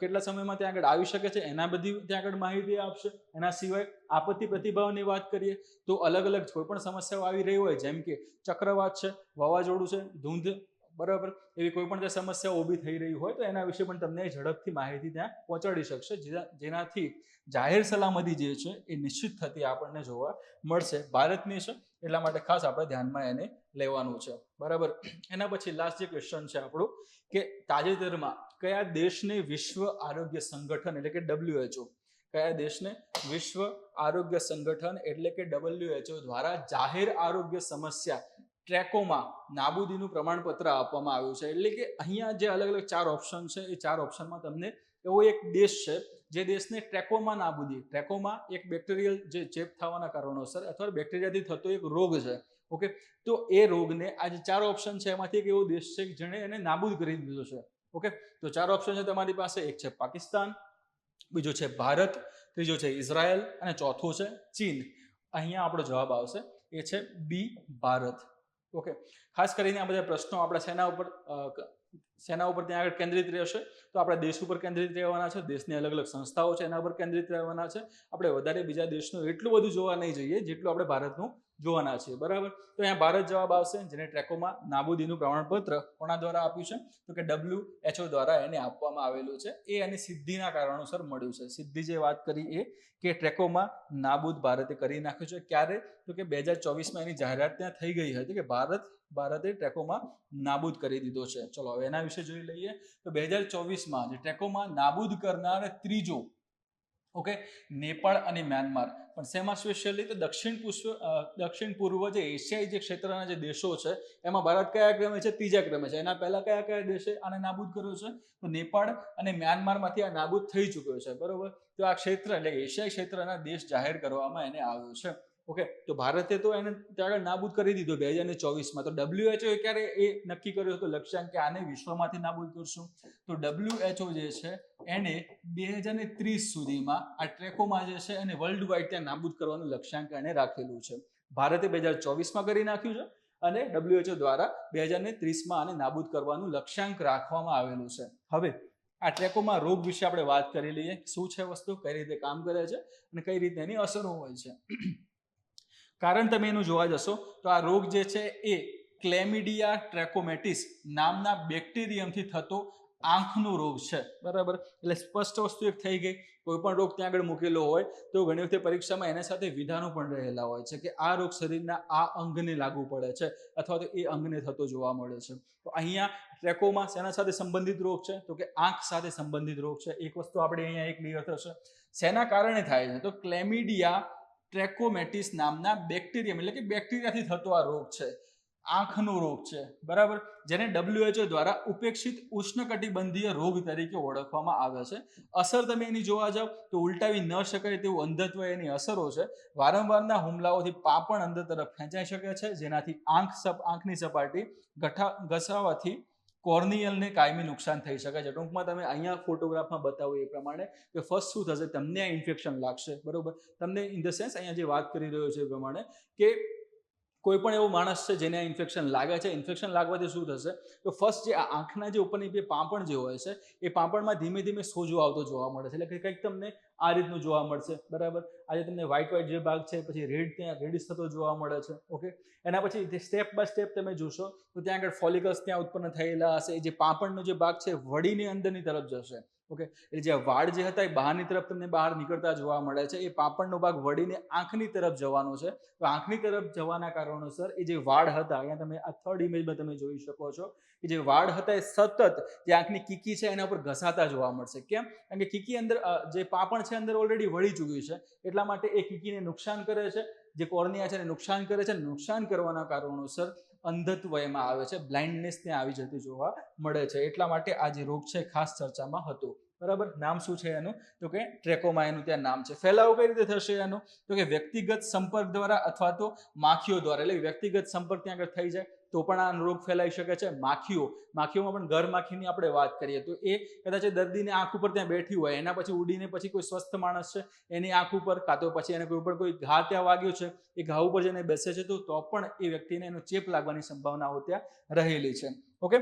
કેટલા સમયમાં ત્યાં આગળ આવી શકે છે, એના બધી ત્યાં આગળ માહિતી આપશે. એના સિવાય આપત્તિ પ્રતિભાવની વાત કરીએ તો અલગ અલગ કોઈ પણ સમસ્યાઓ આવી રહી હોય, જેમ કે ચક્રવાત છે, વાવાઝોડું છે, ધૂંધ, બરાબર, એવી કોઈ પણ સમસ્યાઓ ઊભી થઈ રહી હોય તો એના વિશે પણ તમને ઝડપથી માહિતી ત્યાં પહોંચાડી શકશે, જેનાથી જાહેર સલામતી જે છે એ નિશ્ચિત થતી આપણને જોવા મળશે. ભારતની છે એટલા માટે ખાસ આપણે ધ્યાનમાં એને લેવાનું છે. બરાબર. એના પછી લાસ્ટ જે ક્વેશ્ચન છે આપણું કે તાજેતરમાં કયા દેશને વિશ્વ આરોગ્ય સંગઠન એટલે કે WHO, કયા દેશને વિશ્વ આરોગ્ય સંગઠન એટલે કે WHO દ્વારા જાહેર આરોગ્ય સમસ્યા ટ્રેકોમાં નાબૂદીનું પ્રમાણપત્ર આપવામાં આવ્યું છે. એટલે કે અહીંયા જે અલગ અલગ 4 ઓપ્શન છે, એ 4 ઓપ્શનમાં તમને એવો એક દેશ છે જે દેશને ટ્રેકોમા નાબૂદી, ટ્રેકોમા એક બેક્ટેરિયલ જે ચેપ થવાના કારણોસર અથવા બેક્ટેરિયાથી થતો એક રોગ છે. ઓકે, તો એ રોગને આ જે 4 ઓપ્શન છે એમાંથી એક એવો દેશ છે જેણે એને નાબૂદ કરી દીધો છે. ઓકે, તો 4 ઓપ્શન છે તમારી પાસે. એક છે પાકિસ્તાન, બીજો છે ભારત, ત્રીજો છે ઇઝરાયલ અને ચોથો છે ચીન. અહીંયા આપણો જવાબ આવશે એ છે બી, ભારત. ઓકે, ખાસ કરીને આ બધા પ્રશ્નો આપણે સેના ઉપર ત્યાં આગળ કેન્દ્રિત રહેશે. તો આપણા દેશ ઉપર કેન્દ્રિત રહેવાના છે, દેશની અલગ અલગ સંસ્થાઓ છે એના ઉપર કેન્દ્રિત રહેવાના છે. આપણે વધારે બીજા દેશનું એટલું બધું જોવા નહીં જઈએ જેટલું આપણે ભારતનું જોવાના છીએ. બરાબર. તો અહીંયા ભારત જવાબ આવશે, જેને ટ્રેકોમાં નાબૂદીનું પ્રમાણપત્ર કોના દ્વારા આપ્યું છે? તો કે WHO દ્વારા એને આપવામાં આવેલું છે. એ એની સિદ્ધિના કારણોસર મળ્યું છે. સિદ્ધિ જે વાત કરી એ કે ટ્રેકોમાં નાબૂદ ભારતે કરી નાખ્યું છે. ક્યારે? તો કે 2024માં એની જાહેરાત ત્યાં થઈ ગઈ હતી કે ભારતે ટ્રેકોમાં નાબૂદ કરી દીધો છે. ચલો હવે એના વિશે જોઈ લઈએ. તો 2024માં જે ટ્રેકોમાં નાબૂદ કરનાર ત્રીજો, ઓકે, નેપાળ અને મ્યાનમાર. પણ શેમાં સ્પેશિયલી? તો દક્ષિણ પૂર્વ જે એશિયાઈ જે ક્ષેત્રના જે દેશો છે એમાં ભારત કયા ક્રમે છે? 3જા ક્રમે છે. એના પહેલા કયા દેશે આને નાબૂદ કર્યો છે? તો નેપાળ અને મ્યાનમારમાંથી આ નાબૂદ થઈ ચૂક્યો છે. બરોબર. તો આ ક્ષેત્ર એટલે એશિયાઈ ક્ષેત્રના દેશ જાહેર કરવામાં એને આવ્યો છે. ઓકે, તો ભારતે તો એને ત્યાં નાબૂદ કરી દીધો 2024માં. તો WHO ક્યારે એ નક્કી કર્યો હતો લક્ષ્યાંક કે આને વિશ્વમાંથી નાબૂદ કરશું? તો WHO જે છે એને 2030 સુધીમાં આ ટ્રેકોમાં જે છે એને વર્લ્ડ વાઇડ ત્યાં નાબૂદ કરવાનું લક્ષ્યાંક એને રાખેલું છે. ભારતે 2024માં કરી નાખ્યું છે અને WHO દ્વારા 2030માં આને નાબૂદ કરવાનું લક્ષ્યાંક રાખવામાં આવેલું છે. હવે આ ટ્રેકોમાં રોગ વિશે આપણે વાત કરી લઈએ. શું છે વસ્તુ, કઈ રીતે કામ કરે છે અને કઈ રીતે એની અસરો હોય છે. કારણ તમે એનું જોવા જશો તો આ રોગ જે છે એ ક્લેમિડિયા ટ્રેકોમેટિસ નામના બેક્ટેરિયમથી થતો આંખનો રોગ છે. બરાબર. એટલે સ્પષ્ટ વસ્તુ એક થઈ ગઈ. કોઈ પણ રોગ ત્યાં આગળ મૂકેલો હોય તો ઘણી વખતે પરીક્ષામાં એના સાથે વિધાનો પણ રહેલા હોય છે કે આ રોગ શરીરના આ અંગને લાગુ પડે છે અથવા તો એ અંગને થતો જોવા મળે છે. તો અહીંયા ટ્રેકોમાં શેના સાથે સંબંધિત રોગ છે? તો કે આંખ સાથે સંબંધિત રોગ છે. એક વસ્તુ આપણે અહીંયા એક ક્લિયર થશે. શેના કારણે થાય છે? તો ક્લેમિડિયા ટ્રેકોમેટિસ નામના બેક્ટેરિયમ એટલે કે બેક્ટેરિયાથી થતો આ રોગ છે, આંખનો રોગ છે, બરાબર, જેને WHO દ્વારા ઉપેક્ષિત ઉષ્ણકટિબંધીય રોગ તરીકે ઓળખવામાં આવે છે. અસર તમે એની જોવા જાવ તો ઉલટાવી ન શકાય તેવું અંધત્વ એની અસરો છે. વારંવારના હુમલાઓથી પાંપણ અંદર તરફ ખેંચાઈ શકે છે, જેનાથી આંખની સપાટી ઘસાવાથી કોર્નિયલને કાયમી નુકસાન થઈ શકે છે. ટૂંકમાં તમે અહીંયા ફોટોગ્રાફમાં બતાવો એ પ્રમાણે કે ફર્સ્ટ શું થશે, તમને આ ઇન્ફેક્શન લાગશે, બરોબર, તમને ઇન ધ સેન્સ અહીંયા જે વાત કરી રહ્યો છે એ પ્રમાણે કે કોઈ પણ એવો માણસ છે જેને ઇન્ફેક્શન લાગે છે, ઇન્ફેક્શન લાગવાથી શું થશે તો ફર્સ્ટ જે આંખના જે ઉપરની બે પાંપણ જે હોય છે એ પાંપણમાં ધીમે ધીમે સોજો આવતો જોવા મળે છે, એટલે કે કંઈક તમને આ રીતનું જોવા મળશે, બરાબર. આજે તમને વ્હાઇટ જે ભાગ છે પછી રેડ ત્યાં રેડિશ થતો જોવા મળે છે, ઓકે. એના પછી સ્ટેપ બાય સ્ટેપ તમે જોશો તો ત્યાં આગળ ફોલિકલ્સ ત્યાં ઉત્પન્ન થયેલા હશે, એ જે પાંપણનો જે ભાગ છે વળીની અંદરની તરફ જશે, ઓકે. એટલે જે વાળ જે હતા એ બહારની તરફ તમને બહાર નીકળતા જોવા મળે છે, એ પાંપણનો ભાગ વળીને આંખની તરફ જવાનો છે. તો આંખની તરફ જવાના કારણોસર એ જે વાળ હતા, અહીંયા તમે આ થર્ડ ઇમેજમાં તમે જોઈ શકો છો કે જે વાળ હતા એ સતત જે આંખની કીકી છે એના ઉપર ઘસાતા જોવા મળશે. કેમ? કારણ કે કીકી અંદર જે પાંપણ છે અંદર ઓલરેડી વળી ચૂક્યું છે, એટલા માટે એ કીકીને નુકસાન કરે છે, જે કોર્નિયા છે એને નુકસાન કરે છે. નુકસાન કરવાના કારણોસર અંધત્વ એમાં આવે છે, બ્લાઇન્ડનેસ ત્યાં આવી જતી જોવા મળે છે. એટલા માટે આ જે રોગ છે ખાસ ચર્ચામાં હતો, બરાબર. નામ શું છે એનું તો કે ટ્રેકોમા એનું ત્યાં નામ છે. ફેલાવો કઈ રીતે થશે એનો તો કે વ્યક્તિગત સંપર્ક દ્વારા અથવા તો માખીઓ દ્વારા, એટલે વ્યક્તિગત સંપર્ક ત્યાં આગળ થઈ જાય તો પણ આ રોગ ફેલાઈ શકે છે. માખીઓમાં પણ ઘર માખીની આપણે વાત કરીએ તો એ કદાચ દર્દીની આંખ ઉપર ત્યાં બેઠી હોય, એના પછી ઉડીને પછી કોઈ સ્વસ્થ માણસ છે એની આંખ ઉપર કાં તો પછી એને કોઈ ઘા ત્યાં વાગ્યો છે, એ ઘા ઉપર જઈને બેસે છે તો પણ એ વ્યક્તિને એનો ચેપ લાગવાની સંભાવનાઓ ત્યાં રહેલી છે, ઓકે.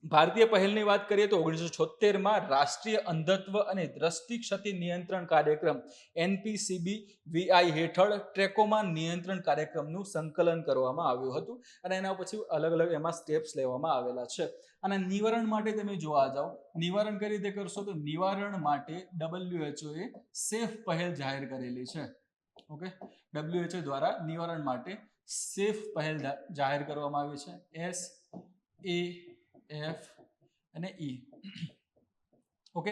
ભારતીય પહેલની વાત કરીએ તો 1976માં રાષ્ટ્રીય અંધત્વ અને દ્રષ્ટિ ક્ષતિ નિયંત્રણ કાર્યક્રમ NPCBVI હેઠળ ટ્રેકોમા નિયંત્રણ કાર્યક્રમનું સંકલન કરવામાં આવ્યું હતું અને એના પછી અલગ અલગ એમાં સ્ટેપ્સ લેવામાં આવેલા છે. અને નિવારણ માટે તમે જોવા જાઓ, નિવારણ કઈ રીતે કરશો તો નિવારણ માટે WHO એ સેફ પહેલ જાહેર કરેલી છે, ઓકે. WHO દ્વારા નિવારણ માટે સેફ પહેલ જાહેર કરવામાં આવી છે, SAF અને E, ઓકે.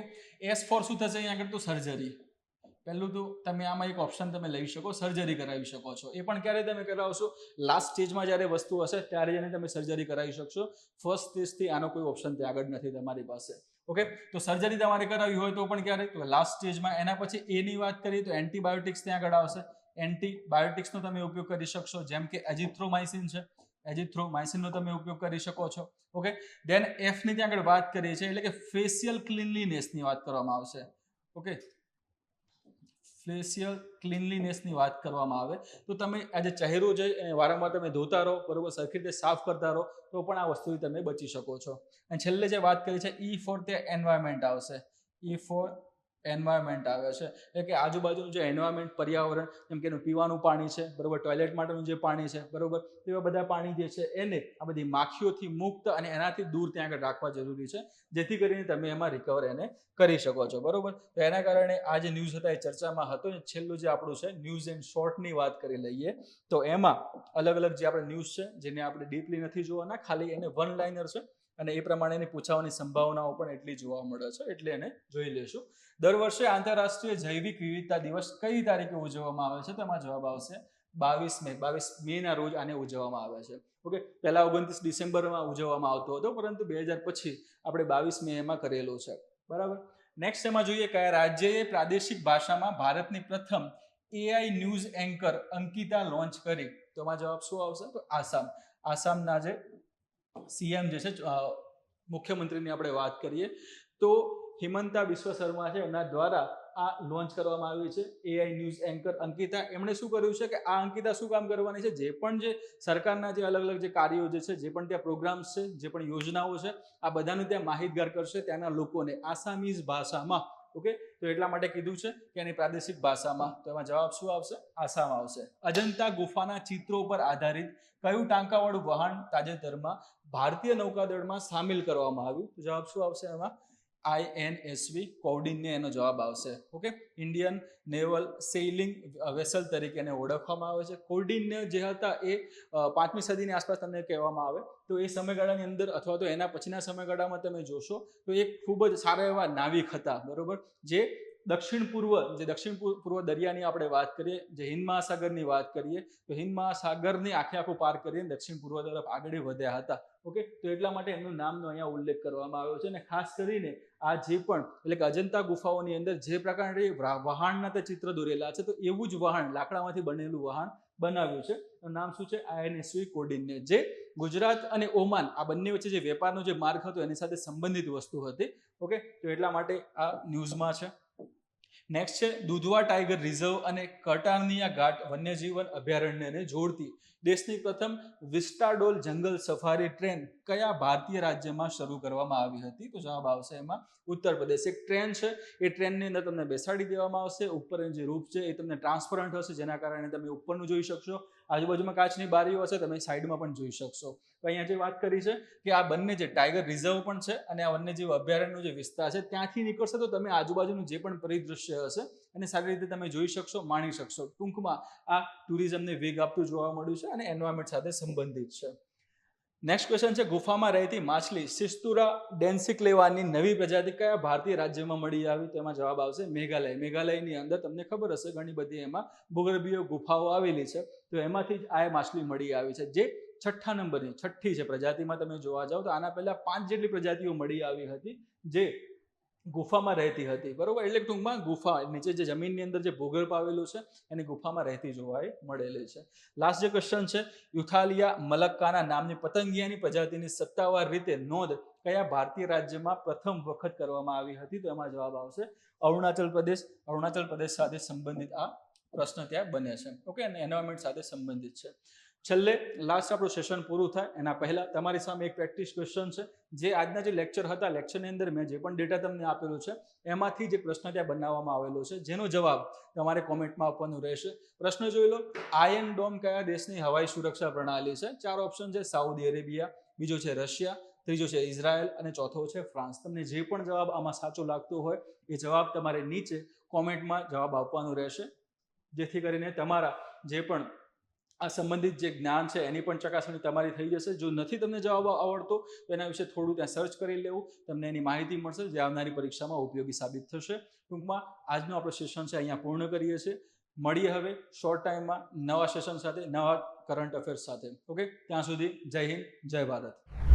S ફોર શું થશે અહીંયા આગળ તો સર્જરી. પહેલું તો તમે આમાં એક ઓપ્શન તમે લઈ શકો, સર્જરી કરાવી શકો છો. એ પણ ક્યારે તમે કરાવશો? લાસ્ટ સ્ટેજમાં જ્યારે વસ્તુ હશે ત્યારે જઈને તમે સર્જરી કરાવી શકશો. ફર્સ્ટ સ્ટેજથી આનો કોઈ ઓપ્શન ત્યાં આગળ નથી તમારી પાસે, ઓકે. તો સર્જરી તમારે કરાવી હોય તો પણ ક્યારે તો લાસ્ટ સ્ટેજમાં. એના પછી એની વાત કરીએ તો એન્ટીબાયોટિક્સ ત્યાં આગળ આવશે. એન્ટીબાયોટિક્સનો તમે ઉપયોગ કરી શકશો, જેમ કે એઝિથ્રોમાઇસિન છે, એઝિથ્રોમાઇસિનનો તમે ઉપયોગ કરી શકો છો, ઓકે. ધેન F ની ત્યાં આગળ વાત કરીએ છીએ એટલે કે ફેશિયલ ક્લીનલીનેસની વાત કરવામાં આવશે, ઓકે. ફેશિયલ ક્લીનલીનેસની વાત કરવામાં આવે તો તમે આ જે ચહેરો છે વારંવાર તમે ધોતા રહો, બરોબર, સરખી રીતે સાફ કરતા રહો તો પણ આ વસ્તુથી તમે બચી શકો છો. અને છેલ્લે જે વાત કરી છે E ફોર તે એન્વાયરમેન્ટ આવશે. E ફોર એન્વાયરમેન્ટ આવે છે એટલે કે આજુબાજુનું જે એન્વાયરમેન્ટ, પર્યાવરણ, જેમ કે એનું પીવાનું પાણી છે, બરોબર, ટોયલેટ માટેનું જે પાણી છે, બરોબર, એવા બધા પાણી જે છે એને આ બધી માખીઓથી મુક્ત અને એનાથી દૂર ત્યાં આગળ રાખવા જરૂરી છે, જેથી કરીને તમે એમાં રિકવર એને કરી શકો છો, બરોબર. તો એના કારણે આ જે ન્યૂઝ હતા એ ચર્ચામાં હતો. છેલ્લું જે આપણું છે ન્યૂઝ એન્ડ શોર્ટની વાત કરી લઈએ તો એમાં અલગ અલગ જે આપણે ન્યૂઝ છે જેને આપણે ડીપલી નથી જોવાના, ખાલી એને વન લાઇનર છે અને એ પ્રમાણે એની પૂછાવાની સંભાવનાઓ પણ એટલી જોવા મળે છે, એટલે એને જોઈ લેશું. દર વર્ષે આંતરરાષ્ટ્રીય જૈવિક વિવિધતા દિવસ કઈ તારીખે ઉજવવામાં આવે છે? તો એમાં જવાબ આવશે 22 મે ના રોજ આને ઉજવવામાં આવે છે, ઓકે. પહેલા 29 ડિસેમ્બરમાં ઉજવવામાં આવતો હતો, પરંતુ 2000 પછી આપણે 22 મેમાં કરેલું છે, બરાબર. નેક્સ્ટ એમાં જોઈએ કયા રાજ્યએ પ્રાદેશિક ભાષામાં ભારતની પ્રથમ AI news anchor Ankita launch કરી? તો એમાં જવાબ શું આવશે તો આસામ. આસામના જે CM જે છે, મુખ્યમંત્રીની આપણે વાત કરીએ તો હિમંતા બિસ્વા શર્મા છે, એના દ્વારા આ લોન્ચ કરવામાં આવી છે AI ન્યૂઝ એન્કર અંકિતા. એમણે શું કર્યું છે કે આ અંકિતા શું કામ કરવાની છે, જે પણ જે સરકારના જે અલગ અલગ જે કાર્યો જે છે, જે પણ ત્યાં પ્રોગ્રામ્સ છે, જે પણ યોજનાઓ છે, આ બધાનું ત્યાં માહિતગાર કરશે ત્યાંના લોકોને આસામીઝ ભાષામાં, ઓકે. તો એટલા માટે કીધું છે કે એની પ્રાદેશિક ભાષામાં. તો એમાં જવાબ શું આવશે? આસામ આવશે. અજંતા ગુફાના ચિત્રો પર આધારિત કયું ટાંકાવાળું વાહન તાજેતરમાં ભારતીય નૌકાદળમાં સામેલ કરવામાં આવ્યું? તો જવાબ શું આવશે એમાં? INSV કોડિનને એનો જવાબ આવશે, ઓકે. ઇન્ડિયન નેવલ સેઇલિંગ વેસલ તરીકે એને ઓળખવામાં આવે છે. કોડિનને જે હતા એ 5મી સદીની આસપાસ તમને કહેવામાં આવે તો એ સમયગાળાની અંદર અથવા તો એના પછીના સમયગાળામાં તમે જોશો તો એક ખૂબ જ સારા એવા નાવિક હતા, બરોબર, જે દક્ષિણ પૂર્વ દરિયાની આપણે વાત કરીએ, જે હિન્દ મહાસાગરની વાત કરીએ, તો હિન્દ મહાસાગરની આખું પાર કરીને દક્ષિણ પૂર્વ તરફ આગળ વધ્યા હતા. ઓકે, તો એટલા માટે એમનું નામનો અહીંયા ઉલ્લેખ કરવામાં આવ્યો છે. અને ખાસ કરીને આ જે પણ એટલે કે અજંતા ગુફાઓની અંદર જે પ્રકારની વહાણના તે ચિત્ર દોરેલા છે, તો એવું જ વહાણ, લાકડામાંથી બનેલું વહાણ બનાવ્યું છે. નામ શું છે? INSV કોડિનને, જે ગુજરાત અને ઓમાન આ બંને વચ્ચે જે વેપારનો જે માર્ગ હતો એની સાથે સંબંધિત વસ્તુ હતી. ઓકે, તો એટલા માટે આ ન્યૂઝમાં છે. નેક્સ્ટ છે દુધવા ટાઈગર રિઝર્વ અને કટારનિયા ઘાટ વન્યજીવન અભયારણ્યને જોડતી દેશની પ્રથમ વિસ્ટાડોલ જંગલ સફારી ટ્રેન કયા ભારતીય રાજ્યમાં શરૂ કરવામાં આવી હતી? તો જવાબ આવશે એમાં ઉત્તર પ્રદેશ. એક ટ્રેન છે, એ ટ્રેનની અંદર તમને બેસાડી દેવામાં આવશે. ઉપરનું જે રૂફ છે એ તમને ટ્રાન્સપરન્ટ હશે, જેના કારણે તમે ઉપરનું જોઈ શકશો. આજુબાજુમાં કાચની બારીઓ હશે, તમે સાઈડમાં પણ જોઈ શકશો. તો અહીંયા જે વાત કરી છે કે આ બંને જે ટાઈગર રિઝર્વ પણ છે અને આ વન્યજીવ અભયારણ્યનો જે વિસ્તાર છે ત્યાંથી નીકળશે તો તમે આજુબાજુનું જે પણ પરિદૃશ્ય હશે અને સારી રીતે તમે જોઈ શકશો, માણી શકશો. ટૂંકમાં આ ટુરિઝમને વેગ આપતું જોવા મળ્યું છે અને એન્વાયરમેન્ટ સાથે સંબંધિત છે. નેક્સ્ટ ક્વેશ્ચન છે ગુફામાં રહેતી માછલી સિસ્તુરા ડેન્સિક્લેવાની નવી પ્રજાતિ કયા ભારતીય રાજ્યમાં મળી આવી? તો એમાં જવાબ આવશે મેઘાલય. મેઘાલયની અંદર તમને ખબર હશે ઘણી બધી એમાં ભૂગર્ભીય ગુફાઓ આવેલી છે, તો એમાંથી જ આ માછલી મળી આવી છે, જે છઠ્ઠા નંબરની છઠ્ઠી છે પ્રજાતિમાં. તમે જોવા જાઓ તો આના પહેલા 5 જેટલી પ્રજાતિઓ મળી આવી હતી જે ગુફામાં રહેતી હતી. બરોબર, એટલે ટૂંકમાં ગુફા નીચે જે જમીનની અંદર જે ભૂગર્ભ આવેલું છે એની ગુફામાં રહેતી જોવા મળેલી છે. લાસ્ટ જે ક્વેશ્ચન છે યુથાલિયા મલક્કાના નામની પતંગિયાની પ્રજાતિની સત્તાવાર રીતે નોંધ કયા ભારતીય રાજ્યમાં પ્રથમ વખત કરવામાં આવી હતી? તો એમાં જવાબ આવશે અરુણાચલ પ્રદેશ. અરુણાચલ પ્રદેશ સાથે સંબંધિત આ પ્રશ્ન ત્યાં બને છે. ઓકે, અને એન્વાયરમેન્ટ સાથે સંબંધિત છે. છેલ્લે લાસ્ટ આપણું સેશન પૂરું થાય એના પહેલા તમારી સામે એક પ્રેક્ટિસ ક્વેશ્ચન છે, જે આજના જે લેક્ચર હતા, લેક્ચરની અંદર મેં જે પણ ડેટા તમને આપેલું છે એમાંથી જે પ્રશ્ન ત્યાં બનાવવામાં આવેલો છે, જેનો જવાબ તમારે કોમેન્ટમાં આપવાનું રહેશે. પ્રશ્ન જોઈ લો, આયર્ન ડોમ કયા દેશની હવાઈ સુરક્ષા પ્રણાલી છે? 4 ઓપ્શન છે, સાઉદી અરેબિયા, બીજો છે રશિયા, ત્રીજો છે ઇઝરાયલ અને ચોથો છે ફ્રાન્સ. તમને જે પણ જવાબ આમાં સાચો લાગતો હોય એ જવાબ તમારે નીચે કોમેન્ટમાં જવાબ આપવાનું રહેશે, જેથી કરીને તમારા જે પણ આ સંબંધિત જે જ્ઞાન છે એની પણ ચકાસણી તમારી થઈ જશે. જો નથી તમને જવાબ આવડતો તો એના વિશે થોડું ત્યાં સર્ચ કરી લેવું, તમને એની માહિતી મળશે જે આવનારી પરીક્ષામાં ઉપયોગી સાબિત થશે. ટૂંકમાં આજનું આપણું સેશન છે અહીંયા પૂર્ણ કરીએ છીએ. મળીએ હવે શોર્ટ ટાઈમમાં નવા સેશન સાથે, નવા કરંટ અફેર્સ સાથે. ઓકે, ત્યાં સુધી જય હિન્દ, જય ભારત.